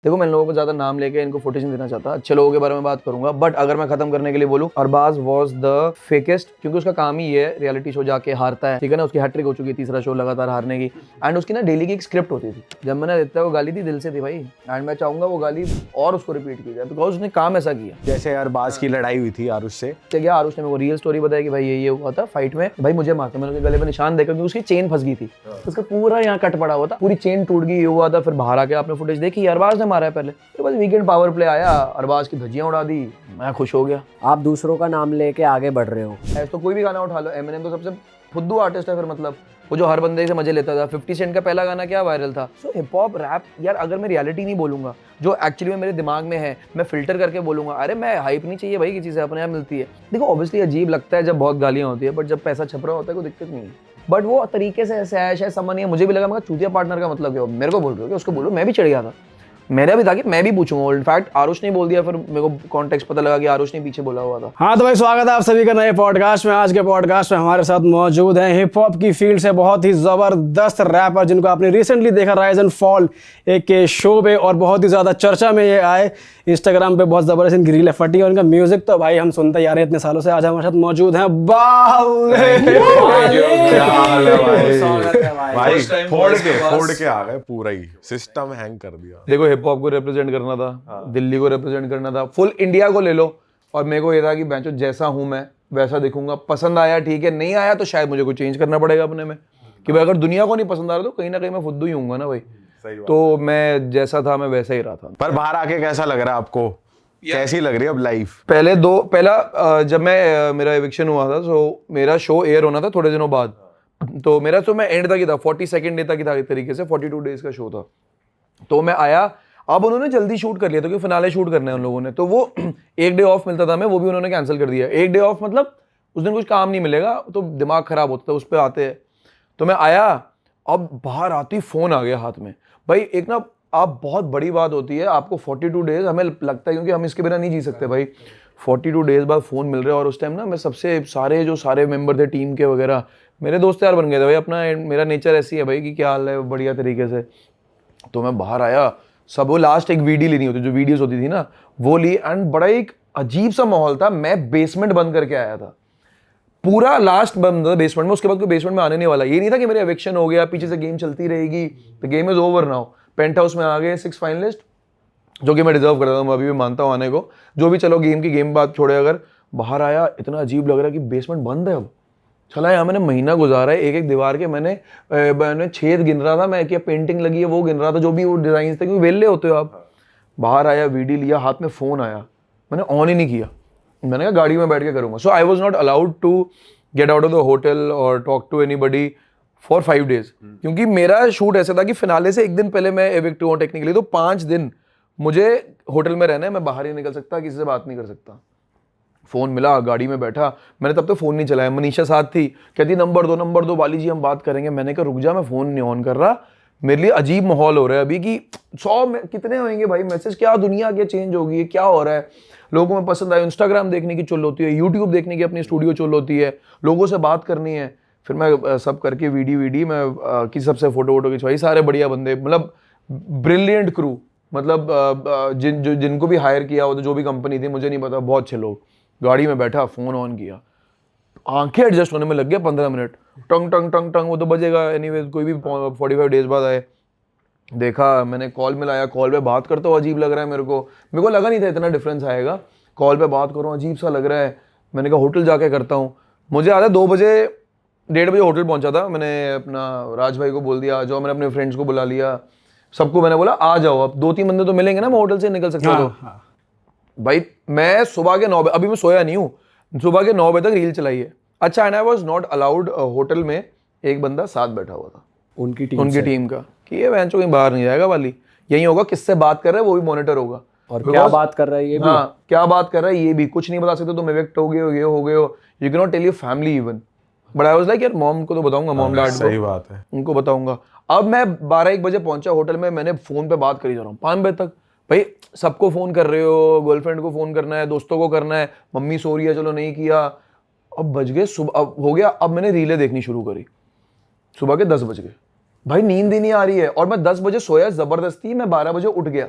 देखो मैं इन लोगों को ज्यादा नाम लेके इनको फुटेज नहीं देना चाहता, अच्छे लोगों के बारे में बात करूंगा। बट अगर मैं खत्म करने के लिए बोलूं, अरबाज वाज द फेकेस्ट, क्योंकि उसका काम ही ये है रियलिटी शो जाके हारता है, ठीक है ना। उसकी हैट्रिक हो चुकी है, तीसरा शो लगातार हारने की। एंड उसकी ना डेली की एक स्क्रिप्ट होती थी, जब मैंने देता है वो गाली थी दिल से थी भाई। एंड मैं चाहूंगा वो गाली और उसको रिपीट की जाए, बिकॉज उसने काम ऐसा किया। जैसे अरबाज की लड़ाई हुई थी आरुष से, क्या आरुष ने मेरे को रियल स्टोरी बताया कि भाई ये हुआ था फाइट में, भाई मुझे मारता, मैंने उसके गले पे निशान देखा क्योंकि उसकी चेन फंस गई थी, उसका पूरा यहाँ कट पड़ा हुआ था, पूरी चेन टूट गई, ये हुआ था। फिर बाहर आके आपने फुटेज देखी, अरबाज ने मारा है पहले, फिर बस वीकेंड पावर प्ले आया, अरबाज की धज्जियां उड़ा दी, मैं खुश हो गया। आप दूसरों का नाम लेके आगे बढ़ रहे हो। ऐसे तो कोई भी गाना उठा लो, एमिनेम तो सबसे फुद्दू आर्टिस्ट है। फिर मतलब वो जो हर बंदे से मजे लेता था। 50 सेंट का पहला गाना क्या वायरल था। सो हिप हॉप रैप यार, अगर मैं रियलिटी नहीं बोलूंगा जो एक्चुअली में मेरे दिमाग में है, मैं फिल्टर करके बोलूंगा, अरे मैं हाइप नहीं चाहिए भाई, की चीज़ें अपने आप मिलती है। देखो ऑब्वियसली अजीब लगता है जब बहुत गालियां होती है, बट जब पैसा छप रहा होता है कोई दिक्कत नहीं है। बट वो तरीके से ऐसे है, शायद समझ नहीं है, मुझे भी लगा मैं चूतिया पार्टनर का मतलब क्या, मेरे को बोल रहे हो कि उसको बोलो, मैं भी चढ़ गया था। मेरा भी था कि मैं भी पूछूंगा। इनफैक्ट आरुष ने बोल दिया, फिर मेरे को कॉन्टेक्स्ट पता लगा कि आरुष ने पीछे बोला हुआ था। हाँ तो भाई स्वागत है आप सभी का नए पॉडकास्ट में। आज के पॉडकास्ट में हमारे साथ मौजूद हैं हिप हॉप की फील्ड से बहुत ही जबरदस्त रैपर, जिनको आपने रिसेंटली देखा राइज एंड फॉल एक के शो पे, और बहुत ही ज्यादा चर्चा में ये आए। इंस्टाग्राम पे बहुत जबरदस्त इनकी रीलें फटी और इनका म्यूजिक तो भाई हम सुनते ही आ रहे हैं इतने सालों से। आज हमारे साथ मौजूद हैं भाई फोड़ के आ गए, पूरा ही सिस्टम हैंग कर दिया। देखो हिप हॉप को रिप्रेजेंट करना था, दिल्ली को रिप्रेजेंट करना था, फुल इंडिया को ले लो। और मेरे को ये था कि बेंचो जैसा हूं मैं वैसा दिखूंगा। पसंद आया ठीक है, नहीं आया तो शायद मुझे कोई चेंज करना पड़ेगा अपने में, कि भाई अगर दुनिया को नहीं पसंद आ रहा तो कहीं ना कहीं मैं फुद्दू ही हूंगा ना भाई। तो मैं जैसा था मैं वैसा ही रहा था। पर बाहर आके कैसा लग रहा है आपको? कैसी लग रही है अब लाइफ? पहला जब मैं मेरा एविक्शन हुआ था, तो मेरा शो एयर होना था थोड़े दिनों बाद, तो मेरा तो मैं एंड तक ही था, 42nd डे तक ही था, एक तरीके से 42 डेज का शो था। तो मैं आया, अब उन्होंने जल्दी शूट कर लिया था क्योंकि फिनाले शूट करना है उन लोगों ने, तो वो एक डे ऑफ मिलता था हमें, वो भी उन्होंने कैंसिल कर दिया। एक डे ऑफ मतलब उस दिन कुछ काम नहीं मिलेगा तो दिमाग खराब होता था, उस पर आते हैं। तो मैं आया, अब बाहर आती फोन आ गया हाथ में। भाई एक ना आप बहुत बड़ी बात होती है, आपको 42 डेज हमें लगता है, क्योंकि हम इसके बिना नहीं जी सकते भाई। 42 डेज बाद फोन मिल रहे हैं, और उस टाइम ना मैं सबसे सारे मेंबर थे टीम के वगैरह, मेरे दोस्त यार बन गए थे भाई। अपना मेरा नेचर ऐसी है भाई कि क्या हाल है, बढ़िया तरीके से। तो मैं बाहर आया, सब वो लास्ट एक वीडियो लेनी होती, जो वीडियोस होती थी ना वो ली, एंड बड़ा एक अजीब सा माहौल था। मैं बेसमेंट बंद करके आया था, पूरा लास्ट बंद था बेसमेंट में, उसके बाद कोई बेसमेंट में आने नहीं वाला। ये नहीं था कि मेरे एविक्शन हो गया, पीछे से गेम चलती रहेगी, the game is over now. Penthouse में आ गए 6 फाइनलिस्ट, जो कि मैं डिजर्व करता हूँ, मैं अभी भी मानता हूँ आने को, जो भी। चलो गेम बात छोड़े, अगर बाहर आया इतना अजीब लग रहा है कि बेसमेंट बंद है। अब चला यहाँ मैंने महीना गुजारा है, एक दीवार के मैंने छेद गिन रहा था मैं, क्या पेंटिंग लगी है वो गिन रहा था, जो भी वो डिजाइन थे, क्योंकि वेले होते हो आप। बाहर आया, वीडियो लिया, हाथ में फोन आया, मैंने ऑन ही नहीं किया, मैंने कहा गाड़ी में बैठ के करूंगा। So I was not allowed to get out of the hotel और talk to anybody for 5 days, क्योंकि मेरा शूट ऐसा था कि फिनाले से एक दिन पहले मैं एविक्ट हुआ टेक्निकली, तो 5 दिन मुझे होटल में रहना है, मैं बाहर ही निकल सकता, किसी से बात नहीं कर सकता। फोन मिला, गाड़ी में बैठा, मैंने तब तक फोन नहीं चलाया। मनीषा साथ थी, कहती नंबर दो वाली जी, हम बात करेंगे। मैंने कहा रुक जा, मैं फोन नहीं ऑन कर रहा, मेरे लिए अजीब माहौल हो रहा है अभी कि 100 में कितने होंगे भाई मैसेज, क्या दुनिया क्या चेंज होगी है, क्या हो रहा है। लोगों में पसंद आए, इंस्टाग्राम देखने की चुल होती है, यूट्यूब देखने की अपनी स्टूडियो चुल होती है, लोगों से बात करनी है। फिर मैं सब करके वीडियो मैं किसी सबसे फोटो खिंचवाई, सारे बढ़िया बंदे, मतलब ब्रिलियंट क्रू, मतलब जिनको भी हायर किया हो, तो जो भी कंपनी थी मुझे नहीं पता, बहुत अच्छे लोग। गाड़ी में बैठा, फोन ऑन किया, आंखें एडजस्ट होने में लग गया 15 मिनट, टंग टंग टंग टंग, वो तो बजेगा एनीवेज, कोई भी 45 डेज बाद आए। देखा, मैंने कॉल मिलाया, कॉल पे बात करता हूँ, अजीब लग रहा है मेरे को लगा नहीं था इतना डिफरेंस आएगा। कॉल पे बात करूँ, अजीब सा लग रहा है। मैंने कहा होटल जाके करता हूँ। मुझे याद है 2 बजे 1:30 बजे होटल पहुंचा था, मैंने अपना राज भाई को बोल दिया आ जाओ, मैंने अपने फ्रेंड्स को बुला लिया, सबको मैंने बोला आ जाओ, अब 2-3 बंदे तो मिलेंगे ना, मैं होटल से निकल सकता हूँ। भाई मैं सुबह के 9 बजे, अभी मैं सोया नहीं हूँ, सुबह के 9 बजे तक रील चलाई है। अच्छा, and I was not allowed hotel में, एक बंदा साथ बैठा हुआ था उनकी टीम का, कि ये वैंचो कहीं बाहर नहीं जाएगा वाली, यही होगा, किससे बात कर रहा है वो भी मॉनिटर होगा, और क्या बात कर रहा है ये भी। हाँ, क्या बात कर रहा है ये भी, कुछ नहीं बता सकते, तुम इवेक्ट हो गए हो, ये हो गए हो, you can not tell your family even. But I was like यार मॉम को तो बताऊंगा, मॉम डैड को, सही बात है, उनको बताऊंगा। अब मैं 12-1 बजे पहुंचा होटल में, मैंने फोन पे बात करी जा रहा हूँ 5 बजे तक। भाई सबको फोन कर रहे हो, गर्लफ्रेंड को फोन करना है, दोस्तों को करना है, मम्मी सो रही है, चलो नहीं किया। अब बज गए सुबह, अब हो गया, अब मैंने रीलें देखनी शुरू करी, सुबह के 10 बज गए। भाई नींद ही नहीं आ रही है, और मैं 10 बजे सोया जबरदस्ती, मैं 12 बजे उठ गया।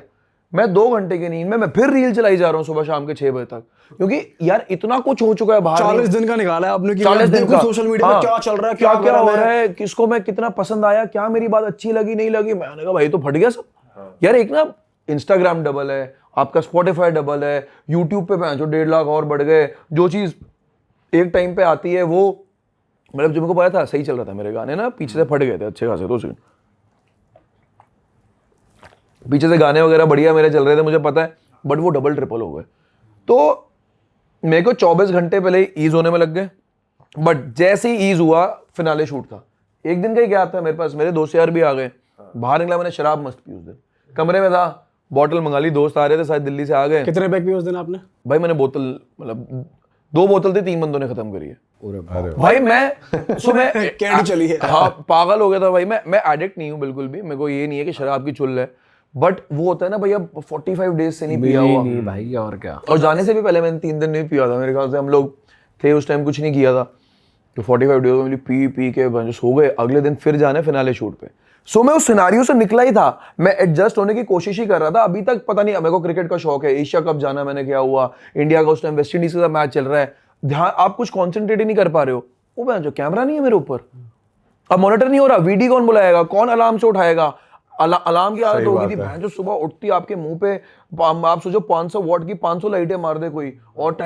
मैं 2 घंटे की नींद में मैं फिर रील चलाई जा रहा हूँ सुबह शाम के 6 बजे तक, क्योंकि यार इतना कुछ हो चुका है बाहर। 40 दिन का निकाला है आपने कि 40 दिन का सोशल मीडिया पे क्या चल रहा है, क्या क्या हो रहा है, किसको मैं कितना पसंद आया, क्या मेरी बात अच्छी लगी नहीं लगी। मैंने कहा भाई तो फट गया सब यार। एक ना इंस्टाग्राम डबल है, आपका स्पॉटिफाई डबल है, यूट्यूब पे जो 1.5 लाख और बढ़ गए। जो चीज एक टाइम पे आती है वो मतलब जो मेरे को पता था सही चल रहा था, मेरे गाने ना पीछे से फट गए थे अच्छे खासे, 2 सेकंड पीछे से गाने वगैरह बढ़िया मेरे चल रहे थे, मुझे पता है, बट वो डबल ट्रिपल हो गए। तो मेरे को 24 घंटे पहले ईज होने में लग गए, बट जैसे ही ईज हुआ फिनाले शूट था, एक दिन का ही गैप था मेरे पास। मेरे दोस्त यार भी आ गए, बाहर निकला, मैंने शराब मस्त पी उस दिन, कमरे में था, बॉटल मंगा ली, दोस्त आ रहे थे शायद दिल्ली से आ गए। कितने पैक पिए उस दिन आपने? भाई मैंने बोतल मतलब 2 बोतल थी, 3 बंदों ने खत्म करी है भाई। मैं सुबह कैंडी चली है। हाँ पागल हो गया था भाई। मैं एडिक्ट नहीं हूँ बिल्कुल भी, मेरे को ये नहीं है कि शराब की चुल है, बट वो होता है ना भाई, अब 45 डेज से नहीं पिया हुआ। नहीं भाई और क्या। और जाने से भी पहले मैंने 3 दिन नहीं पिया था, मेरे ख्याल से हम लोग थे उस टाइम, कुछ नहीं किया था। तो 45 डेज में पी पी के सो गए। अगले दिन फिर जाना है फिनाले शूट पे। सो मैं उस सिनारियो से निकला ही था, मैं एडजस्ट होने की कोशिश ही कर रहा था। अभी तक पता नहीं, मेरे को क्रिकेट का शौक है, एशिया कप जाना मैंने क्या हुआ, इंडिया का उस टाइम वेस्ट इंडीज का मैच चल रहा है, ध्यान आप कुछ कॉन्सेंट्रेट ही नहीं कर पा रहे हो। वो जो कैमरा नहीं है मेरे ऊपर, अब मॉनिटर नहीं हो रहा, वीडियो कौन बुलाएगा, कौन अलार्म से उठाएगा। अलार्म की आदत हो गई थी, जो सुबह उठती आपके मुंह पे, आप सोचो 500 वॉट की 500 लाइटें मार दे कोई, और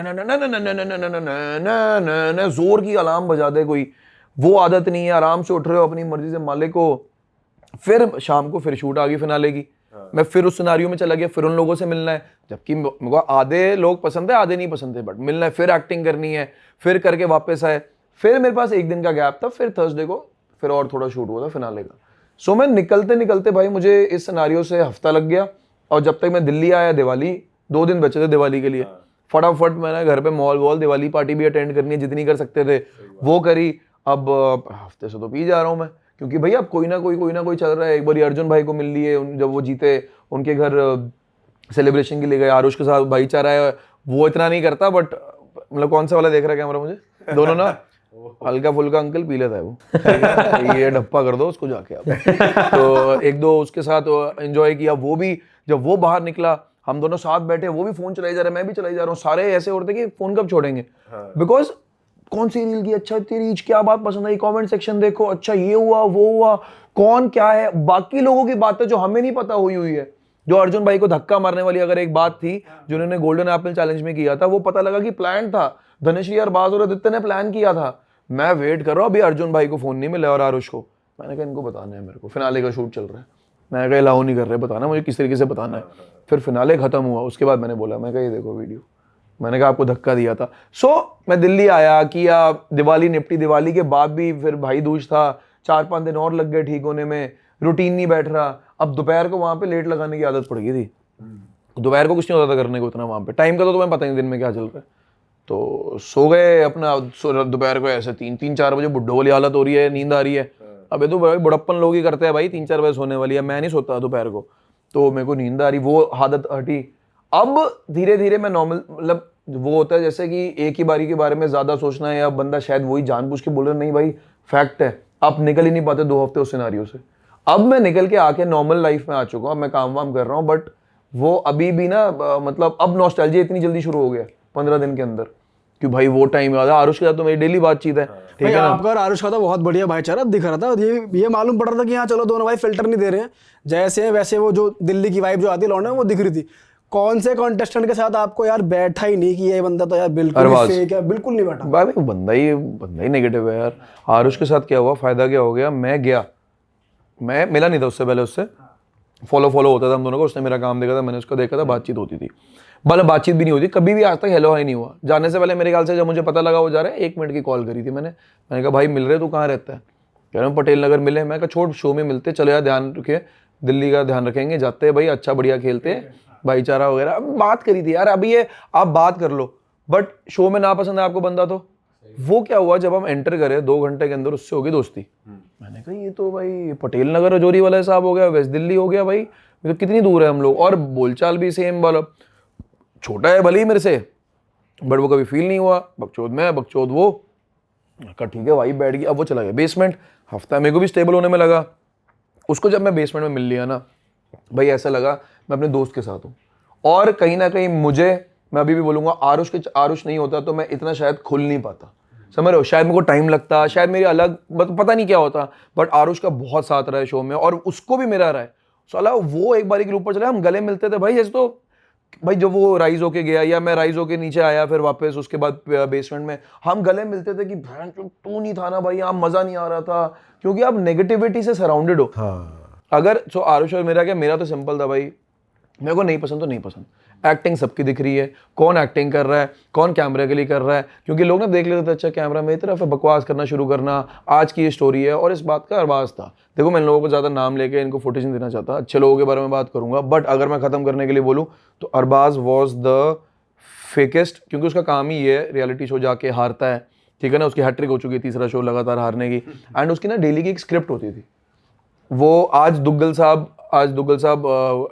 जोर की अलार्म बजा दे कोई। वो आदत नहीं है, आराम से उठ रहे हो अपनी मर्जी से मालिक को। फिर शाम को फिर शूट आ गई फिनाले की, मैं फिर उस सिनारियो में चला गया, फिर उन लोगों से मिलना है, जबकि मेरे को आधे लोग पसंद है आधे नहीं पसंद है, बट मिलना है, फिर एक्टिंग करनी है, फिर करके वापस आए। फिर मेरे पास एक दिन का गैप था, फिर थर्सडे को फिर और थोड़ा शूट हुआ था फिनाले का। सो मैं निकलते निकलते भाई मुझे इस सिनारियो से हफ्ता लग गया, और जब तक मैं दिल्ली आया, दिवाली 2 दिन बचे थे दिवाली के लिए, फटाफट मैंने घर पे मॉल वॉल दिवाली पार्टी भी अटेंड करनी है, जितनी कर सकते थे वो करी। अब हफ्ते से तो पी जा रहा हूँ मैं, क्योंकि भाई अब कोई ना कोई चल रहा है। एक बार अर्जुन भाई को मिल लिए, जब वो जीते उनके घर सेलिब्रेशन के लिए गए, आरुष के साथ भाईचारा है, वो इतना नहीं करता, बट मतलब कौन सा वाला देख रहा है कैमरा मुझे, दोनों ना हल्का फुल्का अंकल पी लेता है वो, ये डप्पा कर दो उसको जाके आप। तो 1-2 उसके साथ एंजॉय किया। वो भी जब वो बाहर निकला, हम दोनों साथ बैठे, वो भी फोन चलाई जा रहा है, मैं भी चलाई जा रहा हूँ, सारे ऐसे होते कि फोन कब छोड़ेंगे, बिकॉज कौन सी रील की, अच्छा तेरी क्या बात पसंद आई, कमेंट सेक्शन देखो, अच्छा ये हुआ वो हुआ, कौन क्या है, बाकी लोगों की बातें जो हमें नहीं पता हुई है। जो अर्जुन भाई को धक्का मारने वाली अगर एक बात थी जो उन्होंने गोल्डन एप्पल चैलेंज में किया था, वो पता लगा कि प्लान था, धनश्री और बाज और आदित्य ने प्लान किया था। मैं वेट कर रहा हूँ, अभी अर्जुन भाई को फोन नहीं मिला और आरुष को। मैंने कहा इनको बताना है मेरे को, फिनाले का शूट चल रहा है, मैंने कहा अलाउ नहीं कर रहे, बताना मुझे किस तरीके से बताना है। फिर फिनाले खत्म हुआ, उसके बाद मैंने बोला, मैं कहा ये देखो वीडियो, मैंने कहा आपको धक्का दिया था। सो मैं दिल्ली आया, किया, दिवाली निपटी, दिवाली के बाद भी फिर भाई दूज था, 4-5 दिन और लग गए ठीक होने में, रूटीन नहीं बैठ रहा। अब दोपहर को वहाँ पे लेट लगाने की आदत पड़ गई थी, दोपहर को कुछ नहीं होता था करने को इतना वहाँ पे, टाइम का तो तुम्हें पता नहीं दिन में क्या चल रहा है। तो सो गए अपना, दोपहर को ऐसे 3-4 बजे बुड्ढो वाली हालत हो रही है, नींद आ रही है। अब ये तो भाई बुढ़प्पन लोग ही करते हैं भाई, 3-4 बजे सोने वाली है, मैं नहीं सोता दोपहर को, तो मेरे को नींद आ रही, वो आदत हटी। अब धीरे धीरे मैं नॉर्मल, मतलब वो होता है जैसे कि एक ही बारी के बारे में ज्यादा सोचना है, या बंदा शायद वही जानबूझ के बोल रहा है, नहीं भाई फैक्ट है, आप निकल ही नहीं पाते 2 हफ्ते उस सिनारियो से। अब मैं निकल के आके नॉर्मल लाइफ में आ चुका हूँ, मैं काम वाम कर रहा हूँ, बट वो अभी भी ना मतलब अब नॉस्टैल्जिया इतनी जल्दी शुरू हो गया 15 दिन के अंदर, कि भाई वो टाइम याद है। आरुष के साथ तो मेरी डेली बातचीत है, ठीक है ना। आपका और आरुष का तो बहुत बढ़िया भाईचारा दिख रहा था, ये मालूम पड़ रहा था कि हाँ चलो दोनों भाई फिल्टर नहीं दे रहे हैं, जैसे हैं वैसे। वो जो दिल्ली की वाइब जो आती है लौंडे वो दिख रही थी। कौन से कॉन्टेस्टेंट के साथ आपको यार बैठा ही नहीं कि ये बंदा तो यार बिल्कुल फेक है, बिल्कुल नहीं बैठा भाई, बंदा ही नेगेटिव है यार। आरुष के साथ क्या हुआ, फायदा क्या हो गया, मैं गया, मैं मिला नहीं था उससे पहले, उससे फॉलो होता था हम दोनों को, उसने मेरा काम देखा था, मैंने उसको देखा था, बातचीत होती थी, मतलब बातचीत भी नहीं होती कभी भी आज तक, हेलो हाई नहीं हुआ। जाने से पहले मेरे ख्याल से जब मुझे पता लगा वो जा रहा है, 1 मिनट की कॉल करी थी मैंने कहा भाई मिल रहे, तू कहाँ रहता है, कह रहा हूँ पटेल नगर मिले। मैं कहा छोड़, शो में मिलते, चलो यार ध्यान रखिए, दिल्ली का ध्यान रखेंगे, जाते हैं भाई, अच्छा बढ़िया खेलते हैं, भाईचारा वगैरह बात करी थी यार। अभी ये आप बात कर लो, बट शो में ना पसंद है आपको बंदा, तो वो क्या हुआ जब हम एंटर करे 2 घंटे के अंदर उससे हो गई दोस्ती। मैंने कहा ये तो भाई पटेल नगर रजौरी वाला हिसाब हो गया, वेस्ट दिल्ली हो गया भाई, तो कितनी दूर है हम लोग, और बोलचाल भी सेम, वाला छोटा है भले ही मेरे से, बट वो कभी फील नहीं हुआ, बकचोद मैं बकचोद वो, कहा ठीक है भाई बैठ गया। अब वो चला गया बेसमेंट, हफ्ता मेरे को भी स्टेबल होने में लगा। उसको जब मैं बेसमेंट में मिल लिया ना, भाई ऐसा लगा मैं अपने दोस्त के साथ हूँ। और कहीं ना कहीं मुझे, मैं अभी भी बोलूँगा, आरुष नहीं होता तो मैं इतना शायद खुल नहीं पाता, समझ रहे हो? शायद मेरे को टाइम लगता, शायद मेरी अलग पता नहीं क्या होता, बट आरुष का बहुत साथ रहा है शो में और उसको भी मेरा रहा है। साला वो एक बारी के ऊपर चला, हम गले मिलते थे भाई जैसे, तो भाई जब वो राइज होके गया या मैं राइज होके नीचे आया फिर वापस उसके बाद बेसमेंट में, हम गले मिलते थे कि भैन तू नहीं था ना भाई, यहाँ मजा नहीं आ रहा था, क्योंकि आप नेगेटिविटी से सराउंडेड हो। अगर सो आरुष और मेरा क्या, मेरा तो सिंपल था भाई, मेरे को नहीं पसंद तो नहीं पसंद, एक्टिंग सबकी दिख रही है, कौन एक्टिंग कर रहा है, कौन कैमरे के लिए कर रहा है, क्योंकि लोग ना देख लेते थे अच्छा कैमरा मेरी तरफ है, बकवास करना शुरू करना, आज की ये स्टोरी है। और इस बात का अरबाज था। देखो मैं इन लोगों को ज़्यादा नाम लेके इनको फुटेज नहीं देना चाहता, अच्छे लोगों के बारे में बात करूंगा, बट अगर मैं ख़त्म करने के लिए बोलूँ तो अरबाज वॉज द फेकेस्ट, क्योंकि उसका काम ही ये रियलिटी शो जाके हारता है, ठीक है ना, उसकी हैट्रिक हो चुकी है, तीसरा शो लगातार हारने की, एंड उसकी ना डेली की एक स्क्रिप्ट होती थी। वो आज दुग्गल साहब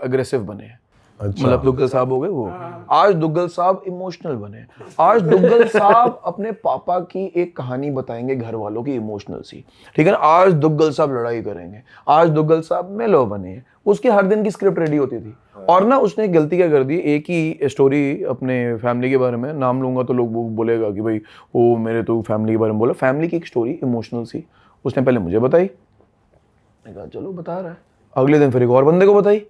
अग्रेसिव बने हैं, मतलब दुग्गल साहब हो गए वो, आज दुग्गल साहब इमोशनल बने, आज दुग्गल साहब अपने पापा की एक कहानी बताएंगे घर वालों की इमोशनल सी, ठीक है ना, आज दुग्गल साहब लड़ाई करेंगे, आज दुग्गल साहब मेलो बने हैं। उसकी हर दिन की स्क्रिप्ट रेडी होती थी। और ना उसने गलती क्या कर दी, एक ही स्टोरी अपने फैमिली के बारे में, नाम लूंगा तो लोग बोलेगा कि भाई वो मेरे तो फैमिली के बारे में बोला, फैमिली की एक स्टोरी इमोशनल सी उसने पहले मुझे बताई, मैंने कहा चलो बता रहा है, अगले दिन फिर एक और बंदे को बताई,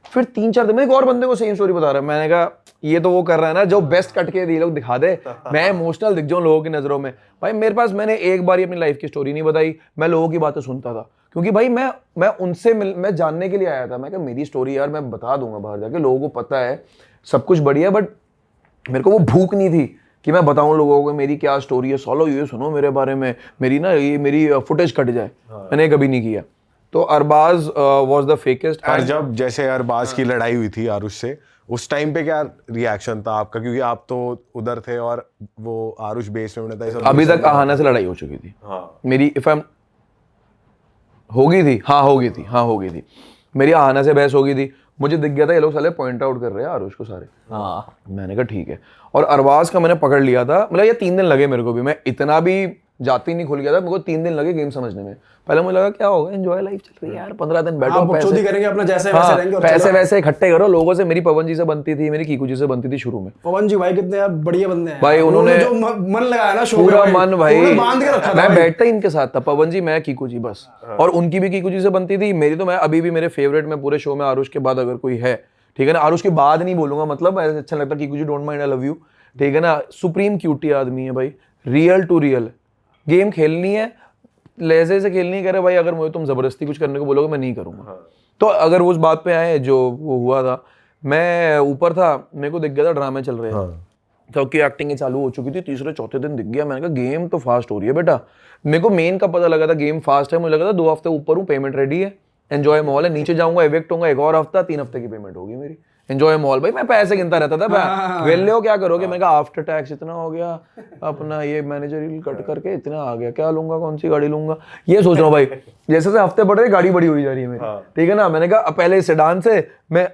फिर 3-4 दिन में एक और बंदे को सेम स्टोरी बता रहा है। मैंने कहा ये तो वो कर रहा है ना जो बेस्ट कट के ये लोग दिखा दे, मैं इमोशनल दिख जाऊं लोगों की नजरों में। भाई मेरे पास, मैंने एक बार अपनी लाइफ की स्टोरी नहीं बताई, मैं लोगों की बातें सुनता था, क्योंकि भाई मैं उनसे मैं जानने के लिए आया था। मैं कहा मेरी स्टोरी यार मैं बता दूंगा बाहर जाके, लोगों को पता है सब कुछ बढ़िया, बट मेरे को वो भूख नहीं थी कि मैं बताऊं लोगों को मेरी क्या स्टोरी है, सोलो ये सुनो मेरे बारे में, मेरी ना ये मेरी फुटेज कट जाए, मैंने कभी नहीं किया। तो अरबाज वाज द फेकेस्ट। और जब जैसे अरबाज की लड़ाई हुई थी आरुष से, उस टाइम पे क्या रिएक्शन था आपका, क्योंकि आप तो उधर थे और वो आरुष बेसमेंट में था। अभी तक आहाना से लड़ाई हो चुकी थी मेरी, इफ आई हो गई थी मेरी आहाना से बहस हो गई थी। मुझे दिख गया था ये लोग साले पॉइंट आउट कर रहे हैं आरुष को सारे, मैंने कहा ठीक है। और अरबाज का मैंने पकड़ लिया था, मतलब ये 3 दिन लगे मेरे को भी, मैं इतना भी जाती नहीं खुल गया था, मेरे को 3 दिन लगे गेम समझने में। पहले मुझे लगा क्या होगा, एंजॉय लाइफ चल रही है यार, 15 दिन बैठो, पैसे करेंगे अपना जैसे वैसे रहेंगे और पैसे वैसे इकट्ठे करो। लोगों से मेरी पवन जी से बनती थी, मेरी कीकू जी से बनती थी शुरू में। पवन जी भाई कितने यार बढ़िया बंदे हैं भाई, उन्होंने जो मन लगाया ना शो पूरा मन भाई, बांध के रखा था। मैं बैठता ही इनके साथ था, पवन जी मैं कीकू जी बस, और उनकी भी कीकू जी से बनती थी मेरी। तो मैं अभी भी मेरे फेवरेट में पूरे शो में आरुष के बाद अगर कोई है, ठीक है ना, आरुष के बाद नहीं बोलूंगा, मतलब ऐसा अच्छा लगता Kiku ji, don't mind, I love you, ठीक है ना, सुप्रीम क्यूटी आदमी है भाई, रियल टू रियल। गेम खेलनी है, लहजे से खेलनी है, कह रहे भाई अगर मुझे तुम जबरदस्ती कुछ करने को बोलोगे मैं नहीं करूंगा। तो अगर वो उस बात पे आए जो वो हुआ था, मैं ऊपर था, मेरे को दिख गया था ड्रामे चल रहे हैं, क्योंकि एक्टिंग चालू हो चुकी थी, तीसरे चौथे दिन दिख गया। मैंने कहा गेम तो फास्ट हो रही है बेटा। मेरे को मेन का पता लगा था गेम फास्ट है, मुझे लगा था 2 हफ्ते ऊपर हूँ, पेमेंट रेडी है, एंजॉय मॉल है, नीचे जाऊंगा इवेक्ट होऊंगा 1 और हफ्ता, 3 हफ्ते की पेमेंट होगी मेरी, एंजॉय मॉल। भाई मैं पैसे गिनता रहता था, मैं वेले हो क्या करोगे, मैं कहा आफ्टर टैक्स इतना हो गया, अपना ये मैनेजरियल कट करके इतना आ गया, क्या लूंगा, कौन सी गाड़ी लूंगा, ये सोच रहा हूँ भाई। जैसे जैसे हफ्ते बढ़ रहे गाड़ी बड़ी हुई जा रही है मेरी, ठीक है ना। मैंने कहा पहले सेडान से मैं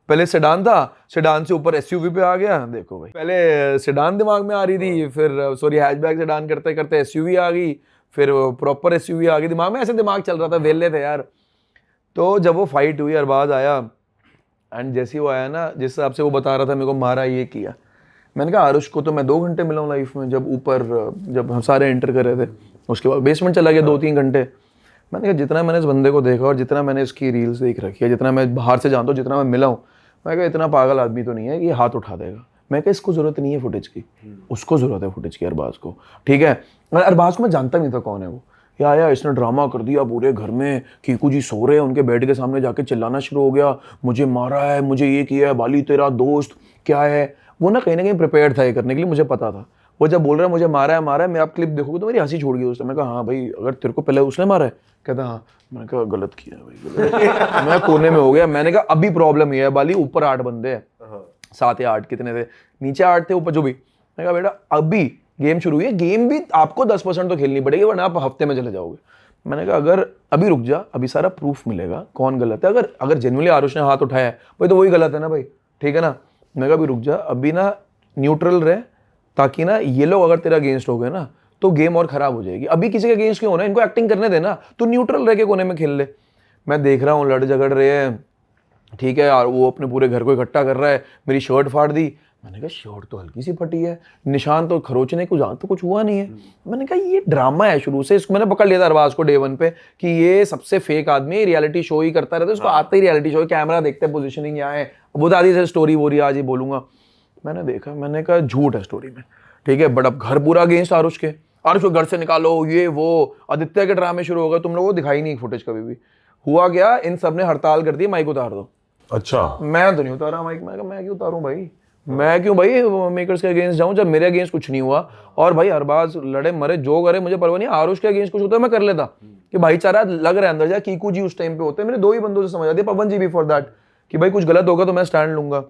पहले सेडान था, सेडान से ऊपर एसयूवी पे आ गया। देखो भाई, पहले सेडान दिमाग में आ रही थी, फिर हैचबैक सेडान करते करते एसयूवी आ गई, फिर प्रॉपर एसयूवी आ गई दिमाग में, ऐसे दिमाग चल रहा था, वेले थे यार। तो जब वो फाइट हुई, अरबाज आया, एंड जैसे वो आया ना, जिस हिसाब से वो बता रहा था मेरे को मारा, ये किया, मैंने कहा आरुष को तो मैं 2 घंटे मिला हूँ लाइफ में, जब ऊपर जब हम सारे एंटर कर रहे थे, उसके बाद बेसमेंट चला गया 2-3 घंटे। मैंने कहा जितना मैंने इस बंदे को देखा और जितना मैंने इसकी रील्स देख रखी है, जितना मैं बाहर से जानता हूँ, जितना मैं मिला हूँ, मैं कहा इतना पागल आदमी तो नहीं है कि हाथ उठा देगा। मैं कहा इसको जरूरत नहीं है फुटेज की, उसको जरूरत है फुटेज की, अरबाज को, ठीक है। अरबाज को मैं जानता नहीं था कौन है वो, या इसने ड्रामा कर दिया पूरे घर में, कीकू जी सो रहे हैं, उनके बेड के सामने जाके चिल्लाना शुरू हो गया, मुझे मारा है, मुझे ये किया है, बाली तेरा दोस्त क्या है। वो ना कहीं प्रिपेयर्ड था ये करने के लिए, मुझे पता था। वो जब बोल रहा है मुझे मारा है, मैं आप क्लिप देखोगे तो मेरी हंसी छोड़ गई उस टाइम। मैं कहा हाँ भाई, अगर तेरे को पहले उसने मारा है, कहता हाँ। मैंने कहा गलत किया भाई, मैं कोने में हो गया। मैंने कहा अभी प्रॉब्लम ये है बाली, ऊपर 8 बंदे हैं, 7 या 8 कितने थे, नीचे 8 थे, ऊपर जो भी। मैंने कहा बेटा अभी गेम शुरू हुई है, गेम भी आपको 10% तो खेलनी पड़ेगी, वरना आप हफ्ते में चले जाओगे। मैंने कहा अगर अभी रुक जा, अभी सारा प्रूफ मिलेगा कौन गलत है। अगर जेन्युइनली आरुष ने हाथ उठाया है भाई, तो वही गलत है ना भाई, ठीक है ना। मैंने कहा अभी रुक जा, अभी ना न्यूट्रल रहे, ताकि ना ये लोग अगर तेरा अगेंस्ट हो गए ना तो गेम और खराब हो जाएगी। अभी किसी के अगेंस्ट क्यों होना, इनको एक्टिंग करने देना, तो न्यूट्रल रह के कोने में खेल ले। मैं देख रहा हूँ लड़ झगड़ रहे हैं, ठीक है, और वो अपने पूरे घर को इकट्ठा कर रहा है, मेरी शर्ट फाड़ दी। मैंने कहा शर्ट तो हल्की सी फटी है, निशान तो खरोचने को जहाँ तो कुछ हुआ नहीं है। मैंने कहा ये ड्रामा है शुरू से, इसको मैंने पकड़ लिया था अरबाज को डे 1 पे कि ये सबसे फेक आदमी है, रियलिटी शो ही करता रहता है, उसको आता ही रियलिटी शो, कैमरा देखते हैं, पोजीशनिंग यहाँ है, वो दादी से स्टोरी वो रही, आज ही बोलूंगा। मैंने देखा, मैंने कहा झूठ है स्टोरी में, ठीक है, बट अब घर पूरा अगेंस्ट आरुष के, आरुष को घर से निकालो, ये वो आदित्य के ड्रामे शुरू हो गए। तुम लोगों को दिखाई नहीं फुटेज कभी भी। हुआ क्या, इन सब ने हड़ताल कर दी, माइक उतार दो। अच्छा, मैं तो नहीं उतारा माइक, मैं क्यों उतारूं भाई, मैं क्यों भाई मेकर्स के अगेंस्ट जाऊं जब मेरे अगेंस्ट कुछ नहीं हुआ। और भाई अरबाज लड़े मरे जो करे मुझे परवाह नहीं, आरुष के अगेंस्ट कुछ होता है मैं कर लेता कि भाईचारा लग रहा है अंदर जा। कीकू जी उस टाइम पे होते हैं, मैंने 2 ही बंदों से समझा दिया, पवन जी बिफोर दैट, कि भाई कुछ गलत होगा तो मैं स्टैंड लूंगा।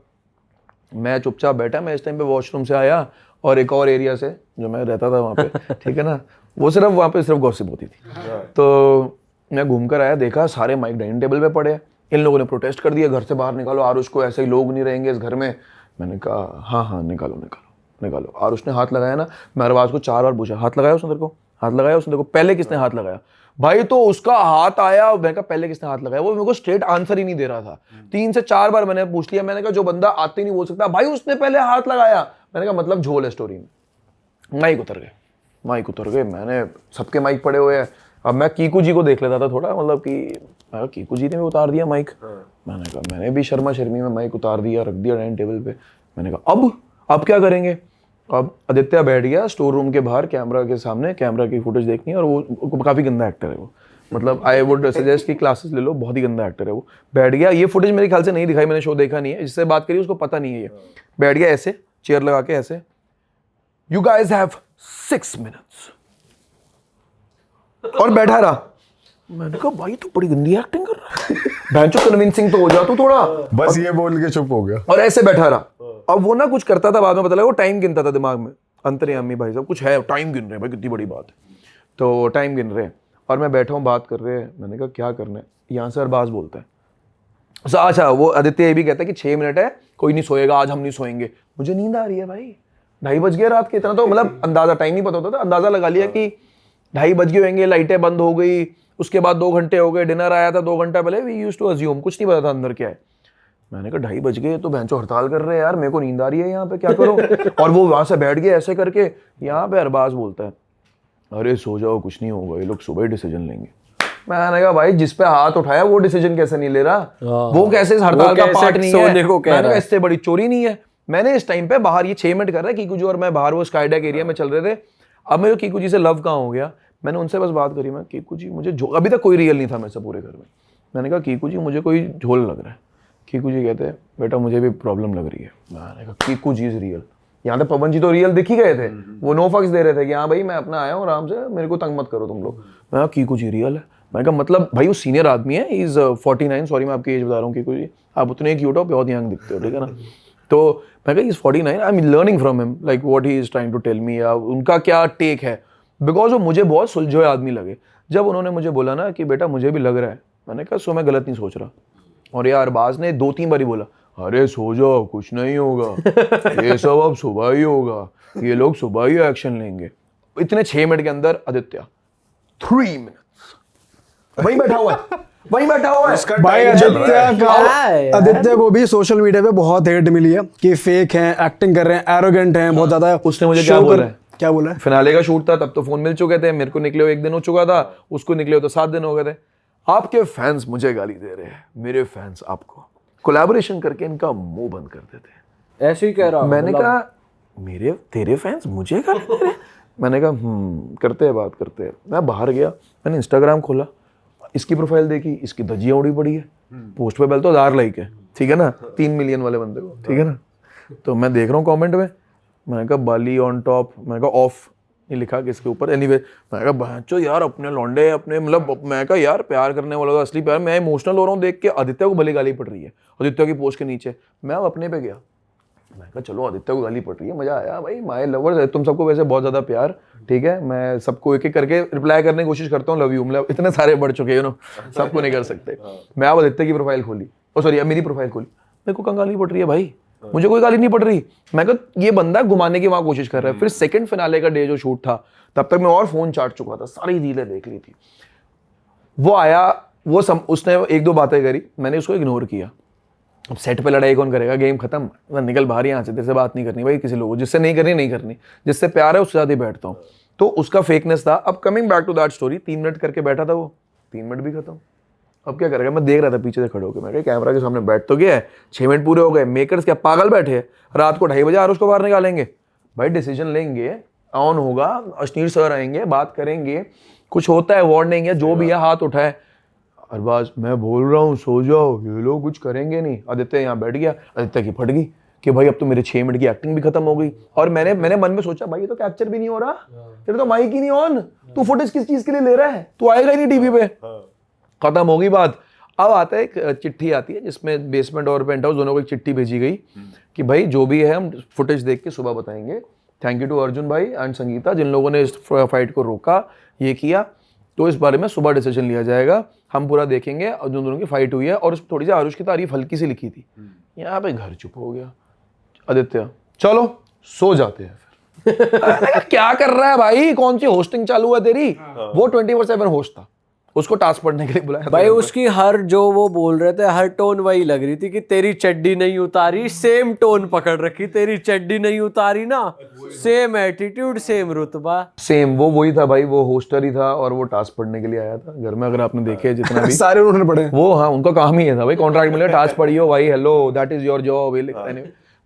मैं चुपचाप बैठा, मैं इस टाइम पे वॉशरूम से आया और एक और एरिया से जो मैं रहता था वहाँ पे, ठीक है ना, वो सिर्फ वहाँ पे सिर्फ गॉसिप होती थी। तो मैं घूम कर आया, देखा सारे माइक डाइनिंग टेबल पे पड़े, इन लोगों ने प्रोटेस्ट कर दिया, घर से बाहर निकालो आरुष को, ऐसे ही लोग नहीं रहेंगे इस घर में। मैंने कहा हाँ निकालो निकालो निकालो। आरुष ने हाथ लगाया ना, मैं अरबाज को 4 बार पूछा हाथ लगाया उसने तेरे को, हाथ लगाया उसने तेरे को, पहले किसने हाथ लगाया भाई, तो उसका हाथ आया। मैंने कहा पहले किसने हाथ लगाया, वो मेरे को स्ट्रेट आंसर ही नहीं दे रहा था। 3 से 4 बार मैंने पूछ लिया, मैंने कहा जो बंदा आते नहीं बोल सकता भाई उसने पहले हाथ लगाया। मैंने कहा मतलब झोल है स्टोरी में। माइक उतर गए, मैंने सबके माइक पड़े हुए हैं। अब मैं कीकू जी को देख लेता था थोड़ा, मतलब कि कीकू जी ने भी उतार दिया माइक। मैंने कहा मैंने भी शर्मा शर्मी में माइक उतार दिया, रख दिया डाइनिंग टेबल पे। मैंने कहा अब क्या करेंगे। अब आदित्य बैठ गया स्टोर रूम के बाहर कैमरा के सामने, कैमरा की फुटेज देखनी है, और वो काफ़ी गंदा एक्टर है वो, मतलब आई वुड सजेस्ट कि क्लासेस ले लो, बहुत ही गंदा एक्टर है वो। बैठ गया, ये फुटेज मेरे ख्याल से नहीं दिखाई, मैंने शो देखा नहीं है, जिससे बात करी उसको पता नहीं है ये। बैठ गया ऐसे चेयर लगा के ऐसे, यू गाइज हैव 6 मिनट्स, और बैठा रहा। मैंने कहा भाई तू बड़ी गंदी एक्टिंग कर रहा है, भैंचो कन्विंसिंग तो हो जा तू थोड़ा, बस ये बोल के चुप हो गया और ऐसे बैठा रहा। अब वो ना कुछ करता था, बाद में पता लगा वो टाइम गिनता था दिमाग में, अंतर्यामी भाई साहब कुछ है, टाइम गिन रहे भाई, कितनी बड़ी बात है, तो टाइम गिन रहे हैं और मैं बैठा हूँ बात कर रहे हैं। मैंने कहा क्या करना है, यहाँ से अरबाज बोलता है अच्छा, वो आदित्य ये भी कहता है कि 6 मिनट है, कोई नहीं सोएगा आज, हम नहीं सोएंगे। मुझे नींद आ रही है भाई, 2:30 बज गए रात के, इतना तो मतलब अंदाजा, टाइम नहीं पता होता था, अंदाजा लगा लिया कि 2:30 बज गए होंगे, लाइटें बंद हो गई, उसके बाद 2 घंटे हो गए, डिनर आया था 2 घंटा पहले, वी यूज्ड टू अज्यूम, कुछ नहीं पता था अंदर क्या है। मैंने कहा 2:30 बज गए तो भैंचो हड़ताल कर रहे हैं यार, मेरे को नींद आ रही है यहाँ पे, क्या करो। और वो वहां से बैठ गए ऐसे करके, यहाँ पे अरबाज बोलता है अरे सो जाओ कुछ नहीं होगा, ये लोग सुबह ही डिसीजन लेंगे। मैंने कहा भाई जिस पे हाथ उठाया वो डिसीजन कैसे नहीं ले रहा, वो कैसे इस हड़ताल का पार्ट नहीं है। मैंने कहा इससे बड़ी चोरी नहीं है। मैंने इस टाइम पे बाहर, ये 6 मिनट कर रहा है कीकू जी और मैं बाहर वो स्काईडेक एरिया में चल रहे थे। अब मेरे कीकू जी से लव कहाँ हो गया, मैंने उनसे बस बात करी, मैं कीकू जी मुझे अभी तक कोई रियल नहीं था मेरे से पूरे घर में। मैंने कहा कीकू जी मुझे कोई झोल लग रहा है। कीकू जी कहते हैं बेटा मुझे भी प्रॉब्लम लग रही है। मैंने कहा कीकू जी इज रियल। यहाँ पे पवन जी तो रियल दिख ही गए थे, वो नो फक्स दे रहे थे कि हाँ भाई मैं अपना आया हूँ आराम से, मेरे को तंग मत करो तुम लोग। मैं कहा कीकू जी रियल है। मैंने कहा मतलब भाई वो सीनियर आदमी है, इज 49, सॉरी मैं आपकी एज बता रहा हूँ कीकू जी, आप उतने क्यूट हो, बहुत यंग दिखते हो, ठीक है ना। तो मैं कहा is 49, I am learning from him like what he is trying to tell me, या उनका क्या टेक है, बिकॉज वो मुझे बहुत सुलझे हुए आदमी लगे। जब उन्होंने मुझे बोला ना कि बेटा मुझे भी लग रहा है, मैंने कहा सो मैं गलत नहीं सोच रहा। और यार अरबाज ने 2-3 बार ही बोला अरे सो जाओ कुछ नहीं होगा, ये सब अब सुबह ही होगा, ये लोग सुबह ही एक्शन लेंगे। इतने 6 मिनट के अंदर आदित्य 3 मिनट्स वहीं बैठा हुआ है, वहीं बैठा हुआ है भाई। आदित्य को भी सोशल मीडिया पे बहुत हेट मिली है कि फेक हैं, एक्टिंग कर रहे हैं, एरोगेंट हैं बहुत ज्यादा। उसने मुझे क्या बोला है, क्या बोला है? फिनाले का शूट था तब तो फोन मिल चुके थे, मेरे को निकले हुए 1 दिन हो चुका था, उसको निकले हुए तो 7 दिन हो गए थे। आपके फैंस मुझे गाली दे रहे हैं, मेरे फैंस आपको, कोलैबोरेशन करके इनका मुंह बंद कर देते। ऐसे ही कह रहा हूं। मैंने कहा मेरे तेरे फैंस मुझे गाली दे रहे हैं। मैंने कहा करते हैं बात करते हैं। मैं बाहर गया, मैंने इंस्टाग्राम खोला, इसकी प्रोफाइल देखी, इसकी धज्जियां उड़ी पड़ी है, पोस्ट पे पहले तो 1000 लाइक है, ठीक है ना, 3 मिलियन वाले बंदे को, ठीक है ना। तो मैं देख रहा हूँ कमेंट में, मैंने कहा बाली ऑन टॉप, मैंने कहा ऑफ नहीं लिखा किसके ऊपर, एनीवे मैंने कहा बहनचोद यार अपने लौंडे अपने, मतलब मैं कहा यार प्यार करने वाला तो असली प्यार। मैं इमोशनल हो रहा हूँ देख के, आदित्य को भले गाली पड़ रही है आदित्य की पोस्ट के नीचे। मैं अब अपने पे गया, मैं कहा चलो आदित्य को गाली पड़ रही है, मजा आया भाई, माय लवर्स है तुम सबको वैसे बहुत ज्यादा प्यार, ठीक है। मैं सबको एक एक करके रिप्लाई करने की कोशिश करता हूँ, लव यू, मतलब इतने सारे बढ़ चुके हैं सबको नहीं कर सकते। मैं अब आदित्य की प्रोफाइल खोली, ओ सॉरी मेरी प्रोफाइल खोली, मेरे को कहाँ गाली पड़ रही है भाई, मुझे कोई गाली नहीं पड़ रही। मैं कहा ये बंदा घुमाने की वहां कोशिश कर रहा है। फिर सेकंड फिनाले का डे जो शूट था, तब तक मैं और फोन चाट चुका था, सारी रीलें देख ली थी। वो आया उसने एक दो बातें करी, मैंने उसको इग्नोर किया। अब सेट पे लड़ाई कौन करेगा, गेम खत्म, निकल बाहर यहाँ से, तेरे से बात नहीं करनी भाई किसी लोगों, जिससे नहीं करनी नहीं करनी, जिससे प्यार है उसके साथ ही बैठता हूँ। तो उसका फेकनेस था। अब coming back to that story, 3 minute करके बैठा था वो, 3 मिनट भी खत्म। अब क्या करेगा, मैं देख रहा था पीछे से खड़े होकर, मैं कैमरा के सामने बैठ तो गया है, 6 मिनट पूरे हो गए, मेकर्स क्या पागल बैठे हैं, रात को 2:30 बजे आरुष को बाहर निकालेंगे भाई, डिसीजन लेंगे, ऑन होगा, अश्नीर सर आएंगे, बात करेंगे, कुछ होता है वार्निंग या जो भी है, हाथ उठाए, अरबाज मैं बोल रहा हूँ सो जाओ, ये लोग कुछ करेंगे नहीं। आदित्य यहाँ बैठ गया, आदित्य की फट गई कि भाई अब तो मेरे 6 मिनट की एक्टिंग भी खत्म हो गई। और मैंने मन में सोचा भाई ये तो कैप्चर भी नहीं हो रहा, तेरे तो माइक ही नहीं ऑन, तू फुटेज किस चीज के लिए ले रहा है, तू आएगा ही नहीं टीवी पे। खत्म होगी बात। अब आता है एक चिट्ठी आती है जिसमें बेसमेंट और पेंट हाउस दोनों को एक चिट्ठी भेजी गई कि भाई जो भी है हम फुटेज देख के सुबह बताएंगे। थैंक यू टू अर्जुन भाई एंड संगीता जिन लोगों ने इस फाइट को रोका, ये किया, तो इस बारे में सुबह डिसीजन लिया जाएगा, हम पूरा देखेंगे। और जिन दोनों की फाइट हुई है और उसमें थोड़ी सी आरुष की तारीफ हल्की सी लिखी थी, यहाँ पे घर चुप हो गया। आदित्य चलो सो जाते हैं फिर। क्या कर रहा है भाई, कौन सी होस्टिंग चालू है तेरी? वो 24/7 होस्ट था, उसको टास्क पढ़ने के लिए बुलाया भाई। उसकी हर जो वो बोल रहे थे हर टोन वही लग रही थी कि तेरी चड्डी नहीं उतारी, सेम टोन पकड़ रखी, तेरी चड्डी नहीं उतारी ना, सेम एटीट्यूड सेम रुतबा सेम। वो वही था भाई, वो होस्टर ही था और वो टास्क पढ़ने के लिए आया था घर में। अगर आपने देखे जितना भी सारे उन्होंने पढ़े वो, हाँ उनका काम ही है था भाई, कॉन्ट्रैक्ट मिले टास्क पढ़ियो भाई, hello that is your job,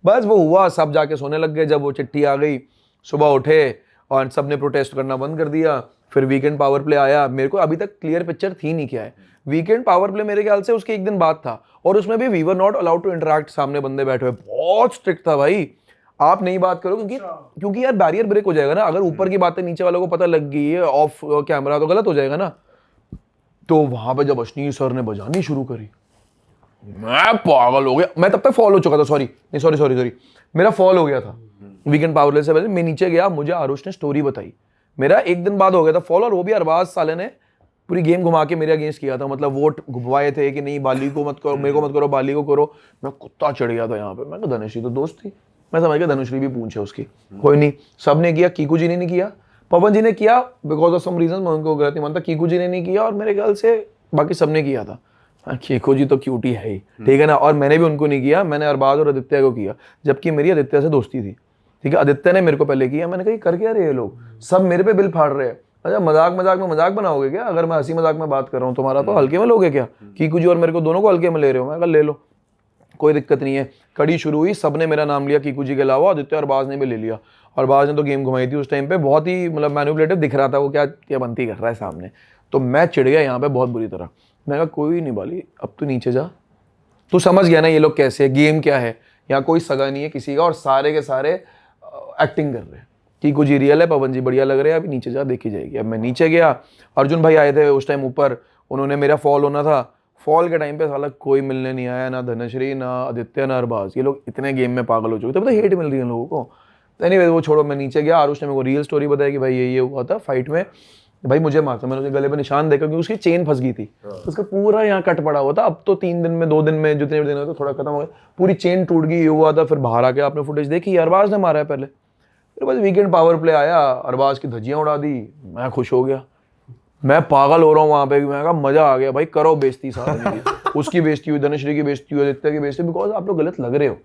बस वो हुआ। सब जाके सोने लग गए जब वो चिट्ठी आ गई। सुबह उठे और सबने प्रोटेस्ट करना बंद कर दिया। फिर वीकेंड पावर प्ले आया। मेरे को अभी तक क्लियर पिक्चर थी नहीं क्या है। वीकेंड पावर प्ले मेरे ख्याल से उसके एक दिन बाद था और उसमें भी we were not allowed to interact, सामने बंदे बैठे हुए, बहुत स्ट्रिक्ट था भाई, आप नहीं बात करो क्योंकि यार बैरियर ब्रेक हो जाएगा ना। अगर ऊपर की बातें नीचे वालों को पता लग गई है ऑफ कैमरा तो गलत हो जाएगा ना। तो वहां पे जब अश्नीर सर ने बजानी शुरू करी, मैं पागल हो गया। मैं तब तक फॉल हो चुका था, सॉरी मेरा फॉल हो गया था वीकेंड पावर प्ले से पहले। मैं नीचे गया, मुझे आरुष ने स्टोरी बताई, मेरा एक दिन बाद हो गया था फॉल। और वो भी अरबाज साले ने पूरी गेम घुमा के मेरे अगेंस्ट किया था, मतलब वोट घुमाए थे कि नहीं बाली को मत करो, मेरे को मत करो, बाली को करो। मैं कुत्ता चढ़ गया था यहाँ पे। मैं धनुश्री तो दोस्त थी, मैं समझ गया धनुश्री भी पूछे उसकी, कोई नहीं। सब ने किया, कीकू जी ने नहीं किया, पवन जी ने किया बिकॉज ऑफ सम रीजन, मैं उनको गलत नहीं मानता। कीकू जी ने नहीं किया और मेरे ख्याल से बाकी सबने किया था। कीकू जी तो क्यूटी है ही, ठीक है ना। और मैंने भी उनको नहीं किया, मैंने अरबाज और आदित्य को किया, जबकि मेरी आदित्य से दोस्ती थी, ठीक है। आदित्य ने मेरे को पहले किया। मैंने कहा कर क्या रहे ये लोग, सब मेरे पे बिल फाड़ रहे हैं। अच्छा मजाक में मजाक बनाओगे क्या? अगर मैं हंसी मजाक में बात कर रहा हूँ तुम्हारा तो हल्के में लोगे क्या? कीकू जी और मेरे को दोनों को हल्के में ले रहे हो। मैं कहा ले लो, कोई दिक्कत नहीं है। कड़ी शुरू हुई, सबने मेरा नाम लिया कीकू जी के अलावा, आदित्य और बाज ने भी ले लिया। और बाज ने तो गेम घुमाई थी उस टाइम पे, बहुत ही मतलब मैनिपुलेटिव दिख रहा था वो, क्या बनती कर रहा है सामने। तो मैं चिढ़ गया यहाँ पे बहुत बुरी तरह। मैं कहा कोई नहीं बाली, अब तू नीचे जा, तू समझ गया ना ये लोग कैसे है, गेम क्या है, यहाँ कोई सगा नहीं है किसी का और सारे के सारे एक्टिंग कर रहे हैं। कीकू जी रियल है, पवन जी बढ़िया लग रहे हैं, अभी नीचे जा देखी जाएगी। अब मैं नीचे गया, अर्जुन भाई आए थे उस टाइम ऊपर, उन्होंने मेरा फॉल होना था। फॉल के टाइम पे साला कोई मिलने नहीं आया, ना धनश्री, ना आदित्य, ना अरबाज। ये लोग इतने गेम में पागल हो चुके थे, तो हेट मिल रही है लोगों को। तो एनीवे वो छोड़ो, मैं नीचे गया। आरुष ने मेरे को रियल स्टोरी बताया कि भाई ये हुआ था फाइट में, भाई मुझे मारता, मैंने उसके गले पे निशान देखा क्योंकि उसकी चेन फंस गई थी, उसका पूरा यहाँ कट पड़ा हुआ था। अब तो 3 दिन में 2 दिन में जितने दिन हुए थोड़ा खत्म हो गया, पूरी चेन टूट गई, ये हुआ था। फिर बाहर आके आपने फुटेज देखी, अरबाज ने मारा है पहले। फिर बस वीकेंड पावर प्ले आया, अरबाज की धज्जियां उड़ा दी, मैं खुश हो गया, मैं पागल हो रहा हूँ वहां पे। मैं कहा मजा आ गया भाई, करो बेइज्जती साथ। उसकी बेइज्जती हुई, धनश्री की बेइज्जती हुई, आदित्य की बेइज्जती, बिकॉज आप लोग गलत लग रहे हो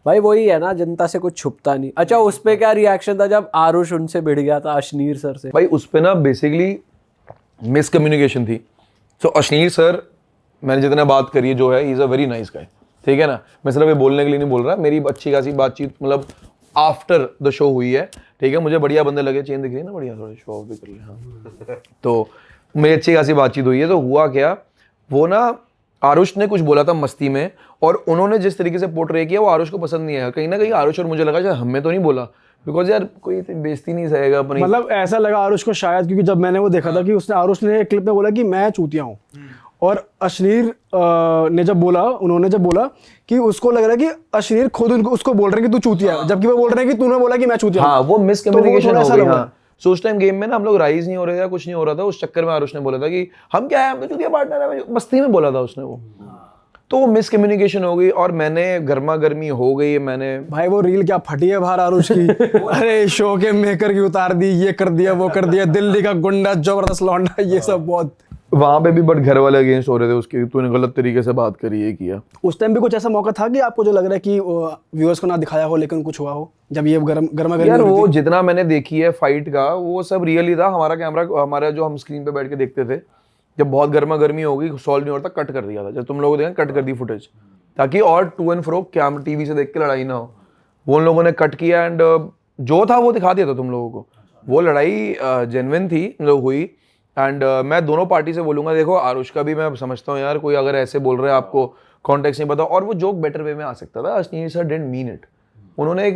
भाई। वही है ना, जनता से कुछ छुपता नहीं। अच्छा उस पे क्या रिएक्शन था जब आरुष उनसे भिड़ गया था अश्नीर सर से? भाई उस पे ना बेसिकली मिसकम्युनिकेशन थी। सो अश्नीर सर, मैंने जितना बात करी है जो है, he is a very nice guy, ठीक है ना। मैं सिर्फ ये बोलने के लिए नहीं बोल रहा, मेरी अच्छी खासी बातचीत मतलब आफ्टर द शो हुई है, ठीक है। मुझे बढ़िया बंदे लगे, चेन दिख रही है ना बढ़िया, थोड़ा शो ऑफ भी कर लिया। हाँ तो मेरी अच्छी खासी बातचीत हुई है। तो हुआ क्या, वो ना आरुष ने कुछ बोला था मस्ती में और उन्होंने जिस तरीके से पोर्ट्रे किया वो आरुष को पसंद नहीं आया। कहीं ना कहीं आरुष और मुझे लगा शायद हमें तो नहीं बोला, बिकॉज यार कोई बेइज्जती नहीं सहेगा अपनी। मतलब ऐसा लगा आरुष को शायद, क्योंकि जब मैंने वो देखा था कि उसने आरुष ने क्लिप में बोला कि मैं चूतिया हूँ, और अश्नीर ने जब बोला, उन्होंने जब बोला कि उसको लग रहा है कि अश्नीर खुद उसको बोल रहे हैं कि तू चूतिया है, जबकि वो बोल रहे हैं कि तूने बोला कि मैं चूतिया हूं। हाँ वो मिसकम्युनिकेशन हो गई। हाँ सो उस टाइम गेम में ना हम लोग राइज नहीं हो रहे थे, कुछ नहीं हो रहा था। उस चक्कर में आरुष ने बोला था कि हम क्या है, हम तो चूतिया पार्टनर है, मस्ती में बोला था उसने वो। तो वो मिसकम्युनिकेशन हो गई और मैंने गर्मा गर्मी हो गई। मैंने भाई वो रील क्या फटी है बाहर आरुष की। अरे शो के मेकर की उतार दी, ये कर दिया, वो कर दिया, दिल्ली का गुंडा, जबरदस्त लौंडा, ये सब बहुत वहाँ पे भी बट घर वाले अगेंस्ट हो रहे थे उसके, तूने गलत तरीके से बात करी, ये किया। उस टाइम भी कुछ ऐसा मौका था कि आपको जो लग रहा है कि व्यूअर्स को ना दिखाया हो लेकिन कुछ हुआ हो, जब ये गर्मा गर्मी यार हो रही वो थी? जितना मैंने देखी है फाइट का वो सब रियल ही था। हमारा कैमरा, हमारा जो हम स्क्रीन पे बैठ के देखते थे, जब बहुत गर्मा गर्मी हो गई, सॉल्व नहीं होता, कट कर दिया था। जब तुम लोगों ने देखा, कट कर दी फुटेज, ताकि और to and fro camera TV से देख के लड़ाई ना हो। वो उन लोगों ने कट किया एंड जो था वो दिखा दिया था तुम लोगों को। वो लड़ाई जेन्युइन थी, मतलब हुई। एंड मैं दोनों पार्टी से बोलूंगा, देखो आरुष का भी मैं समझता हूँ यार, कोई अगर ऐसे बोल रहे हैं आपको कॉन्टेक्स्ट नहीं पता, और वो जोक बेटर वे में आ सकता था। Ashneer sir didn't mean it. उन्होंने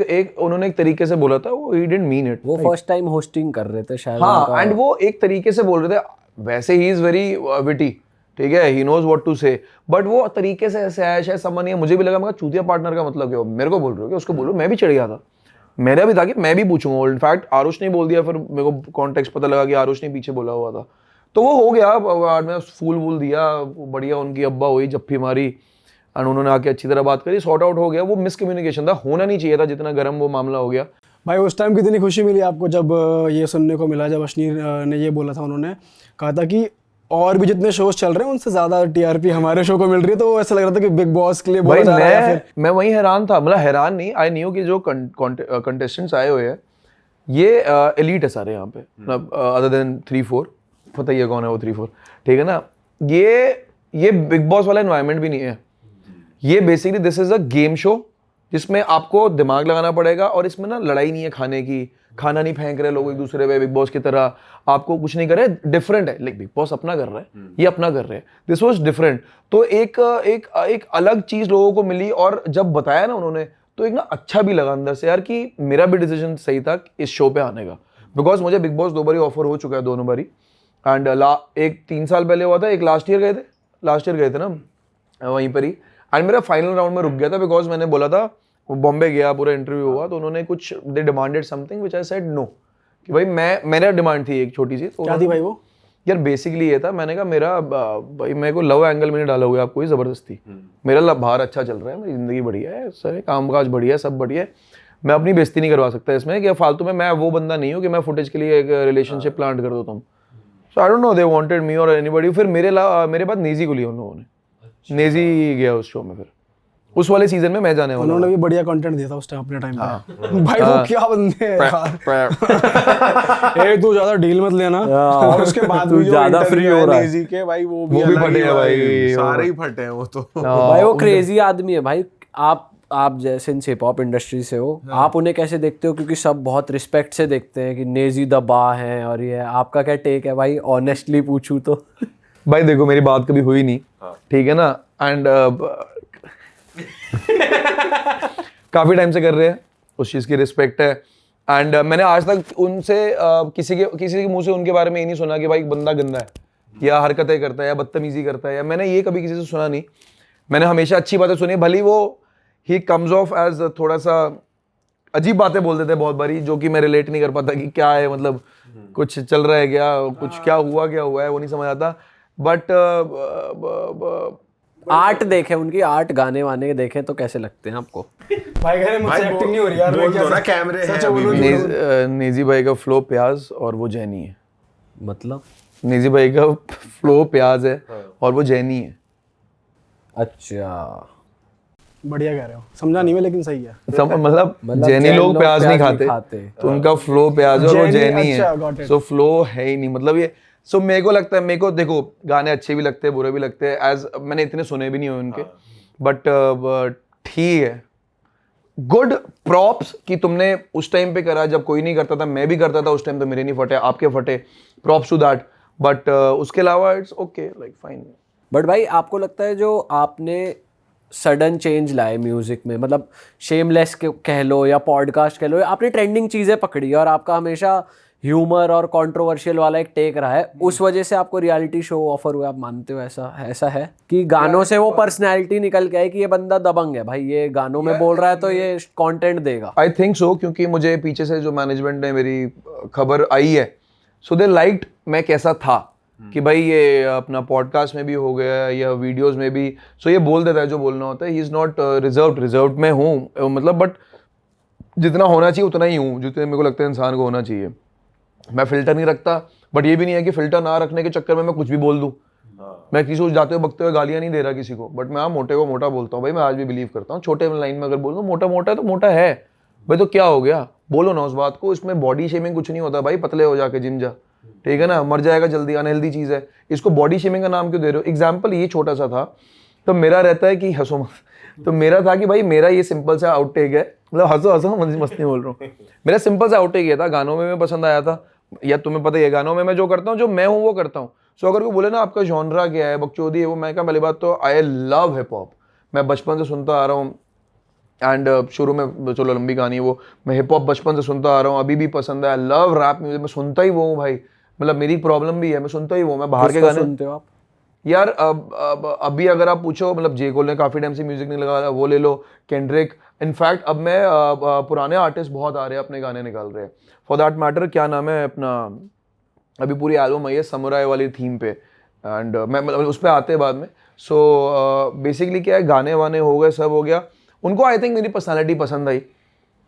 एक तरीके से बोला था, वो ही डिडंट मीन इट। वो फर्स्ट टाइम होस्टिंग कर रहे थे शायद। हाँ, एंड वो एक तरीके से बोल रहे थे। वैसे ही इज वेरी विटी, ठीक है, ही नोज व्हाट टू से, बट वो तरीके से ऐसे आया, शायद समझ नहीं है। मुझे भी लगा, मैं चूतिया पार्टनर का मतलब क्या हो, मेरे को बोल रहे हो क्या, उसको बोलो। मैं भी चढ़ गया था, मेरा भी था कि मैं भी पूछूंगा। इनफैक्ट आरुष ने बोल दिया, फिर मेरे को कॉन्टेक्स्ट पता लगा कि आरुष ने पीछे बोला हुआ था, तो वो हो गया। बाद में फूल वूल दिया, बढ़िया उनकी अब्बा हुई, जप्फी मारी, एंड उन्होंने आके अच्छी तरह बात करी, सॉर्ट आउट हो गया। वो मिसकम्युनिकेशन था, होना नहीं चाहिए था, जितना गर्म वो मामला हो गया। भाई उस टाइम कितनी खुशी मिली आपको जब ये सुनने को मिला, जब अश्नीर ने ये बोला था, उन्होंने कहा था कि और भी जितने शोज चल रहे हैं उनसे ज्यादा टीआरपी हमारे शो को मिल रही है, तो ऐसा लग रहा था कि बिग बॉस के लिए बोला भाई जा रहा है या फिर? मैं वही हैरान था, मतलब हैरान नहीं, आई न्यू कि जो कंटेस्टेंट्स आए हुए हैं ये एलीट है सारे यहाँ पे, मतलब अदर देन 3-4, पता ही है कौन है वो 3-4, ठीक है ना। ये बिग बॉस वाला एनवायरनमेंट भी नहीं है। ये basically this is a game show जिसमें आपको दिमाग लगाना पड़ेगा, और इसमें ना लड़ाई नहीं है खाने की, खाना नहीं फेंक रहे लोग एक दूसरे पे बिग बॉस की तरह, आपको कुछ नहीं कर रहे, डिफरेंट है। लाइक बिग बॉस अपना कर रहा है, ये अपना कर रहे हैं, दिस वाज डिफरेंट। तो एक अलग चीज लोगों को मिली, और जब बताया ना उन्होंने, तो एक ना अच्छा भी लगा अंदर से यार, कि मेरा भी डिसीजन सही था इस शो पे आने का। बिकॉज मुझे बिग बॉस 2 बारी ऑफर हो चुका है, दोनों बारी। एंड एक 3 साल पहले हुआ था, एक लास्ट ईयर गए थे ना वहीं पर ही। एंड मेरा फाइनल राउंड में रुक गया था, बिकॉज मैंने बोला था, बॉम्बे गया, पूरा इंटरव्यू हुआ, तो उन्होंने कुछ they demanded something which I said no, कि भाई मेरा डिमांड थी एक छोटी सी। तो क्या थी भाई वो? यार बेसिकली ये था, मैंने कहा मेरा भाई मेरे को लव एंगल मैंने डाला हुआ है आपको, जबरदस्ती। मेरा बाहर अच्छा चल रहा है, मेरी जिंदगी बढ़िया है, सर कामकाज बढ़िया है, सब बढ़िया है, मैं अपनी बेइज्जती नहीं करवा सकता इसमें कि फालतू में। मैं वो बंदा नहीं हूँ कि मैं फुटेज के लिए एक रिलेशनशिप प्लांट कर दो तुम। So I don't know they wanted me और एनीबॉडी। फिर मेरे बाद नेजी को लिया उन लोगों ने, नेजी गया उस शो में, फिर उस वाले सीजन में मैं जाने वाला। उन्होंने भी बढ़िया कंटेंट दिया था उस टाइम, अपने टाइम पे। भाई वो क्या बंदे हैं यार। ए तू ज्यादा डील मत लेना। और उसके बाद भी जो ज्यादा फ्री इंटरव्यू हो रहा है। नेजी के, भाई वो भी अलग फटे ही हैं भाई, सारे ही फटे हैं वो तो। भाई वो क्रेजी आदमी है भाई। आप जैसे हिप हॉप इंडस्ट्री से हो, आप उन्हें कैसे देखते हो? क्योंकि सब बहुत रिस्पेक्ट से देखते हैं कि नेजी द बा है, और ये आपका क्या टेक है भाई, ऑनेस्टली पूछूं तो? भाई देखो, मेरी बात कभी हुई नहीं, ठीक है ना, एंड काफी टाइम से कर रहे हैं, उस चीज की रिस्पेक्ट है। एंड मैंने आज तक उनसे किसी के मुंह से उनके बारे में ये नहीं सुना कि भाई बंदा गंदा है, या हरकतें करता है, या बदतमीजी करता है, या मैंने ये कभी किसी से सुना नहीं। मैंने हमेशा अच्छी बातें सुनी, भली वो ही कम्स ऑफ एज थोड़ा सा अजीब बातें बोल देते हैं बहुत बारी, जो कि मैं रिलेट नहीं कर पाता कि क्या है, मतलब कुछ चल रहा है क्या, कुछ क्या हुआ है वो नहीं समझ आता। बट आर्ट देखे उनकी, आर्ट गाने वाने के देखे तो कैसे लगते हैं आपको? भाई कह रहे मुझसे एक्टिंग नहीं हो रही यार। बोल दो ना, कैमरे हैं अभी भी। नेजी भाई का फ्लो प्याज और वो जैनी है। मतलब नेजी भाई का फ्लो प्याज है और वो जैनी है। अच्छा, बढ़िया कह रहे हो, समझा नहीं मैं, लेकिन सही है। मतलब जैनी जैन लोग लोग प्याज नहीं खाते, तो उनका फ्लो प्याज और वो जैनी अच्छा, got है, it. सो फ्लो है ही नहीं, मतलब ये। सो मेरे को लगता है, मेरे को देखो गाने अच्छे भी लगते हैं, बुरे भी लगते हैं, एज मैंने इतने सुने भी नहीं हुए उनके, बट ठीक है, गुड प्रॉप्स कि तुमने उस टाइम पे करा जब कोई नहीं करता था, मैं भी करता था उस टाइम, तो मेरे नहीं फटे, आपके फटे, प्रॉप्स टू दैट। बट उसके अलावा it's okay, like fine. But भाई आपको लगता है जो आपने सडन चेंज लाए म्यूजिक में, मतलब शेमलेस कह लो या पॉडकास्ट कह लो, आपने ट्रेंडिंग चीज़ें पकड़ी और आपका हमेशा ह्यूमर और कंट्रोवर्शियल वाला एक टेक रहा है, उस वजह से आपको रियलिटी शो ऑफर हुआ? आप मानते हो ऐसा है कि गानों से वो पर्सनैलिटी निकल के आई कि ये बंदा दबंग है भाई, ये गानों में बोल रहा है तो ये कंटेंट देगा? आई थिंक सो, क्योंकि मुझे पीछे से जो मैनेजमेंट ने मेरी खबर आई है, सो दे लाइक्ड मैं कैसा था, कि भाई ये अपना पॉडकास्ट में भी हो गया या वीडियोस में भी, सो ये बोल देता है जो बोलना होता है। ही इज़ नॉट रिजर्व्ड में हूँ, मतलब बट जितना होना चाहिए उतना ही हूँ, जितने मेरे को लगता है इंसान को होना चाहिए। मैं फिल्टर नहीं रखता, बट ये भी नहीं है कि फिल्टर ना रखने के चक्कर में मैं कुछ भी बोल दूँ। मैं किसी को जाते हुए बकते हुए गालियाँ नहीं दे रहा किसी को, बट मैं हाँ मोटे को मोटा बोलता हूँ भाई, मैं आज भी बिलीव करता हूँ। छोटे लाइन में अगर बोल दूँ मोटा मोटा है तो मोटा है भाई, तो क्या हो गया, बोलो ना उस बात को। इसमें बॉडी शेमिंग कुछ नहीं होता भाई, पतले हो जाके जिम जा, ठीक है ना, मर जाएगा जल्दी, अनहेल्दी चीज़ है। इसको बॉडी शेमिंग का नाम क्यों दे रहे हो? एग्जाम्पल ये छोटा सा था, तो मेरा रहता है कि हंसो मत, तो मेरा था कि भाई मेरा ये सिंपल सा आउटटेक है, मतलब हंसो हंसो मस्त नहीं बोल रहा हूँ, मेरा सिंपल सा आउटटेक ये था, गानों में पसंद आया था, या तुम्हें पता ही है गानों में मैं जो करता हूँ, जो मैं हूँ वो करता हूँ। सो अगर कोई बोले ना आपका जॉनरा क्या है, बकचोदी है वो, मैं क्या, पहली बात तो आई लव हिप हॉप, मैं बचपन से सुनता आ रहा हूँ। एंड शुरू में, चलो लंबी कहानी है वो, मैं हिप हॉप बचपन से सुनता आ रहा हूँ, अभी भी पसंद है। आई लव रैप म्यूजिक, मैं सुनता ही वो हूँ भाई, मतलब मेरी प्रॉब्लम भी है, मैं सुनता ही वो, मैं बाहर के किसका गाने सुनते हो आप? यार अब अभी अगर आप पूछो, मतलब जे कोल ने काफ़ी टाइम से म्यूजिक नहीं लगा, वो ले लो, केंड्रिक। इनफैक्ट अब मैं पुराने आर्टिस्ट बहुत आ रहे हैं, अपने गाने निकाल रहे हैं। फॉर दैट मैटर क्या नाम है अपना, अभी पूरी एल्बम आई है समुराई वाली थीम पे, एंड मैं मतलब उस पर आते हैं बाद में। सो बेसिकली क्या है, गाने वाने हो गए, सब हो गया। उनको आई थिंक मेरी पर्सनालिटी पसंद आई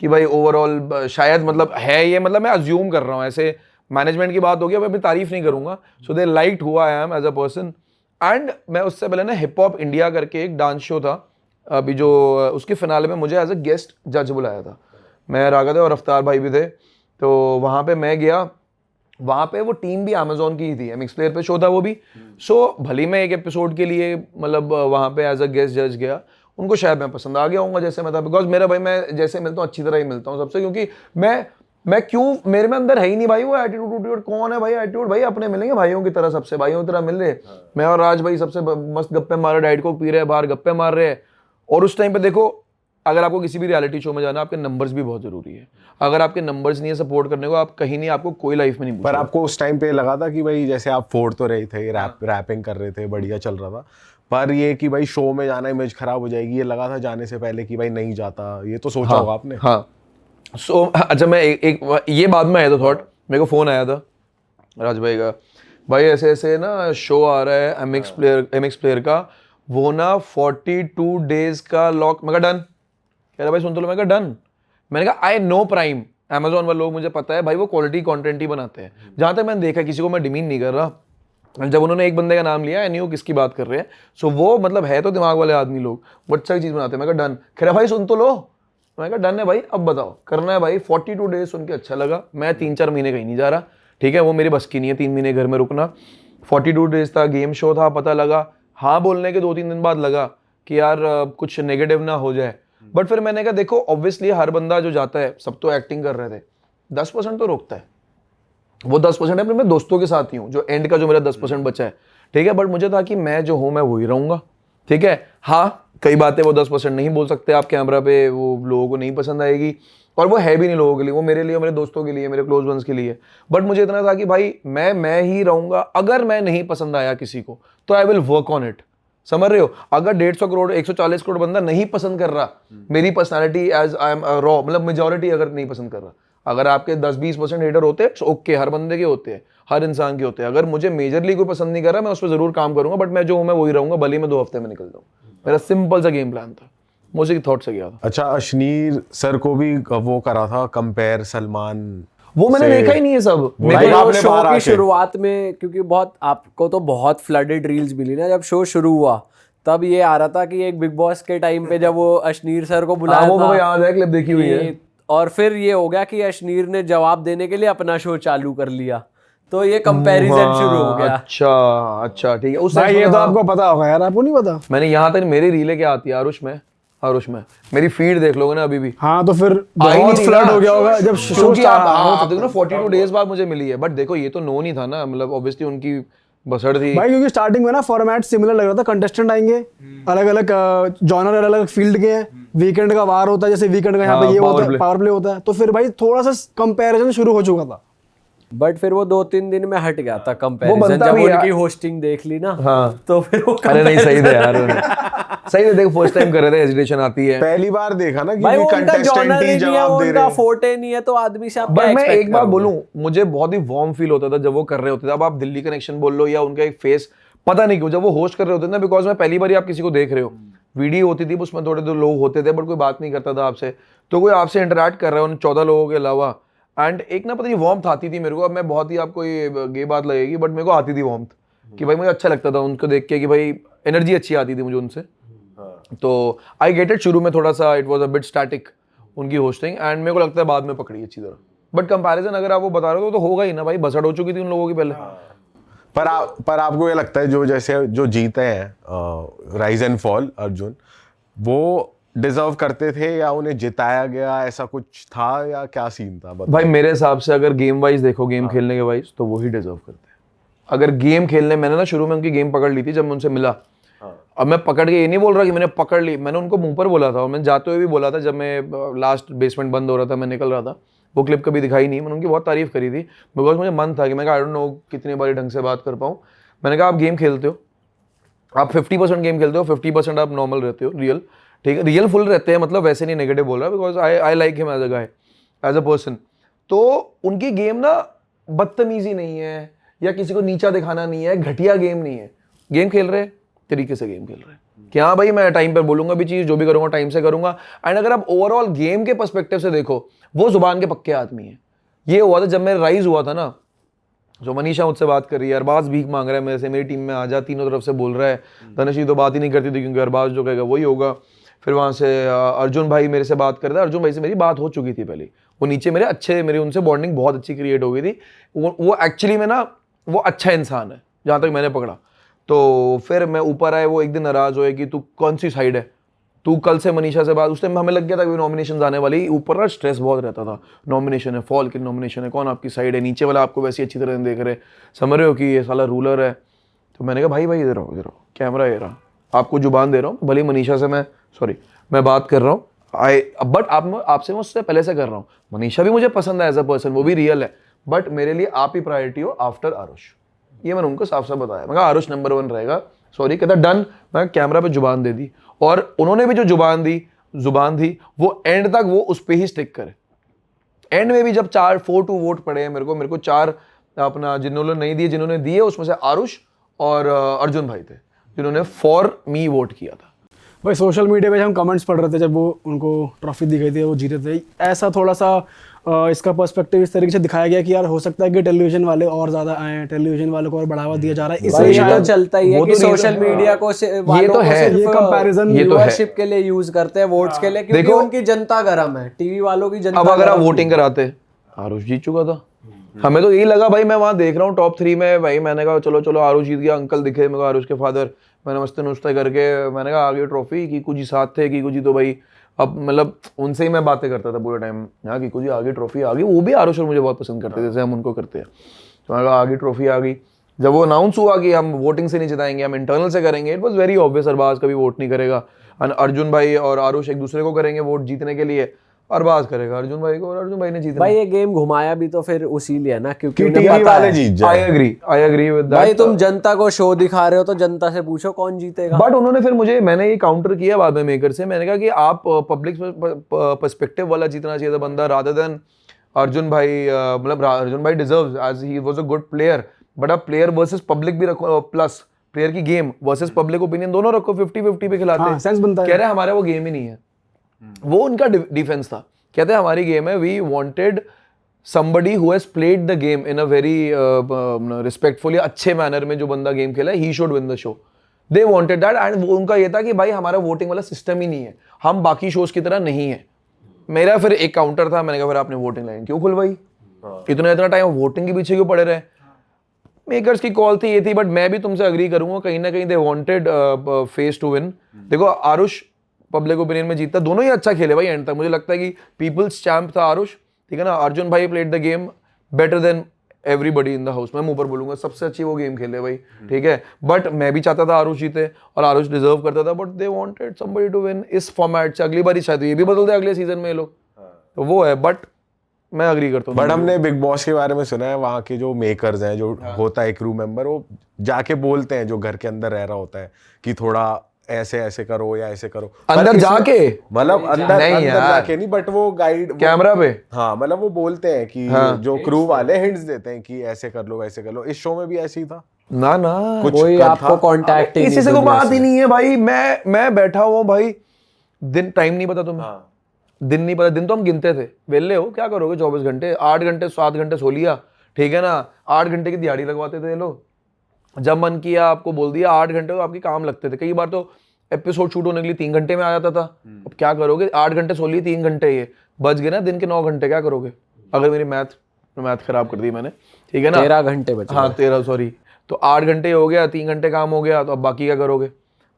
कि भाई ओवरऑल शायद मतलब है ये, मतलब मैं अज्यूम कर रहा हूँ, ऐसे मैनेजमेंट की बात होगी, मैं अपनी तारीफ नहीं करूँगा। So they liked who I am as a person. And मैं उससे पहले ना हिप हॉप इंडिया करके एक डांस शो था अभी, जो उसके फिनाले में मुझे एज अ गेस्ट जज बुलाया था, मैं राघव और अफ्तार भाई भी थे। तो वहाँ पे मैं गया, वहाँ पे वो टीम भी अमेजोन की ही थी, MX Player पे शो था वो भी। सो भली मैं एक एपिसोड के लिए मतलब वहाँ पे एज अ गेस्ट जज गया, उनको शायद मैं पसंद आ गया हूँगा जैसे मैं था, बिकॉज मेरा भाई, मैं जैसे मिलता हूँ अच्छी तरह ही मिलता हूँ सबसे, क्योंकि मैं क्यों, मेरे में अंदर है ही नहीं भाई वो एटीट्यूड। कौन है भाई एटीट्यूड? भाई अपने मिलेंगे भाइयों की तरह, सबसे भाइयों की तरह मिल रहे। मैं और राज भाई सबसे मस्त गप्पे मार रहे, डाइट को पी रहे हैं, बाहर गप्पे मार रहे हैं। और उस टाइम पे देखो, अगर आपको किसी भी रियलिटी शो में जाना, आपके नंबर्स भी बहुत जरूरी है। अगर आपके नंबर्स नहीं है सपोर्ट करने को, आप कहीं नहीं, आपको कोई लाइफ में नहीं पर आपको उस टाइम पे लगा था कि भाई जैसे आप फोड़ तो रहे थे, रैपिंग कर रहे थे, बढ़िया चल रहा था, पर ये कि भाई शो में जाना इमेज खराब हो जाएगी, ये लगा था जाने से पहले कि भाई नहीं जाता, ये तो सोचा होगा आपने? हाँ। सो अच्छा, मैं एक ये बाद में आया था थॉट, मेरे को फ़ोन आया था राज भाई का, भाई ऐसे ऐसे ना शो आ रहा है MX Player का, वो ना 42 डेज का लॉक। मैं कहा डन। कह रहा भाई सुन तो लो। मैं कहा डन। मैंने कहा आई नो प्राइम, अमेजोन वाले लोग, मुझे पता है भाई वो क्वालिटी कंटेंट ही बनाते हैं, जहाँ तक मैंने देखा, किसी को मैं डिमीन नहीं कर रहा। जब उन्होंने एक बंदे का नाम लिया, आई न्यू किसकी बात कर रहे हैं। सो वो मतलब है तो दिमाग वाले आदमी लोग, वो अच्छा चीज़ बनाते हैं। मैं कहा डन। कह रहा भाई सुन तो लो। मैं कहा डन है भाई, अब बताओ करना है भाई। 42 डेज सुन के अच्छा लगा। मैं 3-4 महीने कहीं नहीं जा रहा, ठीक है, वो मेरी बस की नहीं है 3 महीने घर में रुकना। 42 डेज था, गेम शो था, पता लगा। हाँ बोलने के 2-3 दिन बाद लगा कि यार कुछ नेगेटिव ना हो जाए, बट फिर मैंने कहा देखो ऑब्वियसली हर बंदा जो जाता है, सब तो एक्टिंग कर रहे थे, 10% तो रोकता है। वो 10% है, मैं दोस्तों के साथ ही हूँ, जो एंड का जो मेरा 10% बचा है, ठीक है। बट मुझे था कि मैं जो हूँ मैं वही रहूँगा, ठीक है। हाँ कई बातें वो 10% नहीं बोल सकते आप कैमरा पे, वो लोगों को नहीं पसंद आएगी, और वो है भी नहीं लोगों के लिए, वो मेरे लिए, मेरे दोस्तों के लिए, मेरे क्लोज वंस के लिए। बट मुझे इतना था कि भाई मैं ही रहूँगा। अगर मैं नहीं पसंद आया किसी को तो I will work on it, समझ रहे हो। अगर 150 करोड़ 140 करोड़ बंदा नहीं पसंद कर रहा मेरी personality as I am raw, मतलब मेजॉरिटी अगर नहीं पसंद कर रहा, अगर आपके 10-20% हेटर होते हैं ओके, हर बंदे के होते हैं, हर इंसान के होते हैं। अगर मुझे मेजरली कोई पसंद नहीं कर रहा, मैं उस पर जरूर काम करूंगा, बट मैं जो हूं मैं वही रहूंगा, भले मैं 2 हफ्ते में निकल जाऊं। मेरा सिंपल सा गेम प्लान था, मुझे थॉट से गया था। अच्छा, अश्नीर सर को भी वो करा था कंपेयर सलमान, वो मैंने देखा ही नहीं है सब। भाई वो आपने शो बाहर की आके- शुरुआत में, क्योंकि बहुत आपको तो बहुत फ्लडेड रील्स मिली ना जब शो शुरू हुआ, तब ये आ रहा था कि एक बिग बॉस के टाइम पे जब वो अश्नीर सर को बुलाया वो था, याद है, क्लिप देखी हुई है। और फिर ये हो गया कि अश्नीर ने जवाब देने के लिए अपना शो चालू कर लिया, तो ये कंपैरिजन शुरू हो गया। अच्छा ठीक है। उस भाई sense ये में तो हाँ, आपको पता होगा यार, आपको नहीं पता? मैंने यहाँ तक मेरी रीलें क्या आती है आरुष में मेरी फीड देख लोगे ना अभी भी, हाँ तो फिर आ ही बहुत नहीं फ्लड ना। हो गया होगा जब शो क्योंकि आप देखो ना 42 डेज बाद मुझे मिली है, बट देखो ये तो नो नहीं था ना, मतलब ऑब्वियसली उनकी बसड़ थी भाई, क्योंकि स्टार्टिंग में ना फॉर्मेट सिमिलर लग रहा था, कंटेस्टेंट आएंगे अलग अलग जॉनर, अलग अलग फील्ड के हैं, वीकेंड का वार होता है, जैसे वीकेंड का यहाँ पे हाँ, ये power होता है, play। पावर प्ले होता है, तो फिर भाई थोड़ा सा कंपैरिजन शुरू हो चुका था। बट फिर वो 2-3 दिन में हट गया था कंपैरिजन, बनता जब भी है। उनकी होस्टिंग देख ली ना, हाँ। तो फिर वो अरे नहीं सही थे यार सही थे, देखो फर्स्ट टाइम कर रहे थे, हेजिटेशन आती है। पहली बार देखा ना भाई कि वो उनका कंटेस्टेंट जॉनर ही ही नहीं है, जवाब वो दे उनका रहे हैं। फोर्टे नहीं है, तो आदमी से आप क्या बट मैं expect एक बात करोगे? बोलूं, मुझे बहुत ही वार्म फील होता था जब वो कर रहे होते थे। अब आप दिल्ली कनेक्शन बोल लो या उनका एक फेस, पता नहीं क्यों जब वो होस्ट कर रहे होते थे ना, बिकॉज मैं पहली बार ही आप किसी को देख रहे हो, वीडियो होती थी उसमें थोड़े दो लोग होते थे, बट कोई बात नहीं करता था आपसे, तो कोई आपसे इंटरेक्ट कर रहा है उन 14 लोगों के अलावा, एंड एक ना पता नहीं वार्मथ आती थी मेरे को, अब मैं बहुत ही आपको ये गे बात लगेगी बट मेरे को आती थी वार्मथ कि भाई मुझे अच्छा लगता था उनको देख के कि भाई एनर्जी अच्छी आती थी मुझे उनसे। तो आई गेट इट, शुरू में थोड़ा सा it was a bit static उनकी होस्टिंग, एंड मेरे को लगता है बाद में पकड़ी अच्छी तरह। बट कंपैरिजन अगर आप वो बता रहे हो तो होगा ही ना भाई, बसड़ हो चुकी थी उन लोगों की पहले। पर आपको ये लगता है जो जैसे जो जीते हैं राइज एंड फॉल अर्जुन, वो डिजर्व करते थे या उन्हें जिताया गया, ऐसा कुछ था या क्या सीन था? भाई मेरे हिसाब से अगर गेम वाइज देखो, गेम खेलने के वाइज, तो वो ही डिजर्व करते हैं। अगर गेम खेलने, मैंने ना शुरू में उनकी गेम पकड़ ली थी जब मैं उनसे मिला। अब मैं पकड़ के ये नहीं बोल रहा कि मैंने पकड़ ली, मैंने उनको मुंह पर बोला था और मैंने जाते हुए भी बोला था जब मैं लास्ट बेसमेंट बंद हो रहा था, मैं निकल रहा था, वो क्लिप कभी दिखाई नहीं, मैंने उनकी बहुत तारीफ करी थी बिकॉज मुझे मन था कि मैं आई डोंट नो कितनी बारी ढंग से बात कर पाऊँ। मैंने कहा आप गेम खेलते हो, आप 50% गेम खेलते हो, 50% आप नॉर्मल रहते हो, रियल, ठीक है, रियल फुल रहते हैं, मतलब वैसे नहीं नेगेटिव बोल रहा because I like him as a guy, as a person. तो उनकी गेम ना बदतमीजी नहीं है या किसी को नीचा दिखाना नहीं है, घटिया गेम नहीं है, गेम खेल रहे तरीके से गेम खेल रहे हैं कि हाँ भाई मैं टाइम पर बोलूंगा भी चीज़, जो भी करूंगा टाइम से करूंगा। एंड अगर आप ओवरऑल गेम के पर्सपेक्टिव से देखो, वो जुबान के पक्के आदमी है। ये हुआ था जब मैं राइज हुआ था ना, जो मनीषा मुझसे बात कर रही है, अरबाज भीख मांग रहा है मेरे से, मेरी टीम में आ जा, तीनों तरफ से बोल रहा है, तनिषी तो बात ही नहीं करती थी क्योंकि अरबाज जो कहेगा वही होगा। फिर वहाँ से अर्जुन भाई मेरे से बात कर रहा है, अर्जुन भाई से मेरी बात हो चुकी थी पहले, वो नीचे मेरे अच्छे, मेरी उनसे बॉन्डिंग बहुत अच्छी क्रिएट हो गई थी। वो एक्चुअली में ना वो अच्छा इंसान है जहाँ तक मैंने पकड़ा। तो फिर मैं ऊपर आए, वो एक दिन नाराज हुए कि तू कौन सी साइड है, तू कल से मनीषा से बात, उस टाइम हमें लग गया था कि नॉमिनेशन आने वाली, ऊपर ना स्ट्रेस बहुत रहता था, नॉमिनेशन है, फॉल की नॉमिनेशन है, कौन आपकी साइड है, नीचे वाला आपको वैसे अच्छी तरह देख रहे, समझ रहे हो कि ये साला रूलर है। तो मैंने कहा भाई भाई इधर आओ, कैमरा ये रहा, आपको जुबान दे रहा हूँ, भले मनीषा से मैं बात कर रहा हूँ, बट आपसे मैं उससे पहले से कर रहा हूँ, मनीषा भी मुझे पसंद है एज अ पर्सन, वो भी रियल है, बट मेरे लिए आप ही प्रायोरिटी हो आफ्टर आरुष। ये मैंने उनको साफ साफ बताया, मैं कहा आरुष नंबर 1 रहेगा, सॉरी कहता डन, मैं कैमरा पे जुबान दे दी। और उन्होंने भी जो जुबान दी वो एंड तक वो उस पे ही स्टिक करे। एंड में भी जब 4-4-2 वोट पड़े हैं मेरे को 4 अपना जिन्होंने नहीं दिए, जिन्होंने दिए उसमें से आरुष और अर्जुन भाई थे जिन्होंने फॉर मी वोट किया था। भाई सोशल मीडिया पे हम कमेंट्स पढ़ रहे थे जब वो उनको ट्रॉफी दी गई थी, वो जीते थे, ऐसा थोड़ा सा इसका पर्सपेक्टिव इस तरीके से दिखाया गया कि यार हो सकता है कि टेलीविजन वाले और ज्यादा आए, टेलीविजन वालों को और बढ़ावा दिया जा रहा है, इसलिए ये तो चलता ही है वो कि तो सोशल मीडिया को वालों को सिर्फ ये कंपैरिजन व्यूअरशिप के लिए यूज करते हैं, वोट्स के लिए, क्योंकि देखो, उनकी जनता गरम है, टीवी वालों की जनता। अब अगर आप वोटिंग कराते, आरुष जीत चुका था, हमें तो यही लगा भाई, मैं वहां देख रहा हूँ टॉप 3 में भाई, मैंने कहा चलो आरुष जीत गया, अंकल दिखे मेरे को, आरुष के फादर, मैंने मस्ते नुस्ते करके मैंने कहा आगे ट्रॉफी, कीकू जी साथ थे, कीकू जी तो भाई अब मतलब उनसे ही मैं बातें करता था पूरे टाइम, हाँ कीकू जी आगे ट्रॉफी आ गई, वो भी आरुष और मुझे बहुत पसंद करते थे जैसे हम उनको करते हैं। तो मैंने कहा आगे ट्रॉफी आ गई। जब वो अनाउंस हुआ कि हम वोटिंग से नहीं जिताएंगे, हम इंटरनल से करेंगे, it was very obvious, Arbaaz कभी वोट नहीं करेगा, अर्जुन भाई और आरुष एक दूसरे को करेंगे वोट जीतने के लिए, अरबाज करेगा अर्जुन भाई को और अर्जुन भाई ने जीतना। भाई ये गेम घुमाया भी तो फिर उसी लिए ना, क्योंकि कि उन्हें टीवी पता वाले है। जीत जाए। I agree with that. भाई तुम जनता को शो दिखा रहे हो तो जनता से पूछो कौन जीतेगा। बट उन्होंने फिर मैंने ये काउंटर किया बाद में मेकर से, मैंने कहा कि आप पब्लिक पर्सपेक्टिव वाला जीतना चाहिए था बंदा, रादर देन अर्जुन भाई, मतलब अर्जुन भाई deserves as he was a good player, but आप प्लेयर वर्सेस पब्लिक भी रखो, प्लस प्लेयर की गेम वर्सेस पब्लिक ओपिनियन दोनों रखो, 50-50 पे खिलाते हैं, सेंस बनता है। कह रहे हमारे वो गेम ही नहीं है, वो उनका डिफेंस था, कहते हैं हमारी गेम है, we wanted somebody who has played the game in a very respectfully, अच्छे मैनर में जो बंदा गेम खेला है, he should win the show, they wanted that, and वो उनका ये था कि भाई हमारा वोटिंग वाला सिस्टम ही नहीं है, हम बाकी शोज की तरह नहीं है। मेरा फिर एक काउंटर था, मैंने कहा फिर आपने वोटिंग लाइन क्यों खुलवाई, इतना टाइम वोटिंग के पीछे क्यों पड़े रहे, मेकर्स की कॉल थी ये थी, बट मैं भी तुमसे अग्री करूंगा कहीं ना कहीं they wanted face to win. देखो आरुष पब्लिक ओपिनियन में जीता, दोनों ही अच्छा खेले भाई एंड तक, मुझे लगता है कि पीपल्स चैंप था आरुष, ठीक है ना, अर्जुन भाई played the game better than everybody in the house, मैं मुंह पर बोलूंगा सबसे अच्छी वो गेम खेले भाई, ठीक है, बट मैं भी चाहता था आरुष जीते और आरुष डिजर्व करता था, but they wanted somebody to win इस फॉर्मेट से। अगली बार शायद ये भी बदल दे अगले सीजन में ये लोग, तो वो है, बट मैं अग्री करता हूँ। बट हमने बिग बॉस के बारे में सुना है, वहाँ के जो मेकर्स हैं, जो होता है क्रू मेंबर, वो जाके बोलते हैं जो घर के अंदर रह रहा होता है कि थोड़ा ऐसे ऐसे करो या ऐसे करो, अंदर जाके, मतलब अंदर नहीं यार, जाके नहीं, बट वो गाइड कैमरा पे, हाँ मतलब वो बोलते हैं कि जो क्रू वाले हिंट्स देते हैं कि ऐसे कर लो वैसे कर लो। इस शो में भी ऐसे ही था ना कुछ कोई था? आपको कांटेक्ट किसी से कोई बात ही नहीं है भाई, मैं बैठा हुआ भाई, दिन टाइम नहीं पता तुम्हें, दिन नहीं पता, दिन तो हम गिनते थे। वेले हो क्या करोगे 24 घंटे, 8 घंटे 7 घंटे सो लिया, ठीक है ना, 8 घंटे की दिहाड़ी लगवाते थे ये लोग। जब मन किया आपको बोल दिया 8 घंटे तो आपके काम लगते थे। कई बार तो एपिसोड शूट होने के लिए 3 घंटे में आ जाता था। अब क्या करोगे, 8 घंटे सो लिए, 3 घंटे ये बच गए ना दिन के 9 घंटे, क्या करोगे? अगर मेरी मैथ खराब कर दी मैंने, ठीक है ना, 13 घंटे बचे। हाँ 13 सॉरी, तो 8 घंटे हो गया, 3 घंटे काम हो गया, तो अब बाकी क्या करोगे?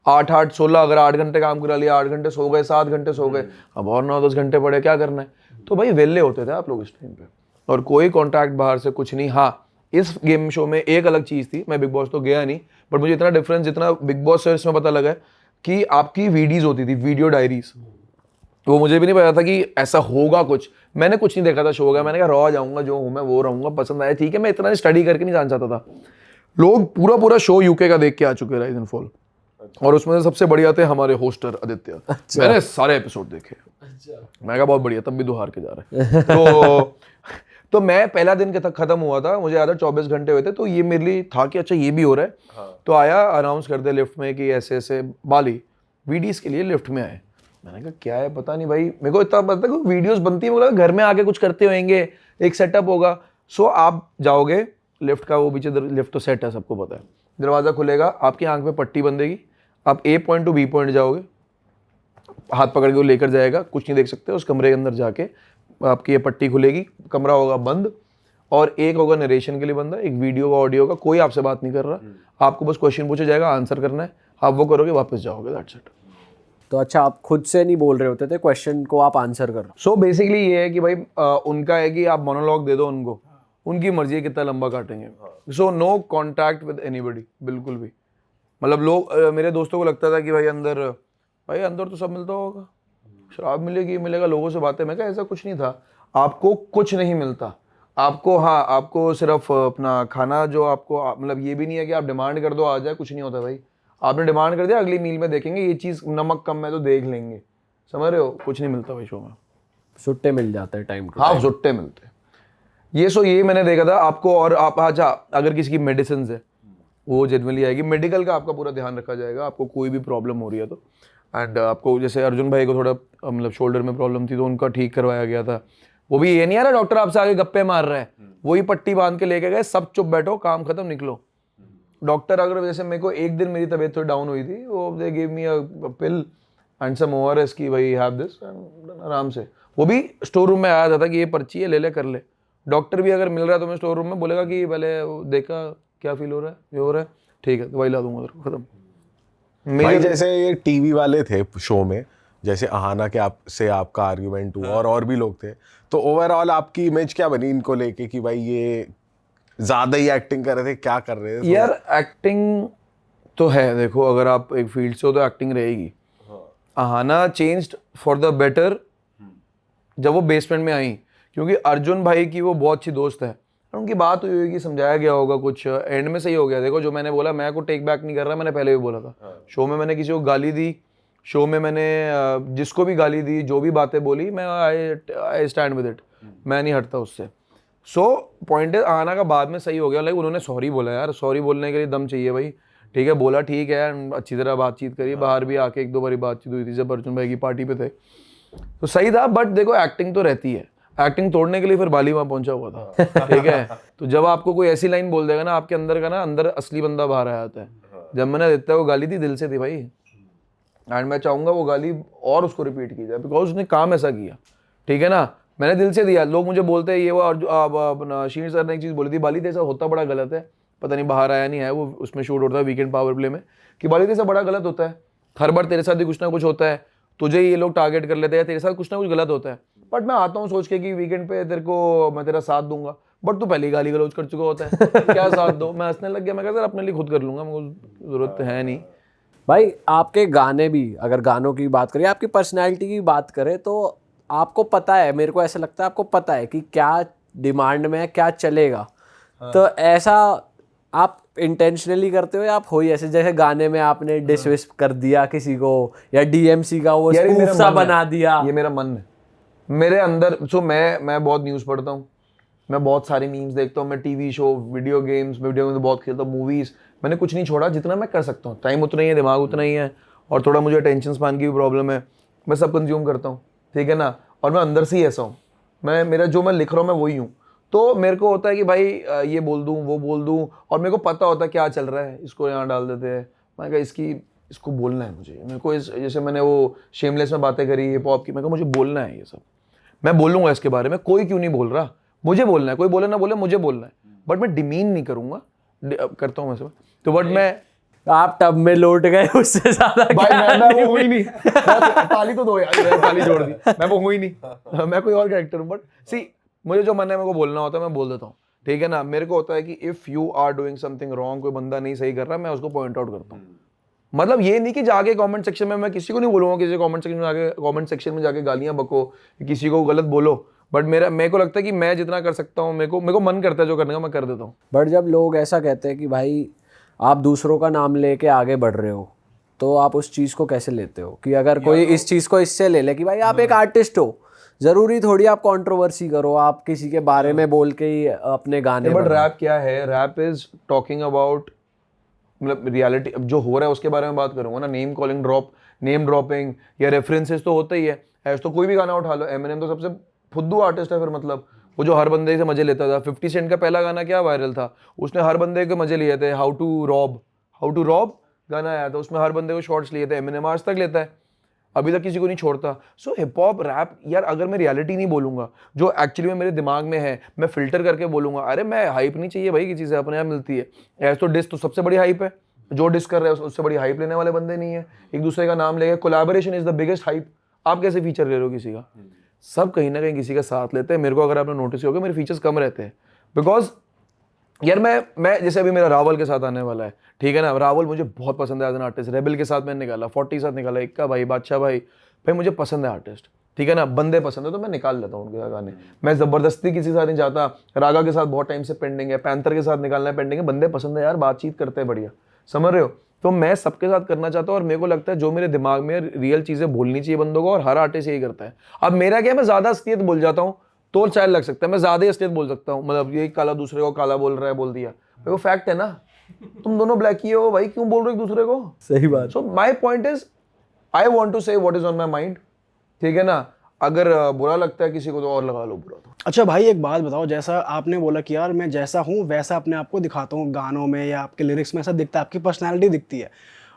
8 8 16, अगर 8 घंटे काम करा लिया, 8 घंटे सो गए, 7 घंटे सो गए, अब और 9 10 घंटे पड़े, क्या करना है? तो भाई वेले होते थे आप लोग इस टाइम पे, और कोई कॉन्ट्रैक्ट बाहर से कुछ नहीं। हाँ इस गेम शो में एक अलग चीज़ थी, मैं बिग बॉस तो गया नहीं, बट मुझे इतना डिफरेंस जितना बिग बॉस से इसमें पता लगा कि आपकी वीडियोज होती थी, वीडियो डायरीज। वो मुझे भी नहीं पता था कि ऐसा होगा कुछ, मैंने कुछ नहीं देखा था शो का, मैंने कहा रॉ जाऊंगा, जो हूँ मैं वो रहूंगा, पसंद आया ठीक है, मैं इतना स्टडी करके नहीं जान चाहता था। लोग पूरा शो यूके का देख के आ चुके राइज एंड फॉल, और उसमें से सबसे बढ़िया थे हमारे होस्टर आदित्य। मैंने सारे एपिसोड देखे, मैं कहा बहुत बढ़िया, तब भी दो हार के जा रहे हैं। तो मैं पहला दिन के तक खत्म हुआ था, मुझे याद है 24 घंटे हुए थे, तो ये मेरे लिए था कि अच्छा ये भी हो रहा है। तो आया अनाउंस कर दे लिफ्ट में कि ऐसे ऐसे बाली वीडियोस के लिए लिफ्ट में आए। मैंने कहा क्या है पता नहीं भाई, मेरे को इतना पता है वीडियोस बनती है, मुझे घर में आके कुछ करते होंगे, एक सेटअप होगा। सो आप जाओगे लिफ्ट का, वो पीछे लिफ्ट तो सेट है, सबको पता है, दरवाज़ा खुलेगा, आपकी आंख में पट्टी बंधेगी, आप ए पॉइंट टू बी पॉइंट जाओगे, हाथ पकड़ के वो लेकर जाएगा, कुछ नहीं देख सकते, उस कमरे के अंदर जाके आपकी ये पट्टी खुलेगी, कमरा होगा बंद, और एक होगा नरेशन के लिए बंदा, एक वीडियो का ऑडियो का, कोई आपसे बात नहीं कर रहा, आपको बस क्वेश्चन पूछा जाएगा, आंसर करना है, आप वो करोगे, वापस जाओगे, दैट्स इट। तो अच्छा, आप खुद से नहीं बोल रहे होते थे, क्वेश्चन को आप आंसर कर। सो बेसिकली ये है कि भाई उनका है कि आप मोनोलॉग दे दो उनको, उनकी मर्जी है कितना लंबा काटेंगे। So no contact with anybody, बिल्कुल भी। मतलब लोग मेरे दोस्तों को लगता था कि भाई अंदर तो सब मिलता होगा, शराब मिलेगी, मिलेगा, लोगों से बातें। मैं कहा ऐसा कुछ नहीं था, आपको कुछ नहीं मिलता, आपको हाँ आपको सिर्फ अपना खाना, जो आपको मतलब ये भी नहीं है कि आप डिमांड कर दो आ जाए, कुछ नहीं होता भाई। आपने डिमांड कर दिया, अगली मील में देखेंगे ये चीज़ नमक कम है तो देख लेंगे, समझ रहे हो, कुछ नहीं मिलता भाई शो में। सुट्टे मिल जाते हैं टाइम टू हाँ सुट्टे मिलते हैं, ये मैंने देखा था आपको। और आप अच्छा, अगर किसी की मेडिसिन है वो जेन्युइनली आएगी, मेडिकल का आपका पूरा ध्यान रखा जाएगा, आपको कोई भी प्रॉब्लम हो रही है तो। एंड आपको जैसे अर्जुन भाई को थोड़ा मतलब शोल्डर में प्रॉब्लम थी तो उनका ठीक करवाया गया था। वो भी ये नहीं आ रहा डॉक्टर आपसे आगे गप्पे मार रहा है, वही पट्टी बांध के लेके गए, सब चुप बैठो, काम खत्म, निकलो। डॉक्टर अगर जैसे मेरे को एक दिन मेरी तबीयत थोड़ी डाउन हुई थी, वो they give me a pill and some ORS की भाई हैव दिस, आराम से। वो भी स्टोर रूम में आया जाता कि ये पर्ची है, ले ले कर ले। डॉक्टर भी अगर मिल रहा है तो मैं स्टोर रूम में बोलेगा कि पहले देखा क्या फील हो रहा है, ये हो रहा है, ठीक है दवाई ला दूंगा उधर, खत्म। भाई जैसे ये टीवी वाले थे शो में, जैसे अहाना के आपसे आपका आर्ग्यूमेंट हुआ और भी लोग थे, तो ओवरऑल आपकी इमेज क्या बनी इनको लेके कि भाई ये ज्यादा ही एक्टिंग कर रहे थे, क्या कर रहे थे? यार एक्टिंग तो है, देखो अगर आप एक फील्ड से हो तो एक्टिंग रहेगी। Ahana changed for the better जब वो बेसमेंट में आई, क्योंकि अर्जुन भाई की वो बहुत अच्छी दोस्त है, उनकी बात हुई होगी, समझाया गया होगा, कुछ एंड में सही हो गया। देखो जो मैंने बोला, मैं को टेक बैक नहीं कर रहा, मैंने पहले भी बोला था। शो में मैंने किसी को गाली दी, शो में मैंने जिसको भी गाली दी, जो भी बातें बोली, मैं आई स्टैंड विद इट, मैं नहीं हटता उससे। सो पॉइंट है, आना का बाद में सही हो गया, लाइक उन्होंने सॉरी बोला। यार सॉरी बोलने के लिए दम चाहिए भाई, ठीक है बोला, ठीक है, अच्छी तरह बातचीत करी, बाहर भी आके 1-2 बारी बातचीत हुई थी जब अर्जुन भाई की पार्टी पे थे, तो सही था। बट देखो एक्टिंग तो रहती है, एक्टिंग तोड़ने के लिए फिर बाली वहाँ पहुंचा हुआ था, ठीक है। तो जब आपको कोई ऐसी लाइन बोल देगा ना, आपके अंदर का ना, अंदर असली बंदा बाहर आ जाता है। जब मैंने देता है वो गाली थी, दिल से थी भाई, एंड मैं चाहूंगा वो गाली और उसको रिपीट की जाए, बिकॉज उसने काम ऐसा किया, ठीक है ना, मैंने दिल से दिया। लोग मुझे बोलते हैं ये वो, अपना शीर सर ने एक चीज़ बोली थी, बाली ऐसा होता बड़ा गलत है, पता नहीं बाहर आया नहीं है, वो उसमें शूट होता है वीकेंड पावर प्ले में, कि बाली ऐसा बड़ा गलत होता है, हर बार तेरे साथ ही कुछ ना कुछ होता है, तुझे ये लोग टारगेट कर लेते हैं, तेरे साथ कुछ ना कुछ गलत होता है, बट मैं आता हूँ सोच के कि वीकेंड पे तेरे को मैं तेरा साथ दूंगा, बट तू पहले ही गाली गलौज कर चुका होता है, क्या साथ दो। मैं हंसने लग गया, मैं कहा सर अपने लिए खुद कर लूंगा, मुझे जरूरत है नहीं। भाई आपके गाने भी, अगर गानों की बात करें, आपकी पर्सनैलिटी की बात करें, तो आपको पता है, मेरे को ऐसा लगता है आपको पता है कि क्या डिमांड में है, क्या चलेगा। तो ऐसा आप इंटेंशनली करते हो या आप हो ही ऐसे, जैसे गाने में आपने डिसविस कर दिया किसी को, या डीएमसी का वो स्पूफ सा बना दिया? ये मेरा मन है मेरे अंदर। सो मैं बहुत न्यूज़ पढ़ता हूँ, मैं बहुत सारे मीम्स देखता हूँ, मैं टीवी शो, वीडियो गेम्स तो बहुत खेलता हूँ, मूवीज़, मैंने कुछ नहीं छोड़ा, जितना मैं कर सकता हूँ। टाइम उतना ही है, दिमाग उतना ही है, और थोड़ा मुझे अटेंशन स्पैन की भी प्रॉब्लम है, मैं सब कंज्यूम करता हूँ, ठीक है ना। और मैं अंदर से ही ऐसा हूँ, मेरा जो मैं लिख रहा हूँ मैं वही हूँ। तो मेरे को होता है कि भाई ये बोल दूँ वो बोल दूँ, और मेरे को पता होता है क्या चल रहा है, इसको यहाँ डाल देते हैं। मैं कहा इसको बोलना है मुझे, मेरे को जैसे मैंने वो शेमलेस में बातें करी हिप हॉप की, मैं कहा मुझे बोलना है ये सब, मैं बोलूँगा इसके बारे में, कोई क्यों नहीं बोल रहा, मुझे बोलना है, कोई बोले ना बोले मुझे बोलना है, बट मैं डिमीन नहीं करूँगा, करता हूँ मैं सब। तो बट मैं आप टब में लौट गए, उससे ज्यादा भाई क्या मैं वो हुई नहीं, ताली तो दो यार, मैंने ताली छोड़ दी, मैं वो हुई नहीं, मैं कोई और कैरेक्टर हूँ। बट सी मुझे जो मन है मेरे को बोलना होता है, मैं बोल देता हूँ, ठीक है ना। मेरे को होता है कि if you are doing something wrong, कोई बंदा नहीं सही कर रहा, मैं उसको पॉइंट आउट करता हूँ। मतलब ये नहीं कि जाके कमेंट सेक्शन में, मैं किसी को नहीं बोलूँगा किसी कमेंट सेक्शन में जाके गालियाँ बको, किसी को गलत बोलो, बट मेरे को लगता है कि मैं जितना कर सकता हूँ, मेरे को मन करता है जो करने का मैं कर देता हूँ। बट जब लोग ऐसा कहते हैं कि भाई आप दूसरों का नाम लेके आगे बढ़ रहे हो, तो आप उस चीज़ को कैसे लेते हो? कि अगर कोई इस चीज़ को इससे ले ले कि भाई आप एक आर्टिस्ट हो, ज़रूरी थोड़ी आप कंट्रोवर्सी करो, आप किसी के बारे में बोल के ही अपने गाने बट रैप क्या है, रैप इज टॉकिंग अबाउट, मतलब रियलिटी जो हो रहा है उसके बारे में बात करूंगा ना। नेम ड्रॉपिंग या रेफरेंसेस तो होता ही है, ऐसे तो कोई भी गाना उठा लो, एमिनेम तो सबसे फुद्दू आर्टिस्ट है फिर, मतलब वो जो हर बंदे से मजे लेता था। 50 सेंट का पहला गाना क्या वायरल था, उसने हर बंदे के मजे लिए थे। हाउ टू रॉब गाना आया था, उसमें हर बंदे को शॉर्ट्स लिए थे। एमिनेम आज तक लेता है, अभी तक किसी को नहीं छोड़ता। सो हिप हॉप रैप यार, अगर मैं रियलिटी नहीं बोलूंगा जो एक्चुअली में मेरे दिमाग में है, मैं फिल्टर करके बोलूंगा, अरे मैं हाइप नहीं चाहिए भाई, की चीज़ें अपने आप मिलती है। ऐसे तो डिस तो सबसे बड़ी हाइप है, जो डिस कर रहे हैं उससे बड़ी हाइप लेने वाले बंदे नहीं है। एक दूसरे का नाम लेके collaboration is the biggest hype. आप कैसे फीचर ले रहे हो किसी का, सब कहीं ना कहीं किसी का साथ लेते हैं। मेरे को अगर आपने नोटिस किया होगा मेरे फीचर्स कम रहते हैं, बिकॉज यार मैं जैसे अभी मेरा रावल के साथ आने वाला है, ठीक है ना। रावल मुझे बहुत पसंद है एज एन आर्टिस्ट, रेबल के साथ मैंने निकाला, 40 के साथ निकाला, इक्का भाई, बादशाह भाई मुझे पसंद है आर्टिस्ट, ठीक है ना। बंदे पसंद है तो मैं निकाल लेता हूँ उनके साथ गाने। मैं जबरदस्ती किसी के साथ नहीं जाता। रागा के साथ बहुत टाइम से पेंडिंग है, पैंथर के साथ निकालना है पेंडिंग है, बंदे पसंद है यार, बातचीत करते हैं बढ़िया, समझ रहे हो। तो मैं सबके साथ करना चाहता हूँ, और मेरे को लगता है जो मेरे दिमाग में रियल चीजें बोलनी चाहिए बंदों को, और हर आर्टिस्ट यही करता है। अब मेरा क्या है, मैं ज्यादा असलियत बोल जाता हूँ तो शायद लग सकता है मैं ज्यादा असलियत बोल सकता हूँ, मतलब ये काला दूसरे को काला बोल रहा है बोल दिया, वो फैक्ट है ना। तुम दोनों ब्लैक ही हो भाई, क्यों बोल रहे हो एक दूसरे को? सही बात। So my point is I want to say what is on my mind, ठीक है ना। अगर बुरा लगता है किसी को तो और लगा लो बुरा तो। अच्छा भाई, एक बात बताओ, जैसा आपने बोला कि यार मैं जैसा हूँ वैसा अपने आप को दिखाता हूँ गानों में या आपके लिरिक्स में, ऐसा दिखता है, आपकी पर्सनैलिटी दिखती है।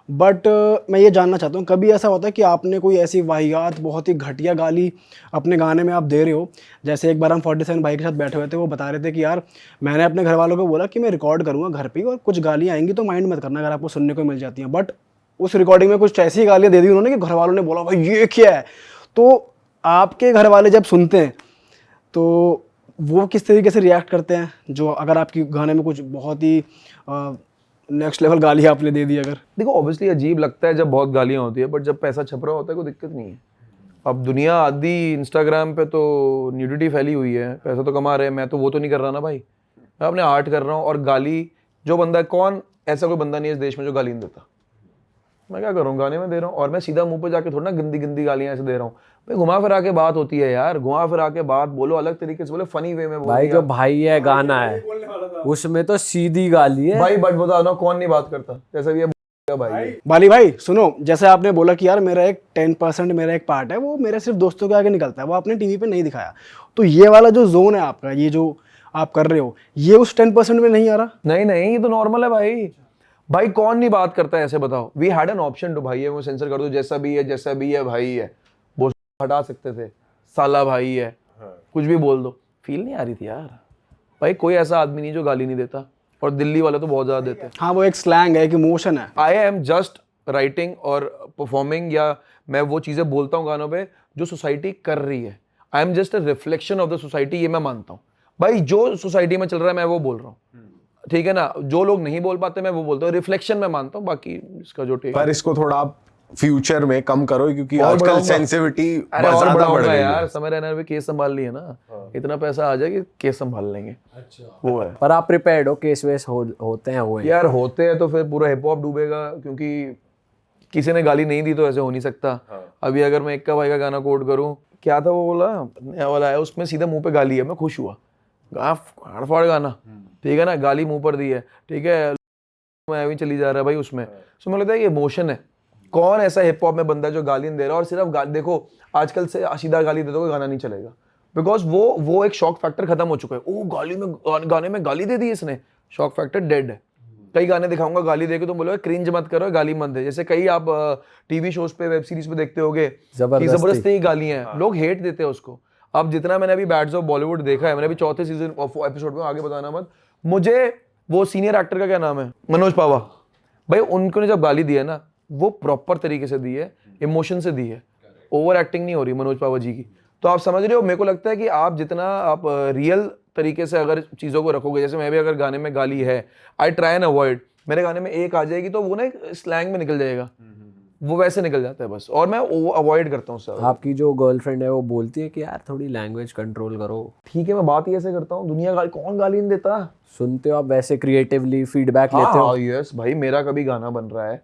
बट मैं ये जानना चाहता हूँ, कभी ऐसा होता है कि आपने कोई ऐसी वाहियात, बहुत ही घटिया गाली अपने गाने में आप दे रहे हो? जैसे एक बार हम 47 भाई के साथ बैठे हुए थे, वो बता रहे थे कि यार मैंने अपने घर वालों को बोला कि मैं रिकॉर्ड करूँगा घर पे, और कुछ गालियाँ आएंगी तो माइंड मत करना अगर आपको सुनने को मिल जाती हैं। बट उस रिकॉर्डिंग में कुछ ऐसी गालियाँ दे दी उन्होंने कि घर वालों ने बोला भाई ये क्या है। तो आपके घर वाले जब सुनते हैं तो वो किस तरीके से रिएक्ट करते हैं, जो अगर आपकी गाने में कुछ बहुत ही नेक्स्ट लेवल गाली आपने दे दी अगर? देखो ऑब्वियसली अजीब लगता है जब बहुत गालियाँ होती है, बट जब पैसा छप रहा होता है कोई दिक्कत नहीं है। अब दुनिया आधी इंस्टाग्राम पे तो न्यूडिटी फैली हुई है, पैसा तो कमा रहे हैं, मैं तो वो तो नहीं कर रहा ना भाई, मैं अपने आर्ट कर रहा हूँ। और गाली जो बंदा, कौन ऐसा कोई बंदा नहीं है इस देश में जो गाली नहीं देता। मैं क्या कर रहा हूँ, गाने में दे रहा हूँ, और मैं सीधा मुंह पे जाके थोड़ा ना गंदी गंदी गालियाँ ऐसे दे रहा हूँ भाई। घुमा फिरा के बात होती है यार, घुमा फिरा के बात बोलो, अलग तरीके से बोलो, फनी वे में बोलो। भाई जो भाई है गाना है उसमें तो सीधी गाली है भाई बट बताओ ना, कौन नहीं बात करता, जैसे भी ये भाई। बाली भाई सुनो, जैसे आपने बोला कि यार मेरा एक 10% मेरा एक पार्ट है वो मेरे सिर्फ दोस्तों के आगे निकलता है, वो आपने टीवी पे नहीं दिखाया। तो ये वाला जो जोन है आपका, ये जो आप कर रहे हो, ये उस 10% में नहीं आ रहा? नहीं ये तो नॉर्मल है भाई कौन नहीं बात करता है ऐसे, बताओ। We had an option to, भाई है वो सेंसर कर दो, जैसा भी है भाई है, वो हटा सकते थे, साला भाई है, कुछ भी बोल दो, फील नहीं आ रही थी यार। भाई कोई ऐसा आदमी नहीं जो गाली नहीं देता, और दिल्ली वाले तो बहुत ज्यादा देते हैं। हाँ, वो एक स्लैंग है, एक इमोशन है। आई एम जस्ट राइटिंग और परफॉर्मिंग, या मैं वो चीज़ें बोलता हूँ गानों पे जो सोसाइटी कर रही है। I am just a reflection of the society, ये मैं मानता हूँ भाई। जो सोसाइटी में चल रहा है मैं वो बोल रहा हूँ, ठीक है ना। जो लोग नहीं बोल पाते मैं वो बोलता हूँ, रिफ्लेक्शन मैं मानता हूँ, बाकी इसका जो टेक। पर इसको थोड़ा आप फ्यूचर में कम करो, क्योंकि और आजकल बढ़ाऊंगा। सेंसिटिविटी अरे और ज्यादा बढ़ बढ़ाऊंगा गई यार, है। समय रहना भी केस संभाल लिए ना, इतना पैसा आ जाए कि केस संभाल लेंगे। अच्छा वो है पर आप प्रिपेयर्ड हो, केस वेस होते हैं हुए? यार, होते हैं तो फिर पूरा हिप हॉप डूबेगा, क्योंकि किसी ने गाली नहीं दी तो ऐसे हो नहीं सकता। अभी अगर मैं इक्का भाई का गाना कोट करूं, क्या था वो बोला नया वाला है, उसमें सीधा मुंह पे गाली है, मैं खुश हुआ, हाड़ गाना, ठीक है ना, गाली मुंह पर दी है, ठीक है, मैं भी चली जा रहा है भाई उसमें। सो मुझे लगता है ये इमोशन है, कौन ऐसा हिप हॉप में बंदा है जो गाली नहीं दे रहा, और सिर्फ देखो आजकल से सीधा गाली दे दो कोई गाना नहीं चलेगा, बिकॉज वो एक शॉक फैक्टर खत्म हो चुका है। ओ गाने में गाली दे दी इसने, शॉक फैक्टर डेड है। कई गाने दिखाऊंगा गाली देके तो बोलोगे क्रिंज मत करो, गाली मत दे। जैसे कई आप टीवी शोज पे वेब सीरीज पे देखते होगे जबरदस्ती गालियां हैं, लोग हेट देते हैं उसको। अब जितना मैंने अभी बैड्स ऑफ बॉलीवुड देखा है, मैंने अभी चौथे सीजन एपिसोड में, आगे बताना मत, मुझे वो सीनियर एक्टर का क्या नाम है, मनोज पावा भाई, उनको ने जब गाली दी है ना वो प्रॉपर तरीके से दी है, इमोशन से दी है, ओवर एक्टिंग नहीं हो रही मनोज पावा जी की। तो आप समझ रहे हो, मेरे को लगता है कि आप जितना आप रियल तरीके से अगर चीज़ों को रखोगे, जैसे मैं भी अगर गाने में गाली है, आई ट्राई एंड अवॉइड, मेरे गाने में एक आ जाएगी तो वो ना स्लैंग में निकल जाएगा, वो वैसे निकल जाता है बस, और मैं वो अवॉइड करता हूँ सर। आपकी जो गर्लफ्रेंड है वो बोलती है कि यार थोड़ी लैंग्वेज कंट्रोल करो? ठीक है, मैं बात ही ऐसे करता हूँ, दुनिया गाली, कौन गाली नहीं देता। सुनते हो आप वैसे क्रिएटिवली फीडबैक लेते हो? हाँ यस भाई, मेरा कभी गाना बन रहा है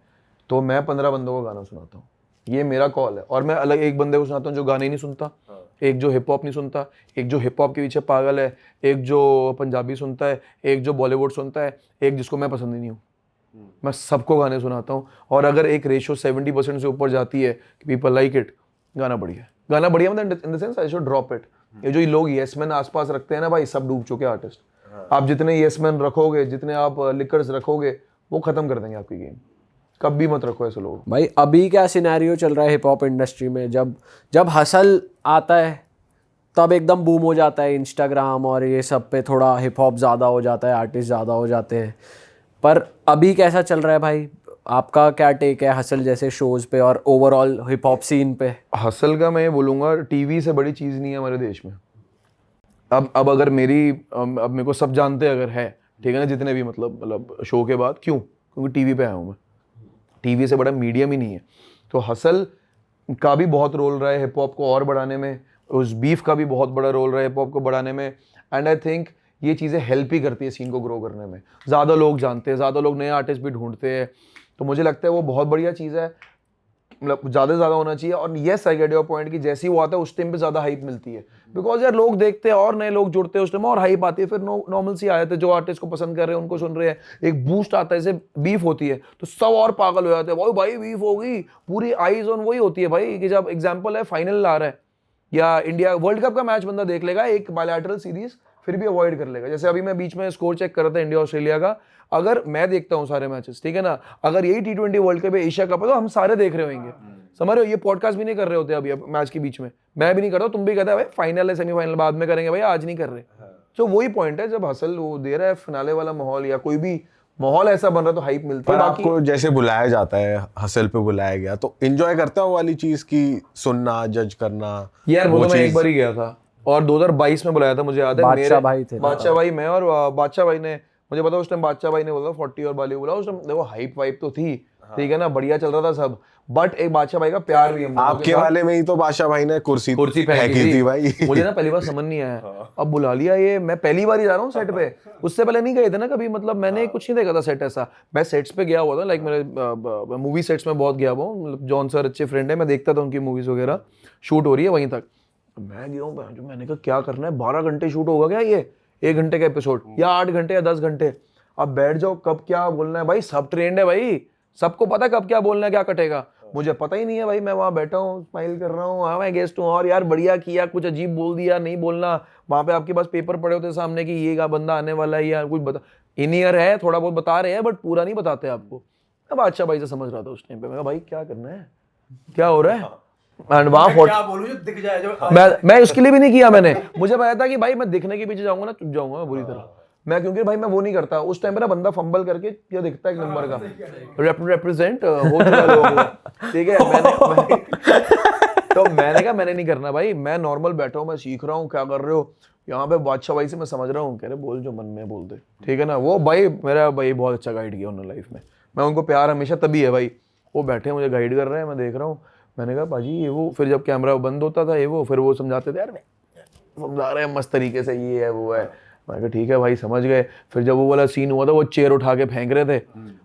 तो मैं 15 बंदों को गाना सुनाता हूँ, ये मेरा कॉल है। और मैं अलग एक बंदे को सुनाता हूँ जो गाने नहीं सुनता, एक जो हिप हॉप नहीं सुनता, एक जो हिप हॉप के पीछे पागल है, एक जो पंजाबी सुनता है, एक जो बॉलीवुड सुनता है, एक जिसको मैं पसंद ही नहीं हूँ। मैं सबको गाने सुनाता हूँ, और अगर एक रेशियो 70% से ऊपर जाती है कि पीपल लाइक इट, गाना बढ़िया है। गाना बढ़िया मतलब in the sense I should drop it. ये जो लोग येस मैन आसपास रखते हैं ना भाई, सब डूब चुके आर्टिस्ट। आप जितने येस मैन रखोगे, जितने आप लिकर्स रखोगे, वो खत्म कर देंगे आपकी गेम। कभी मत रखो ऐसे लोग। भाई अभी क्या सिनेरियो चल रहा है हिप हॉप इंडस्ट्री में? जब हसल आता है तब एकदम बूम हो जाता है, इंस्टाग्राम और ये सब पे थोड़ा हिप हॉप ज़्यादा हो जाता है, आर्टिस्ट ज़्यादा हो जाते हैं। पर अभी कैसा चल रहा है भाई? आपका क्या टेक है हसल जैसे शोज़ पे और ओवरऑल हिप हॉप सीन पे? हसल का मैं ये बोलूँगा, टीवी से बड़ी चीज़ नहीं है हमारे देश में। अब अगर अब मेरे को सब जानते हैं अगर है, ठीक है ना, जितने भी मतलब शो के बाद, क्यों? क्योंकि टीवी पे आया हूँ मैं। टीवी से बड़ा मीडियम ही नहीं है। तो हसल का भी बहुत रोल रहा है हिप हॉप को और बढ़ाने में, उस बीफ का भी बहुत बड़ा रोल रहा है हिप हॉप को बढ़ाने में। एंड आई थिंक ये चीज़ें हेल्प ही करती है सीन को ग्रो करने में। ज़्यादा लोग जानते हैं, ज़्यादा लोग नए आर्टिस्ट भी ढूंढते हैं, तो मुझे लगता है वो बहुत बढ़िया चीज़ है। मतलब ज़्यादा से ज़्यादा होना चाहिए। और yes I get your point कि जैसे ही वो आता है उस टाइम पे ज़्यादा हाइप मिलती है, बिकॉज यार लोग देखते हैं और नए लोग जुड़ते हैं उस टाइम और हाइप आती है, फिर नॉर्मल सी आ जाते हैं, जो आर्टिस्ट को पसंद कर रहे हैं उनको सुन रहे हैं, एक बूस्ट आता है। जैसे बीफ होती है तो सब और पागल हो जाते हैं, भाई बीफ हो गई, पूरी आईज ऑन वही होती है भाई। कि जब एग्जाम्पल है फाइनल आ रहा है या इंडिया वर्ल्ड कप का मैच बंदा देख लेगा, एक बायलैटरल सीरीज फिर भी अवॉइड कर लेगा। जैसे अभी मैं बीच में स्कोर चेक कर रहा था इंडिया ऑस्ट्रेलिया का, अगर मैं देखता हूँ सारे मैचेस, ठीक है ना, अगर यही T20 वर्ल्ड कप है, एशिया कप है, तो हम सारे देख रहे होंगे, समझ रहे हो। ये पॉडकास्ट भी नहीं कर रहे होते अभी मैच के बीच में, मैं भी नहीं करता, तुम भी कहते हैं भाई फाइनल है, सेमीफाइनल बाद में करेंगे, भाई आज नहीं कर रहे। तो वही पॉइंट है, जब हसल वो दे रहा है फिनाले वाला माहौल या कोई भी माहौल ऐसा बन रहा है तो हाइप मिलती है। पर आपको जैसे बुलाया जाता है, हसल पे बुलाया गया, तो एंजॉय करता है वो वाली चीज की सुनना, जज करना? यार वो तो मैं एक बार ही गया था और 2022 में बुलाया था, मुझे याद है। बादशाह भाई थे, बादशाह भाई, मैं और बादशाह भाई ने, मुझे पता उस टाइम बादशाह भाई ने बोला 40 और बाली बोला उस टाइम। देखो हाइप वाइप तो थी, ठीक है ना, बढ़िया चल रहा था सब, बट एक बादशाह भाई का प्यार भी है। आपके वाले में ही तो बादशाह भाई ने कुर्सी फेंकी थी भाई। मुझे ना पहली बार समझ नहीं आया, अब बुला लिया ये, मैं पहली बार ही जा रहा हूँ सेट पे, उससे पहले नहीं गए थे ना कभी, मतलब मैंने कुछ नहीं देखा था सेट ऐसा। मैं सेट्स पे गया हुआ था, लाइक मेरे मूवी सेट्स में बहुत गया हुआ हूँ, मतलब जॉन सर अच्छे फ्रेंड है, मैं देखता था उनकी मूवीज वगैरह, शूट हो रही है वहीं तक। मैं गया हूँ, मैंने कहा क्या करना है, 12 घंटे शूट होगा क्या ये, 1 घंटे का एपिसोड या 8 घंटे या 10 घंटे, अब बैठ जाओ, कब क्या बोलना है भाई, सब ट्रेंड है भाई, सबको पता है कब क्या बोलना है, क्या कटेगा। मुझे पता ही नहीं है भाई, मैं वहाँ बैठा हूँ, स्माइल कर रहा हूँ, हाँ मैं गेस्ट हूँ, और यार बढ़िया किया, कुछ अजीब बोल दिया, नहीं बोलना, वहाँ पे आपके पास पेपर पड़े होते सामने कि ये का बंदा आने वाला है या कुछ बता, इन ईयर है, थोड़ा बहुत बता रहे हैं बट पूरा नहीं बताते आपको। मैं बादशाह भाई से समझ रहा था उस टाइम पे, मैं भाई क्या करना है, क्या हो रहा है, एंड वहाँ क्या बोलूं जो दिख जाए जो मैं उसके लिए भी नहीं किया मैंने, मुझे पता था कि भाई मैं दिखने के पीछे जाऊंगा ना, चुप जाऊंगा मैं बुरी तरह मैं, क्योंकि भाई मैं वो नहीं करता उस टाइम पे ना, बंदा फंबल करके क्या दिखता है एक नंबर का रिप्रेजेंट हो चुका लोग, ठीक है। तो मैंने कहा मैंने नहीं करना भाई, मैं नॉर्मल बैठा हूँ, मैं सीख रहा हूँ, क्या कर रहे हो यहाँ पे। बादशाह भाई से मैं समझ रहा हूँ, कह रहे बोल जो मन में बोल दे, ठीक है ना। वो भाई मेरा भाई बहुत अच्छा गाइड किया उन्होंने लाइफ में, मैं उनको प्यार हमेशा तभी है भाई, वो बैठे मुझे गाइड कर रहे हैं, मैं देख रहा हूँ। मैंने कहा भाजी ये वो, फिर जब कैमरा बंद होता था ये वो, फिर वो समझाते थे, यार समझा रहे हैं मस्त तरीके से, ये है वो है। मैं कहा ठीक है भाई समझ गए। फिर जब वो वाला सीन हुआ था, वो चेयर उठा के फेंक रहे थे,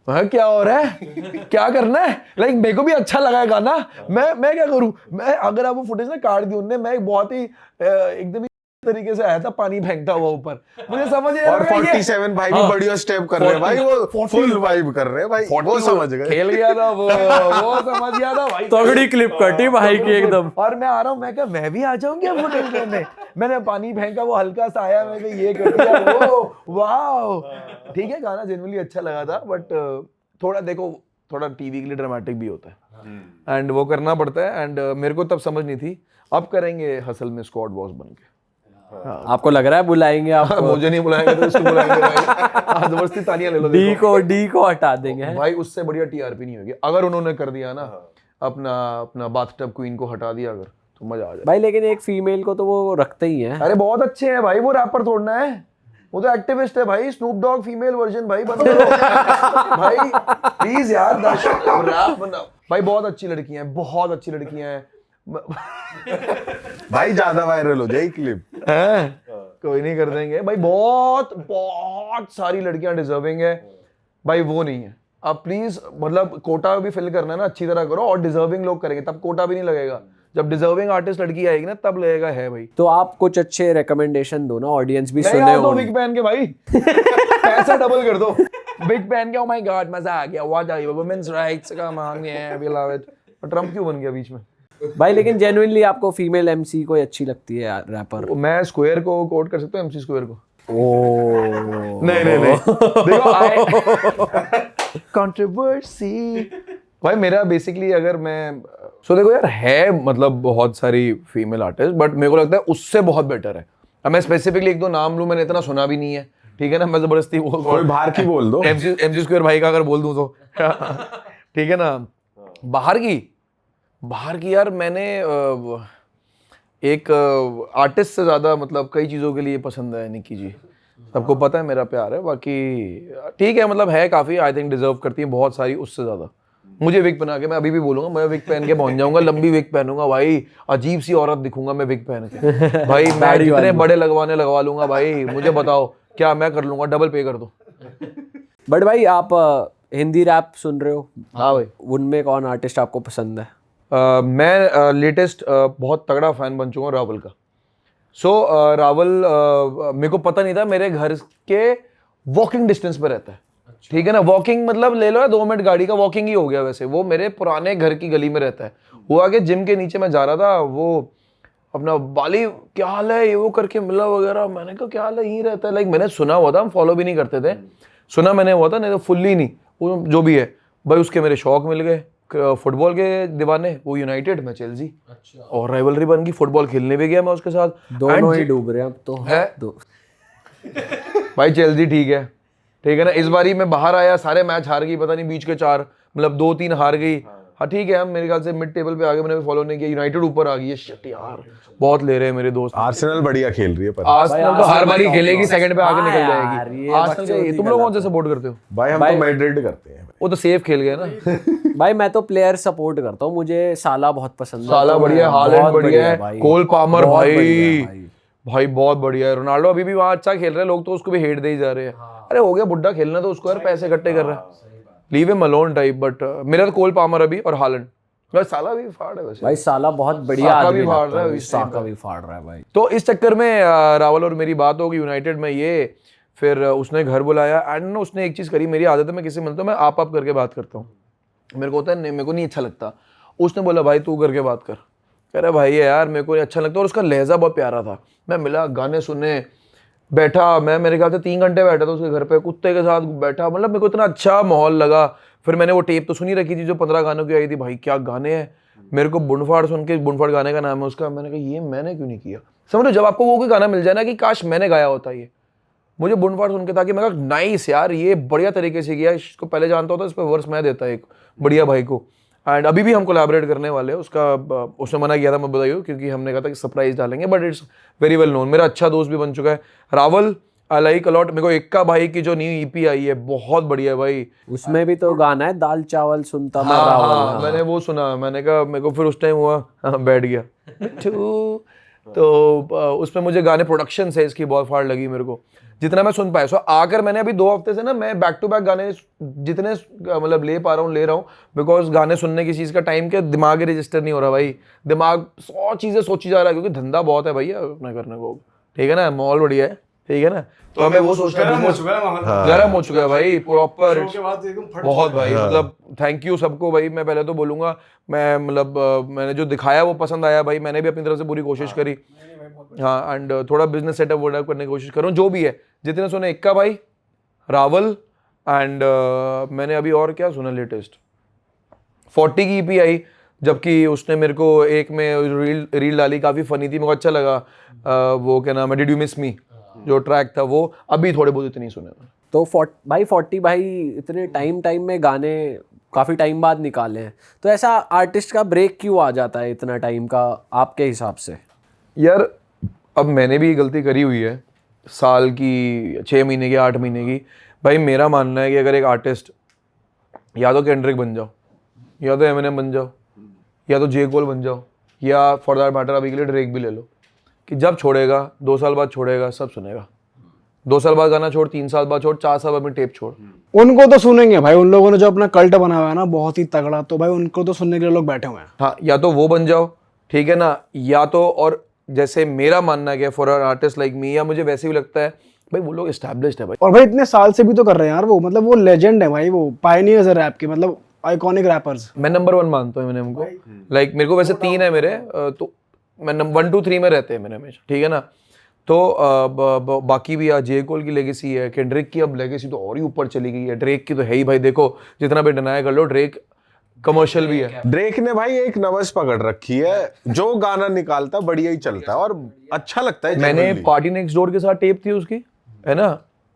मैं क्या हो रहा है, क्या करना है, लाइक मेरे को भी अच्छा लगा है गाना, मैं क्या करूं, मैं अगर आप वो फुटेज ना काट दी उनने, मैं बहुत ही एकदम तरीके से आया था, पानी फेंकता हुआ ऊपर, मुझे समझ नहीं और आया ये 47 भाई भी बढ़िया स्टेप कर रहे हैं भाई, वो फुल वाइब कर रहे हैं भाई, वो समझ गए, खेल गया था वो समझ गया था भाई। तगड़ी क्लिप कटी भाई की एकदम। और मैं आ रहा हूँ, मैं कहा मैं भी आ जाऊंगी अब फुटेज लेने, मैंने पानी फेंका, वो हल्का सा आया, मैं कहा ये कर दिया, वो वाह ठीक है, गाना जेन्युइनली अच्छा लगा था, बट थोड़ा देखो, थोड़ा टीवी के लिए ड्रामेटिक भी होता है एंड वो करना पड़ता है, एंड मेरे को तब समझ नहीं थी, अब करेंगे हसल में स्क्वाड बॉस बन के। आपको लग रहा है बुलाएंगे आपको? मुझे नहीं बुलाएंगे तो उसको बुलाएंगे भाई, जबरदस्ती तालियां ले लो, डी को हटा देंगे हैं? भाई उससे बढ़िया टीआरपी नहीं होगी, अगर उन्होंने कर दिया ना, अपना बाथटब क्वीन को हटा दिया अगर, तो मजा आ जाए भाई। लेकिन एक फीमेल को तो वो रखते ही हैं। अरे बहुत अच्छे हैं भाई, वो रैपर थोड़ना है, वो तो एक्टिविस्ट है भाई, स्नूप डॉग फीमेल वर्जन भाई बन करो भाई प्लीज यार, दर्शक रैप बनाओ भाई, बहुत अच्छी लड़कियां हैं, बहुत अच्छी लड़कियां हैं भाई ज्यादा वायरल हो जाए क्लिप, कोई नहीं कर देंगे भाई, बहुत बहुत सारी लड़कियां डिजर्विंग है भाई, वो नहीं है। अब प्लीज मतलब कोटा भी फिल करना है ना, अच्छी तरह करो, और डिजर्विंग लोग करेंगे तब कोटा भी नहीं लगेगा, जब डिजर्विंग आर्टिस्ट लड़की आएगी ना तब लगेगा है भाई। तो आप कुछ अच्छे रिकमेंडेशन दो ना, ऑडियंस भी नहीं सुने यार, तो हो। बिग पहन के भाई पैसा डबल कर दो, बिग पहन के, ओ माय गॉड मजा आ गया, what are you women's rights का मान है, वी लव इट, ट्रम्प क्यों बन गया बीच में भाई? लेकिन जेन्युइनली आपको फीमेल एमसी कोई अच्छी लगती है यार, रैपर? मैं स्क्वायर को कोट कर सकता हूँ, एमसी स्क्वायर को। ओ नहीं देखो कंट्रोवर्सी भाई, मेरा बेसिकली अगर मैं देखो यार, है मतलब बहुत सारी फीमेल आर्टिस्ट, बट मेरे को लगता है उससे बहुत बेटर है। अब मैं स्पेसिफिकली एक दो नाम लूं, मैंने इतना सुना भी नहीं है, ठीक है ना, मैं जबरदस्ती कोई बाहर की बोल दो, एमसी स्क्वायर भाई का अगर बोल दूं तो ठीक है ना। बाहर की यार, मैंने एक आर्टिस्ट से ज्यादा मतलब कई चीजों के लिए पसंद है निकी जी, सबको पता है मेरा प्यार है, बाकी ठीक है मतलब है काफी, आई थिंक डिजर्व करती है बहुत सारी, उससे ज्यादा मुझे विग पहना के, मैं अभी भी बोलूंगा, मैं विग पहन के पहुंच जाऊंगा, लंबी विग पहनूंगा भाई, अजीब सी औरत दिखूंगा मैं विग पहन के भाई, मैं जितने बड़े लगवा लूंगा भाई, मुझे बताओ क्या मैं कर लूंगा, डबल पे कर दो। बट भाई आप हिंदी रैप सुन रहे हो? हाँ भाई। उनमें कौन आर्टिस्ट आपको पसंद है? मैं लेटेस्ट बहुत तगड़ा फैन बन चुका हूँ रावल का। रावल मेरे को पता नहीं था, मेरे घर के वॉकिंग डिस्टेंस पे रहता है, ठीक है ना, वॉकिंग मतलब ले लो 2 मिनट गाड़ी का वॉकिंग ही हो गया, वैसे वो मेरे पुराने घर की गली में रहता है। वो आगे जिम के नीचे मैं जा रहा था, वो अपना बाली क्या हाल है ये वो करके मिला वगैरह, मैंने कहा क्या हाल है, यहीं रहता है, लाइक मैंने सुना हुआ था, हम फॉलो भी नहीं करते थे, सुना मैंने हुआ था, नहीं तो फुल्ली नहीं, वो जो भी है भाई, उसके मेरे शौक मिल गए, फुटबॉल के दीवाने, वो यूनाइटेड में चेल्सी, और राइवलरी बन गई, फुटबॉल खेलने भी गया मैं उसके साथ, दोनों ही डूब रहे हैं अब तो है भाई, चेल्सी ठीक है ना। इस बारी मैं बाहर आया, सारे मैच हार गई, पता नहीं बीच के 4 मतलब 2-3 हार गई, हाँ ठीक है, हम मेरे ख्याल से मिड टेबल पे आ गए, मैंने भी फॉलो नहीं किया, यूनाइटेड ऊपर आ गई है, शिट यार बहुत ले रहे हैं मेरे दोस्त। आर्सेनल बढ़िया खेल रही है, पर आर्सेनल तो हर बारी खेलेगी, सेकंड पे आके हाँ निकल यार, जाएगी ये आर्सेनल बकचोदी के। तुम लोग कौन सा सपोर्ट करते हो? भाई हम तो मैड्रिड करते हैं। वो तो सेफ खेल गए ना भाई मैं तो प्लेयर सपोर्ट करता हूँ, मुझे साला बहुत पसंद है, साला तो बढ़िया, मैं- हालैंड बहुत बढ़िया है, भाई। कोल पामर बहुत बढ़िया भाई है भाई। भाई बहुत बढ़िया है, रोनाल्डो अभी भी वहां अच्छा खेल रहे हैं, लोग तो उसको भी हेट दे ही जा रहे हैं, अरे हो गया बुड्ढा, खेलना तो उसको यार, पैसे इकट्ठे कर रहा है, leave him alone type. But मेरा तो कोल पामर अभी और हालैंड, भाई साला भी फाड़ है वैसे भाई साला बहुत बढ़िया साका आदमी भी फाड़ लगता रहा है है, इस साका भी फाड़ रहा है भाई। तो इस चक्कर में रावल और मेरी बात होगी यूनाइटेड में, ये फिर उसने घर बुलाया एंड उसने एक चीज़ करी, मेरी आदत है मैं किसी मिलता हूँ मैं आप करके बात करता हूँ, मेरे को होता है नहीं, मेरे को नहीं अच्छा लगता। उसने बोला भाई तू करके बात कर, कह रहा भाई यार मेरे को अच्छा लगता, और उसका लहजा बहुत प्यारा था। मैं मिला, गाने सुने, बैठा, मैं मेरे ख्याल से 3 घंटे बैठा था उसके घर पे, कुत्ते के साथ बैठा, मतलब मेरे को इतना अच्छा माहौल लगा। फिर मैंने वो टेप तो सुनी रखी थी जो 15 गानों की आई थी, भाई क्या गाने हैं, मेरे को बुनफाड़ सुन के, बुनफाड़ गाने का नाम है उसका, मैंने कहा ये मैंने क्यों नहीं किया। समझो जब आपको वो कोई गाना मिल जाए ना कि काश मैंने गाया होता ये, मुझे बुनफाड़ सुन के था कि मैं कहा नाइस यार ये बढ़िया तरीके से किया, इसको पहले जानता होता इस पर वर्स मैं देता एक बढ़िया भाई को। एंड अभी भी हम कोलैबोरेट करने वाले हैं, उसका उसने मना किया था मैं बताइए, क्योंकि हमने कहा था कि सरप्राइज डालेंगे, but it's very well known, मेरा अच्छा दोस्त भी बन चुका है रावल, आई लाइक अलॉट। मेरे को एक्का भाई की जो न्यू ईपी आई है बहुत बढ़िया है भाई, उसमें भी तो गाना है दाल चावल सुनता मैं हाँ, रावल। हाँ, मैंने वो सुना, मैंने कहा मेरे को फिर उस टाइम हुआ बैठ गया मिट्ठू। तो उसमें मुझे गाने प्रोडक्शन से इसकी बहुत फाड़ लगी मेरे को, जितना मैं सुन पाया। सो आकर मैंने अभी 2 हफ्ते से ना मैं बैक टू बैक गाने जितने मतलब ले पा रहा हूँ ले रहा हूँ, बिकॉज गाने सुनने की चीज़ का टाइम के दिमाग ही रजिस्टर नहीं हो रहा भाई, दिमाग 100 चीज़ें सोची जा रहा है, क्योंकि धंधा बहुत है भैया अपना करने को, ठीक है ना, माहौल बढ़िया है, ठीक है ना, तो हमें वो सोचना है business- गर्म हो चुका है भाई प्रॉपर बहुत भाई, मतलब थैंक यू सबको भाई। मैं पहले तो बोलूंगा, मैं मतलब मैंने जो दिखाया वो पसंद आया भाई, मैंने भी अपनी तरफ से पूरी कोशिश करी, हाँ, एंड थोड़ा बिजनेस सेटअप वोटअप करने की कोशिश करूँ, जो भी है, जितने सुने इक्का भाई, रावल, एंड मैंने अभी और क्या सुना लेटेस्ट, 40 की EP आई, जबकि उसने मेरे को एक में रील डाली, काफ़ी फनी थी, मेरे को अच्छा लगा, वो क्या नाम है, डिड यू मिस मी, जो ट्रैक था वो, अभी थोड़े बहुत इतने ही सुने मैंने। तो 40 भाई इतने टाइम में गाने काफ़ी टाइम बाद निकाले हैं, तो ऐसा आर्टिस्ट का ब्रेक क्यों आ जाता है इतना टाइम का आपके हिसाब से? यार अब मैंने भी ये गलती करी हुई है, साल की 6 महीने की 8 महीने की, भाई मेरा मानना है कि अगर एक आर्टिस्ट या तो केंड्रिक बन जाओ, या तो एमिनेम बन जाओ, या तो जे कोल बन जाओ, या फॉर दैट मैटर अभी के लिए ड्रेक भी ले लो, कि जब छोड़ेगा 2 साल बाद छोड़ेगा, सब सुनेगा, 2 साल बाद गाना छोड़, 3 साल बाद छोड़, 4 साल बाद में टेप छोड़, उनको तो सुनेंगे भाई, उन लोगों ने जो अपना कल्ट बनाया हुआ है ना बहुत ही तगड़ा, तो भाई उनको तो सुनने के लिए लोग बैठे हुए हैं। हाँ, या तो वो बन जाओ, ठीक है ना, या तो, और जैसे मेरा मानना है कि for our artist like me, या मुझे वैसे भी लगता है भाई वो लोग एस्टैब्लिश्ड है भाई, और भाई इतने साल से भी तो कर रहे हैं यार वो, मतलब वो लेजेंड है भाई, वो पायनियर्स है रैप के, मतलब आइकॉनिक रैपर्स। मैं नंबर 1 मानता हूँ एमिनेम को, लाइक मेरे को वैसे 3 है मेरे, तो मैं 1 2 3 में रहते हैं मेरे हमेशा, ठीक है ना, तो बाकी भी यार जे कोल की लेगेसी है, केंड्रिक की अब लेगेसी तो और ही ऊपर चली गई है, ड्रेक की तो है ही भाई, देखो जितना भी डिनाई कर लो, ड्रेक कमर्शियल भी है। ड्रेक ने भाई एक नवस पकड़ रखी है, जो गाना निकालता बढ़िया ही चलता है और अच्छा लगता है। मैंने genuinely। पार्टी नेक्स्ट डोर के साथ टेप थी उसकी, है ना,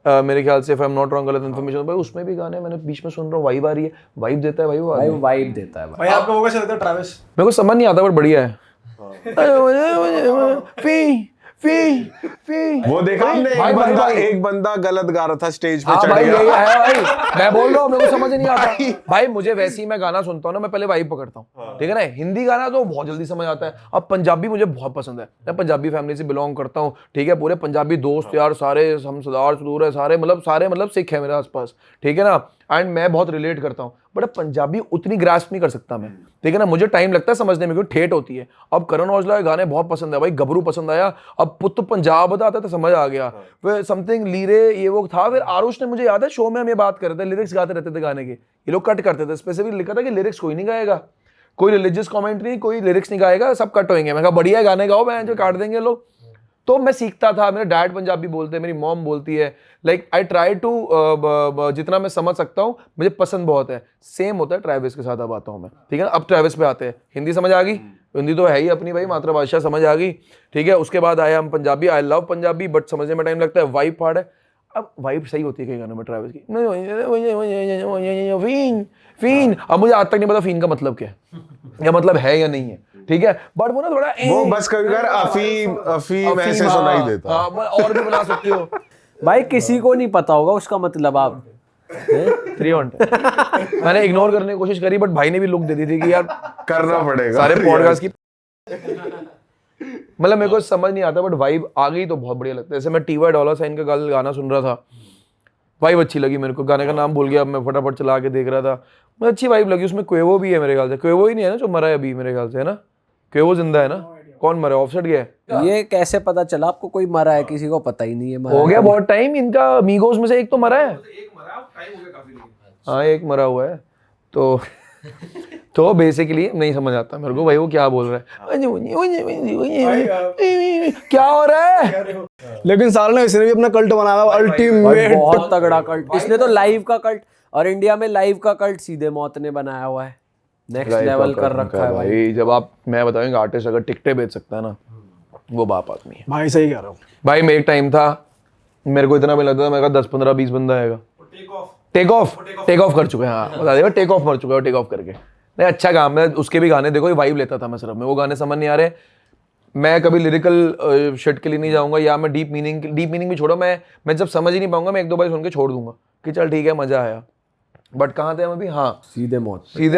मेरे ख्याल से, if I am not wrong, गलत इन्फॉर्मेशन भाई, उसमें भी गाने मैंने बीच में सुन रहा हूँ, वाइब आ रही है, वाइब देता है भाई वो भाई आदमी। वाइब देता है भाई। भाई आपको वो कैसा लगता है ट्रैविस? मेरे को समझ नहीं आता बट बढ़िया है। फी फी फी वो देखा आपने, एक बंदा गलत गा रहा था स्टेज पे हाँ चढ़ भाई गया। यही है भाई, मैं बोल रहा हूँ मेरे को समझ नहीं आता भाई, मुझे वैसे ही मैं गाना सुनता हूँ ना, मैं पहले वाइब पकड़ता हूँ, ठीक है ना, हिंदी गाना तो बहुत जल्दी समझ आता है, अब पंजाबी मुझे बहुत पसंद है, मैं पंजाबी फैमिली से बिलोंग करता हूँ, ठीक है, पूरे पंजाबी दोस्त यार सारे, हम सरदार सदूर है सारे, मतलब सिख है मेरे आसपास, ठीक है ना, एंड मैं बहुत रिलेट करता हूँ, बट पंजाबी उतनी ग्रास्प नहीं कर सकता मैं, ठीक है ना, मुझे टाइम लगता है समझने में, क्योंकि ठेठ होती है। अब करण औजला के गाने बहुत पसंद है भाई, गबरू पसंद आया, अब पुत पंजाब बताता तो समझ आ गया, फिर समथिंग लीरे ये वो था, फिर आरुष ने, मुझे याद है शो में हम ये बात कर रहे थे, लिरिक्स गाते रहते थे गाने के, ये लोग कट करते थे, स्पेसिफिक लिखा था कि लिरिक्स कोई नहीं गाएगा, कोई रिलीजियस कमेंट नहीं, कोई लिरिक्स नहीं गाएगा, सब कट होंगे। मैं कहा बढ़िया गाने गाओ, मैं जो काट देंगे लोग। तो मैं सीखता था, मेरे डैड पंजाबी बोलते हैं, मेरी मॉम बोलती है, लाइक आई ट्राई टू, जितना मैं समझ सकता हूँ, मुझे पसंद बहुत है। सेम होता है ट्रैविस के साथ, अब आता हूँ मैं, ठीक है। अब ट्रैविस पे आते हैं, हिंदी समझ आ गई, हिंदी तो है ही अपनी भाई, मातृभाषा समझ आ गई, ठीक है। उसके बाद आया हम Punjabi, I love Punjabi, but समझने में टाइम लगता है, वाइब पार्ट है। अब वाइब सही होती है कई गानों में ट्रैविस की, फीन फीन, अब मुझे आज तक नहीं पता फीन का मतलब क्या है, या मतलब है या नहीं है, ठीक है, बट वो ना थोड़ा वो बस कभी कभार अफीम अफीम ऐसे सुनाई देता है। हाँ, और भी बना सकते हो भाई, किसी को नहीं पता होगा उसका मतलब। आप 3 मैंने इग्नोर करने की कोशिश करी, बट भाई ने भी लुक दे दी थी कि यार करना पड़ेगा सारे पॉडकास्ट की, मतलब मेरे को समझ नहीं आता, बट वाइब आ गई तो बहुत बढ़िया लगता है। जैसे मैं टीवाई डॉलर साइन का कल गाना सुन रहा था, वाइब अच्छी लगी मेरे को, गाने का नाम भूल गया, अब मैं फटाफट चला के देख रहा था, मुझे अच्छी वाइब लगी। उसमें क्वेवो भी है मेरे ख्याल से, क्वेवो ही नहीं है ना जो मरा है अभी मेरे ख्याल से, है ना, क्वेवो जिंदा है ना, कौन मरा है, ऑफसेट गया है, ये कैसे पता चला आपको कोई मरा है? किसी को पता ही नहीं है मरा हो है। गया बहुत टाइम, इनका मीगोस में से एक तो मरा है, हाँ एक मरा हुआ है, तो बेसिकली नहीं समझ आता मेरे को भाई वो क्या बोल रहा है, क्या हो रहा है। लेकिन साल ने इसने भी अपना कल्ट बनाया हुआ, भाई अल्टीमेट। बहुत तगड़ा कल्ट, इसने तो लाइव का कल्ट, और इंडिया में लाइव का कल्ट सीधे मौत ने बनाया हुआ है, नेक्स्ट लेवल कर रखा है भाई। जब आप, मैं बताऊंगा, आर्टिस्ट अगर टिकटें बेच सकता है ना, वो बाप आदमी है भाई, सही कह रहा हूँ भाई। मैं एक टाइम था, मेरे को इतना भी लगता था, मेरे का 10 15 20 बंदा आएगा, टेक ऑफ कर चुके हैं, हाँ बता देगा, टेक ऑफ मर चुका है, टेक ऑफ करके। नहीं, अच्छा काम है, उसके भी गाने देखो, ये वाइब लेता था मैं सिर्फ में, वो गाने समझ नहीं आ रहे, मैं कभी लिरिकल शिट के लिए नहीं जाऊंगा, या मैं डीप मीनिंग भी छोड़ो, मैं जब समझ ही नहीं पाऊंगा, मैं 1 2 बार सुन के छोड़ दूंगा कि चल ठीक है मजा आया, बट कहाँ थे हम अभी, हाँ सीधे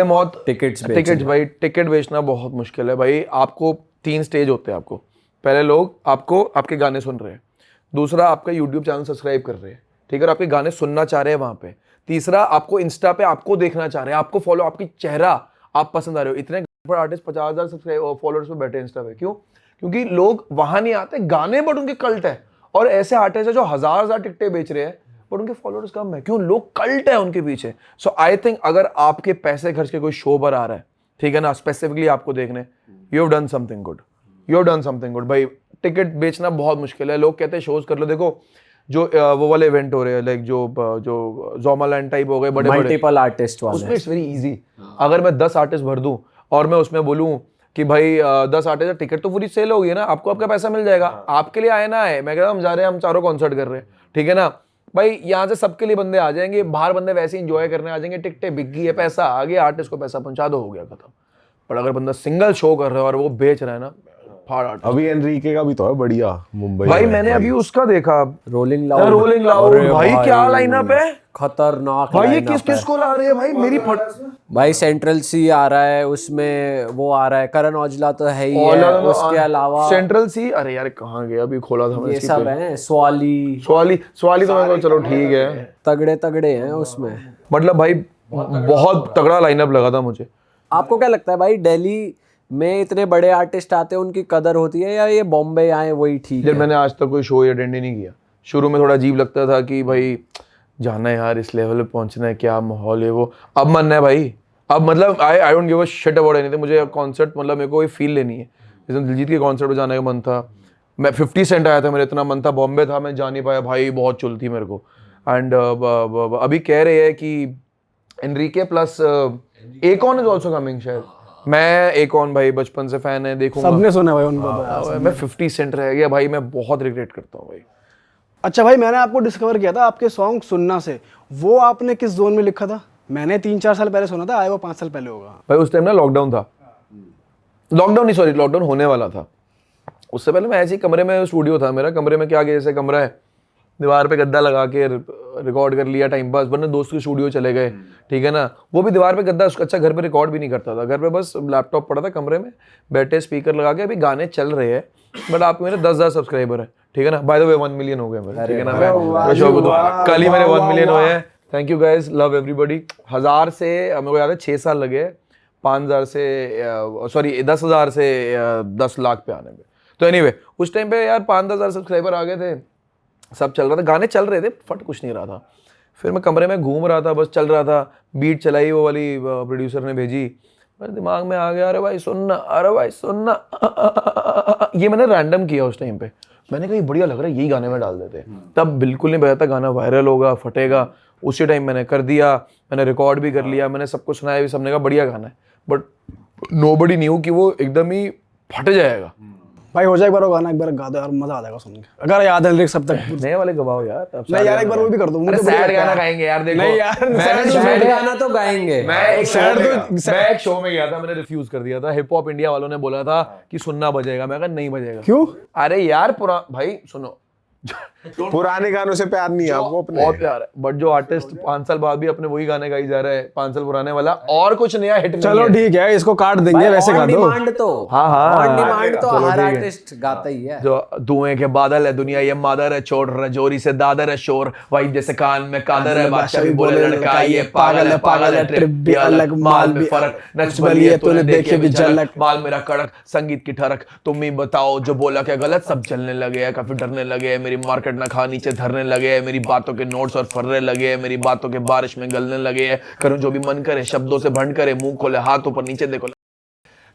मौत, टिकट्स भाई, टिकट बेचना बहुत मुश्किल है भाई। आपको 3 स्टेज होते हैं, आपको पहले लोग आपको आपके गाने सुन रहे हैं, दूसरा आपका यूट्यूब चैनल सब्सक्राइब कर रहे हैं, ठीक है, और आपके गाने सुनना चाह रहे हैं वहां पे, तीसरा आपको इंस्टा पे आपको देखना चाह रहे हैं, आपको फॉलो, आपकी चेहरा आप पसंद आ रहे हो, इतने पर आर्टिस्ट 50,000 सब्सक्राइबर फॉलोअर्स पे बैठे इंस्टा पे, क्यों? क्योंकि लोग वहां नहीं आते गाने, बट उनके कल्ट है। और ऐसे आर्टिस्ट है जो हजार टिकटें बेच रहे हैं बट उनके फॉलोअर्स कम है, क्यों? लोग कल्ट है उनके पीछे। सो आई थिंक अगर आपके पैसे खर्च के कोई शो पर आ रहा है, ठीक है ना, स्पेसिफिकली आपको देखने, you have done something good, you have done something good. भाई टिकट बेचना बहुत मुश्किल है, लोग कहते हैं शोज कर लो। देखो जो वो वाले इवेंट हो रहे हैं, लाइक जो जोमालैंड टाइप हो गए बड़े बड़े, मल्टीपल आर्टिस्ट वाले, उसमें इट्स वेरी इजी। अगर मैं 10 आर्टिस्ट भर दूं और मैं उसमें बोलूं कि भाई 10 आर्टिस्ट, टिकट तो पूरी सेल होगी ना, आपको आपका पैसा मिल जाएगा, आपके लिए आए ना आए। मैं कहता हूं हम जा रहे हैं, हम चारों कॉन्सर्ट कर रहे हैं, ठीक है ना भाई, यहाँ से सबके लिए बंदे आ जाएंगे, बाहर बंदे वैसे एंजॉय करने आ जाएंगे, टिकटें बिक गई है, पैसा आ गया, आर्टिस्ट को पैसा पहुंचा दो, हो गया खत्म। पर अगर बंदा सिंगल शो कर रहा है और वो बेच रहा है ना, फाड़ आर्टिस्ट। अभी एनरिके का भी तो है बढ़िया मुंबई भाई में। मैंने अभी उसका देखा, रोलिंग लाउड, रोलिंग लाउड, भाई क्या लाइनअप है खतरनाक भाई, ये lineup किस किस को ला रहे हैं भाई, मेरी भाई सेंट्रल सी आ रहा है उसमें, वो आ रहा है, करण औजला तो है ही है, उसके अलावा सेंट्रल सी, अरे यार कहाँ गया, अभी खोला था ये सब हैं, स्वाली स्वाली तो मेरे को चलो ठीक है, तगड़े तगड़े हैं उसमें। मतलब भाई बहुत तगड़ा लाइनअप लगा था मुझे। आपको क्या लगता है भाई, दिल्ली में इतने बड़े आर्टिस्ट आते हैं, उनकी कदर होती है, या ये बॉम्बे आए वही ठीक है? जब मैंने आज तक कोई शो अटेंड ही नहीं किया, शुरू में थोड़ा अजीब लगता था कि भाई जाना है यार, इस लेवल पे पहुंचना है, क्या माहौल है वो। अब मन है भाई, अब मतलब I don't give a shit about anything. मुझे कॉन्सर्ट मतलब मेरे को कोई फील लेनी है। जैसे दिलजीत के कॉन्सर्ट पे जाने का मन था, मैं 50 सेंट आया था, मेरा इतना मन था, बॉम्बे था, मैं जा नहीं पाया भाई, बहुत चुल थी मेरे को। एंड अभी कह रहे हैं कि Enrique plus एकॉन is also coming शायद। मैं एकॉन भाई बचपन से फैन है, देखूंगा, सबने सुना है भाई उनको। मैं 50 सेंट रह गया भाई, मैं बहुत रिग्रेट करता हूँ भाई। अच्छा भाई, मैंने आपको डिस्कवर किया था आपके सॉन्ग सुनना से। वो आपने किस जोन में लिखा था? मैंने 3-4 साल पहले सुना था, आए वो 5 साल पहले होगा भाई। उस टाइम ना लॉकडाउन था, लॉकडाउन नहीं सॉरी, लॉकडाउन होने वाला था। उससे पहले मैं ऐसे ही कमरे में, स्टूडियो था मेरा, कमरे में क्या गया, जैसे कमरा है, दीवार पे गद्दा लगा के रिकॉर्ड कर लिया टाइम पास, वरना दोस्त के स्टूडियो चले गए, ठीक है ना, वो भी दीवार पे गद्दा। अच्छा घर पे रिकॉर्ड भी नहीं करता था, घर पे बस लैपटॉप पड़ा था कमरे में, बैठे स्पीकर लगा के, अभी गाने चल रहे हैं, बट आपके मेरे 10,000 सब्सक्राइबर है, ठीक है ना, बाय द वे 1 मिलियन हो गए मेरे, ठीक है ना, मैं शो को कल ही मेरे 1 मिलियन हुए हैं, thank you guys, love everybody. 1000 से मेरे को याद है 6 साल लगे, 5,000 से सॉरी 10,000 से 10 लाख पे आने में। तो एनीवे उस टाइम पे यार 5-10,000 सब्सक्राइबर आ गए थे, सब चल रहा था, गाने चल रहे थे, फट कुछ नहीं रहा था। फिर मैं कमरे में घूम रहा था, बस चल रहा था, बीट चलाई वो वाली प्रोड्यूसर ने भेजी, मेरे दिमाग में आ गया, अरे भाई सुनना, अरे भाई सुनना, ये मैंने रैंडम किया उस टाइम पे। मैंने कहा ये बढ़िया लग रहा है, यही गाने में डाल देते। तब बिल्कुल नहीं पता था गाना वायरल होगा, फटेगा। उसी टाइम मैंने कर दिया, मैंने रिकॉर्ड भी कर लिया, मैंने सबको सुनाया भी, सबने कहा बढ़िया गाना है, बट नोबडी न्यू कि वो एकदम ही फट जाएगा। भाई। हो जाए एक बार वो गाना, एक बार गा दो यार, मजा आ जाएगा सुन के, अगर याद है लिरिक्स अब तक। नए वाले गवाओ यार, नहीं यार, एक बार वो भी कर दो, मुझे सैड गाना गाएंगे यार, देखो नहीं यार, सैड गाना तो गाएंगे। मैं एक शो में गया था, मैंने रिफ्यूज कर दिया था। हिप हॉप इंडिया वालों ने बोला था कि सुनना बजेगा, मैं कहा नहीं बजेगा। क्यों? अरे यार भाई सुनो, पुराने गानों से प्यार नहीं है आपको अपने? बहुत प्यार है, बट जो आर्टिस्ट 5 साल बाद भी अपने वही गाने गाई जा रहा है, 5 साल पुराने वाला, और कुछ नया हिट नहीं चलो है। ठीक है, इसको काट देंगे, वैसे गा दो। डिमांड तो हाँ, ऑन डिमांड तो चलो हर ठीक है। आर्टिस्ट गाता ही है। जो धुएं के बादल है दुनिया ये मादर है, चोर रजौरी से दादर है शोर, वाइब जैसे कान में कादर है, बादशाह भी बोले लड़का ये पागल है, ट्रिप भी अलग, माल में फर्क, नच बलिए तूने देखे भी झलक, माल मेरा कड़क, संगीत की ठरक, तुम ही बताओ जो बोला क्या गलत, सब चलने लगे हैं, काफी डरने लगे हैं, मेरी मार्केट ना खा नीचे धरने लगे हैं, मेरी बातों के नोट्स और फर्रे लगे हैं, मेरी बातों के बारिश में गलने लगे हैं, करूं जो भी मन करे, शब्दों से भंड करे, मुंह खोले हाथ ऊपर नीचे देखो,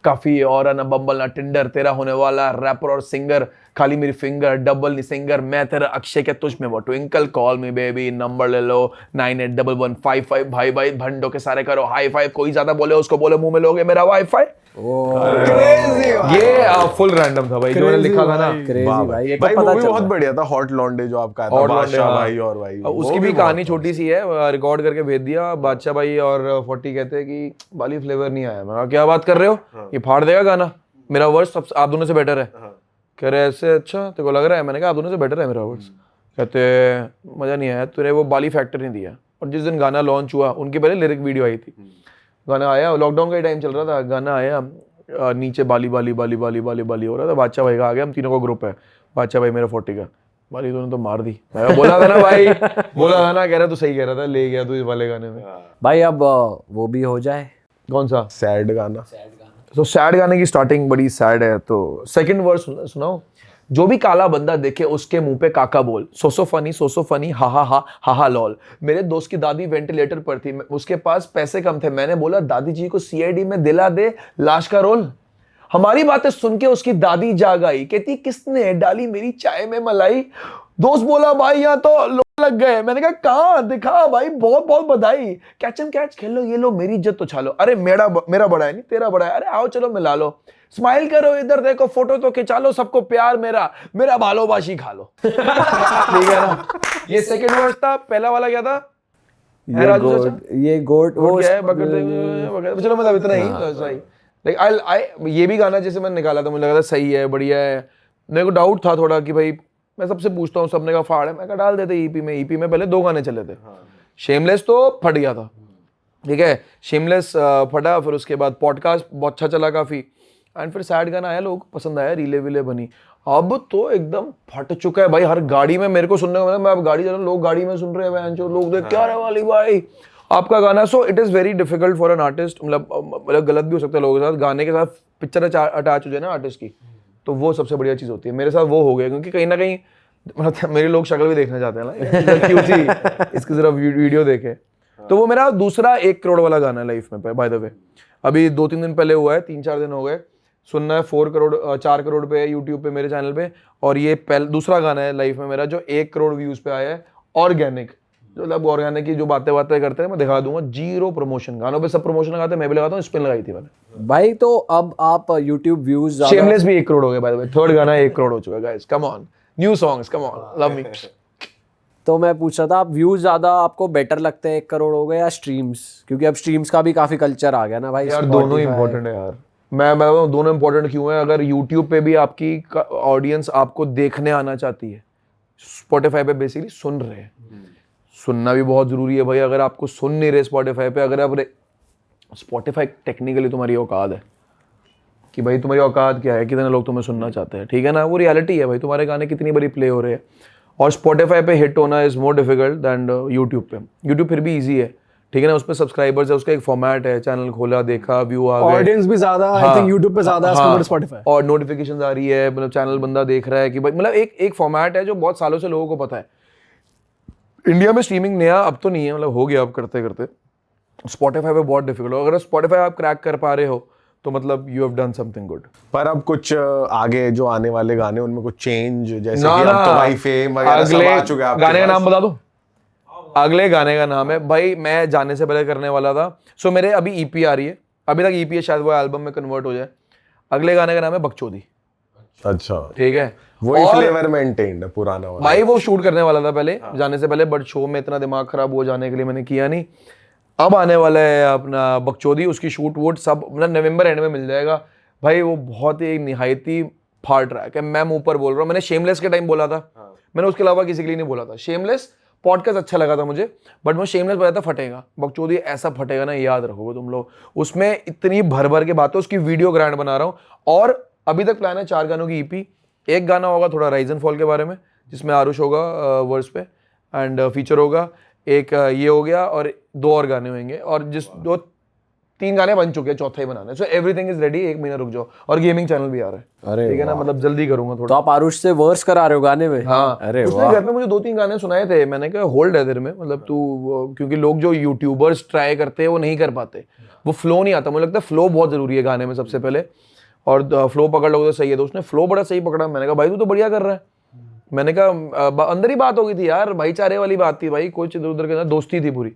काफी और ना बम्बल ना टिंडर, तेरा होने वाला रैपर और सिंगर, खाली मेरी फिंगर, डबल नहीं सिंगर, मैं तेरा अक्षय के तुझ में वो twinkle, call me baby, number ले लो 981155, भाई भाई भंडो के सारे करो हाई फाइव, कोई ज्यादा बोले उसको बोले मुंह में लोगे मेरा वाईफाई। ये फुल रैंडम था भाई, जो मैंने लिखा था ना, क्रेजी भाई, ये तो भाई पता वो भी चल बहुत बढ़िया था, हॉट लॉन्डे जो आपका था, हॉट लॉन्डे, बादशाह हाँ। भाई और भाई, उसकी भी कहानी छोटी सी है, रिकॉर्ड करके भेज दिया, बादशाह भाई और 40 कहते हैं कि बाली फ्लेवर नहीं आया। मैं कहा क्या बात कर रहे हो, ये फाड़ देगा गाना, मेरा वर्स आप दोनों से बेटर है। कह रहे ऐसे, अच्छा तेरे को लग रहा है? मैंने कहा आप दोनों से बेटर है मेरा वर्स। कहते मजा नहीं आया, तूने वो बाली फैक्टर नहीं दिया। और जिस दिन गाना लॉन्च हुआ, उनके पहले लिरिक वीडियो आई थी, गाना आया, लॉकडाउन का ही टाइम चल रहा था, गाना आया, नीचे बाली बाली बाली बाली बाली बाली हो रहा था, बादशाह भाई का आ गया, हम तीनों का ग्रुप है, बादशाह भाई मेरा 40 का, बाली तूने तो मार दी। मैं बोला था ना भाई, बोला था ना, कह रहा तू सही कह रहा था, ले गया तू इस वाले गाने में। भाई अब वो भी हो जाए, कौन सा? सैड गाना, तो सैड गाने की स्टार्टिंग बड़ी सैड है। तो सेकंड वर्स सुनाओ। जो भी काला बंदा देखे उसके मुंह पे काका बोल, सोसो फनी हा हा लॉल। मेरे दोस्त की दादी वेंटिलेटर पर थी, उसके पास पैसे कम थे, मैंने बोला दादी जी को सीआईडी में दिला दे लाश का रोल। हमारी बातें सुन के उसकी दादी जाग आई, कहती किसने डाली मेरी चाय में मलाई। दोस्त बोला भाई यहाँ तो लोग लग गए। मैंने कहा कहाँ, दिखा भाई, बहुत बहुत बधाई। कैच एंड कैच खेल लो, ये लो मेरी इज्जत तो छा लो। अरे मेरा बड़ा है नहीं तेरा बड़ा है, अरे आओ चलो मिला लो। स्माइल करो, इधर देखो, फोटो तो खिंचा लो, सबको प्यार मेरा भालोबाशी खा लो। ठीक है ना। ये सेकंड वर्स था। पहला वाला क्या था? ये गोट वो क्या है? चलो मतलब इतना ही सही। लाइक ये भी गाना जैसे मैंने निकाला था, मुझे लगा था सही है, बढ़िया है। मेरे को डाउट था थोड़ा कि भाई मैं सबसे पूछता हूँ, सबने कहा फाड़ है, मैं कहा डाल देते ईपी में पहले 2 गाने चले थे। शेमलेस तो फट गया था, ठीक है, शेमलेस फटा, फिर उसके बाद पॉडकास्ट बहुत अच्छा चला काफी, एंड फिर सैड गाना आया, लोगों को पसंद आया, रीले विले बनी। अब तो एकदम फट चुका है भाई, हर गाड़ी में मेरे को सुनने को मिला। मैं अब गाड़ी चला, लोग गाड़ी में सुन रहे हैं, लोग देख क्या रहे वाली भाई आपका गाना। So it is very difficult for an artist, मतलब गलत भी हो सकता है लोगों के साथ, गाने के साथ पिक्चर अटैच हो जाए ना आर्टिस्ट की, तो वो सबसे बढ़िया चीज़ होती है। मेरे साथ वो हो गया, क्योंकि कहीं ना कहीं मतलब मेरे लोग शक्ल भी देखना चाहते हैं ना, क्यों थी इसकी जरा वीडियो देखे। तो वो मेरा दूसरा 1 करोड़ वाला गाना है लाइफ में, बाय द वे। अभी 2-3 दिन पहले हुआ है, 3-4 दिन हो गए। सुनना है 4 करोड़ पे यूट्यूब पे, मेरे चैनल पे। और ये दूसरा गाना है लाइफ में मेरा जो 1 करोड़ व्यूज पे आया है। ऑर्गेनिक, मतलब ऑर्गेनिक की जो बातें करते हैं, मैं दिखा दूंगा। 0 प्रमोशन, गानों पे सब प्रमोशन लगाते हैं, मैं भी लगाता हूँ, स्पिन लगाई थी मैंने भाई। तो अब आप YouTube व्यूज, शेमलेस भी 1 करोड़ हो गया बाय द वे। 3rd गाना 1 करोड़ हो चुका है guys, come on, new songs, come on, love me. तो मैं पूछ रहा था, आप व्यूज ज्यादा आपको बेटर लगते हैं 1 करोड़ हो गए या स्ट्रीम्स? क्योंकि अब स्ट्रीम्स का भी काफी कल्चर आ गया ना भाई। यार दोनों ही इंपॉर्टेंट है यार। मैं दोनों इंपॉर्टेंट क्यों है? अगर YouTube पे भी आपकी ऑडियंस आपको देखने आना चाहती है, Spotify पे बेसिकली सुन रहे हैं, सुनना भी बहुत जरूरी है भाई। अगर आपको सुन नहीं रहे Spotify पे, अगर आप Spotify टेक्निकली तुम्हारी औकात है कि भाई तुम्हारी औकात क्या है, कितने लोग तुम्हें सुनना चाहते हैं, ठीक है ना, वो रियलिटी है भाई। तुम्हारे गाने कितनी बड़ी प्ले हो रहे हैं। और Spotify पे हिट होना is more difficult than YouTube पे। YouTube फिर भी ईजी है, ठीक है ना, उस पर सब्सक्राइबर्स है, उसका एक फॉर्मेट है, चैनल खोला, देखा, व्यू आ गए, ऑडियंस भी ज्यादा आई थिंक यूट्यूब पे ज्यादा है स्पॉटिफाई, और नोटिफिकेशंस आ रही है, मतलब चैनल बंदा देख रहा है कि भाई, मतलब एक फॉर्मेट है जो बहुत सालों से लोगों को पता है। इंडिया में स्ट्रीमिंग नया अब तो नहीं है, मतलब हो गया अब करते करते। Spotify पे बहुत डिफिकल्ट हो। अगर Spotify आप क्रैक कर पा रहे हो तो मतलब you have done something good. पर अब कुछ आगे जो आने वाले गाने उनमें कुछ चेंज, जैसे कि अब तो भाई फेम वगैरह सब आ चुका है। गाने का नाम बता दो। अगले गाने का नाम है भाई, मैं जाने से पहले करने वाला था। सो मेरे अभी ईपी आ रही है, अभी तक ईपी है, शायद वो एल्बम में कन्वर्ट हो जाए। अगले गाने का नाम है बकचोदी। अच्छा, ठीक है, वही फ्लेवर मेंटेन्ड है पुराना वाला। भाई वो शूट करने वाला था पहले जाने से पहले, बट शो में इतना दिमाग खराब हो जाने के लिए मैंने किया नहीं। अब आने वाला है अपना बकचोदी, उसकी शूट वूट सब मतलब नवंबर एंड में मिल जाएगा भाई। वो बहुत ही निहायती फाड़ ट्रैक है, मैं मुंह पर बोल रहा हूँ। मैंने शेमलेस के टाइम बोला था, मैंने उसके अलावा किसी के लिए नहीं बोला था। शेमलेस पॉडकास्ट अच्छा लगा था मुझे, बट मैं शेमलेस बताया था फटेगा। बकचोदी ऐसा फटेगा ना, याद रखोगे तुम लोग। उसमें इतनी भर भर के बातें, उसकी वीडियो ग्रैंड बना रहा हूँ। और अभी तक प्लान है 4 गानों की ईपी। एक गाना होगा थोड़ा राइज एंड फॉल के बारे में, जिसमें आरुष होगा वर्स पे एंड फीचर होगा। एक ये हो गया, और 2 और गाने होंगे, और 3 गाने बन चुके हैं, चौथा ही बनाना है। सो एवरीथिंग इज रेडी, 1 महीना रुक जाओ। और गेमिंग चैनल भी आ रहा है, अरे ठीक है ना, मतलब जल्दी करूंगा तो थोड़ा। आप आरुष से वर्स करा रहे हो गाने में? हाँ, अरे उसने घर पे मुझे 2-3 गाने सुनाए थे, मैंने कहा होल्ड है तेरे में, मतलब तू, क्योंकि लोग जो यूट्यूबर्स ट्राई करते हैं वो नहीं कर पाते, वो फ्लो नहीं आता। मुझे लगता है फ्लो बहुत जरूरी है गाने में सबसे पहले, और फ्लो पकड़ लोगे तो सही है। तो उसने फ्लो बड़ा सही पकड़ा। मैंने कहा भाई तू तो बढ़िया कर रहा है। मैंने कहा अंदर ही बात हो गई थी यार, भाईचारे वाली बात थी भाई, कुछ इधर उधर के अंदर दोस्ती थी पूरी।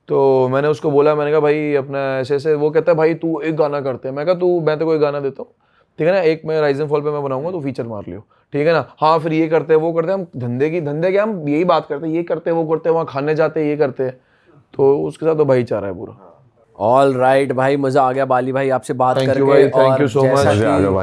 तो मैंने उसको बोला, मैंने कहा भाई अपना ऐसे ऐसे, वो कहता है भाई तू एक गाना करते हैं। मैं कहा तू, मैं तो कोई गाना देता हूँ, ठीक है ना, एक मैं राइज एंड फॉल पे मैं बनाऊंगा, तो फीचर मार लियो, ठीक है ना। हाँ फिर ये करते हैं वो करते हैं, हम धंधे के हम यही बात करते हैं, ये करते हैं वो करते हैं, वहाँ खाने जाते हैं ये करते हैं। तो उसके साथ तो भाईचारा है पूरा। ऑल राइट भाई, मजा आ गया बाली भाई आपसे बात करके। Thank you so much,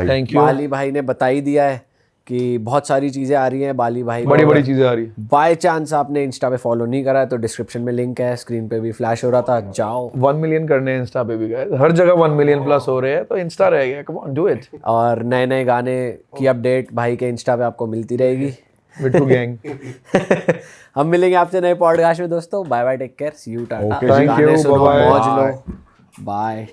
thank you. Bali भाई ने बता ही दिया है कि बहुत सारी चीजें आ रही हैं बाली भाई, बड़ी बड़ी चीजें आ रही है। बाय चांस आपने इंस्टा पे फॉलो नहीं करा है तो डिस्क्रिप्शन में लिंक है, स्क्रीन पे भी फ्लैश हो रहा था, जाओ। 1 मिलियन करने हैं इंस्टा पे भी गए, हर जगह 1 मिलियन प्लस हो रहे हैं, तो इंस्टा रह गया, कम ऑन डू इट। और नए नए गाने की अपडेट भाई के इंस्टा पे आपको मिलती रहेगी। मिट्टू गैंग। हम मिलेंगे आपसे नए पॉडकास्ट में दोस्तों। Bye bye, take care, see you, tata. Okay, thank गाने you, सुनो, bye-bye. मौज लो, बाय।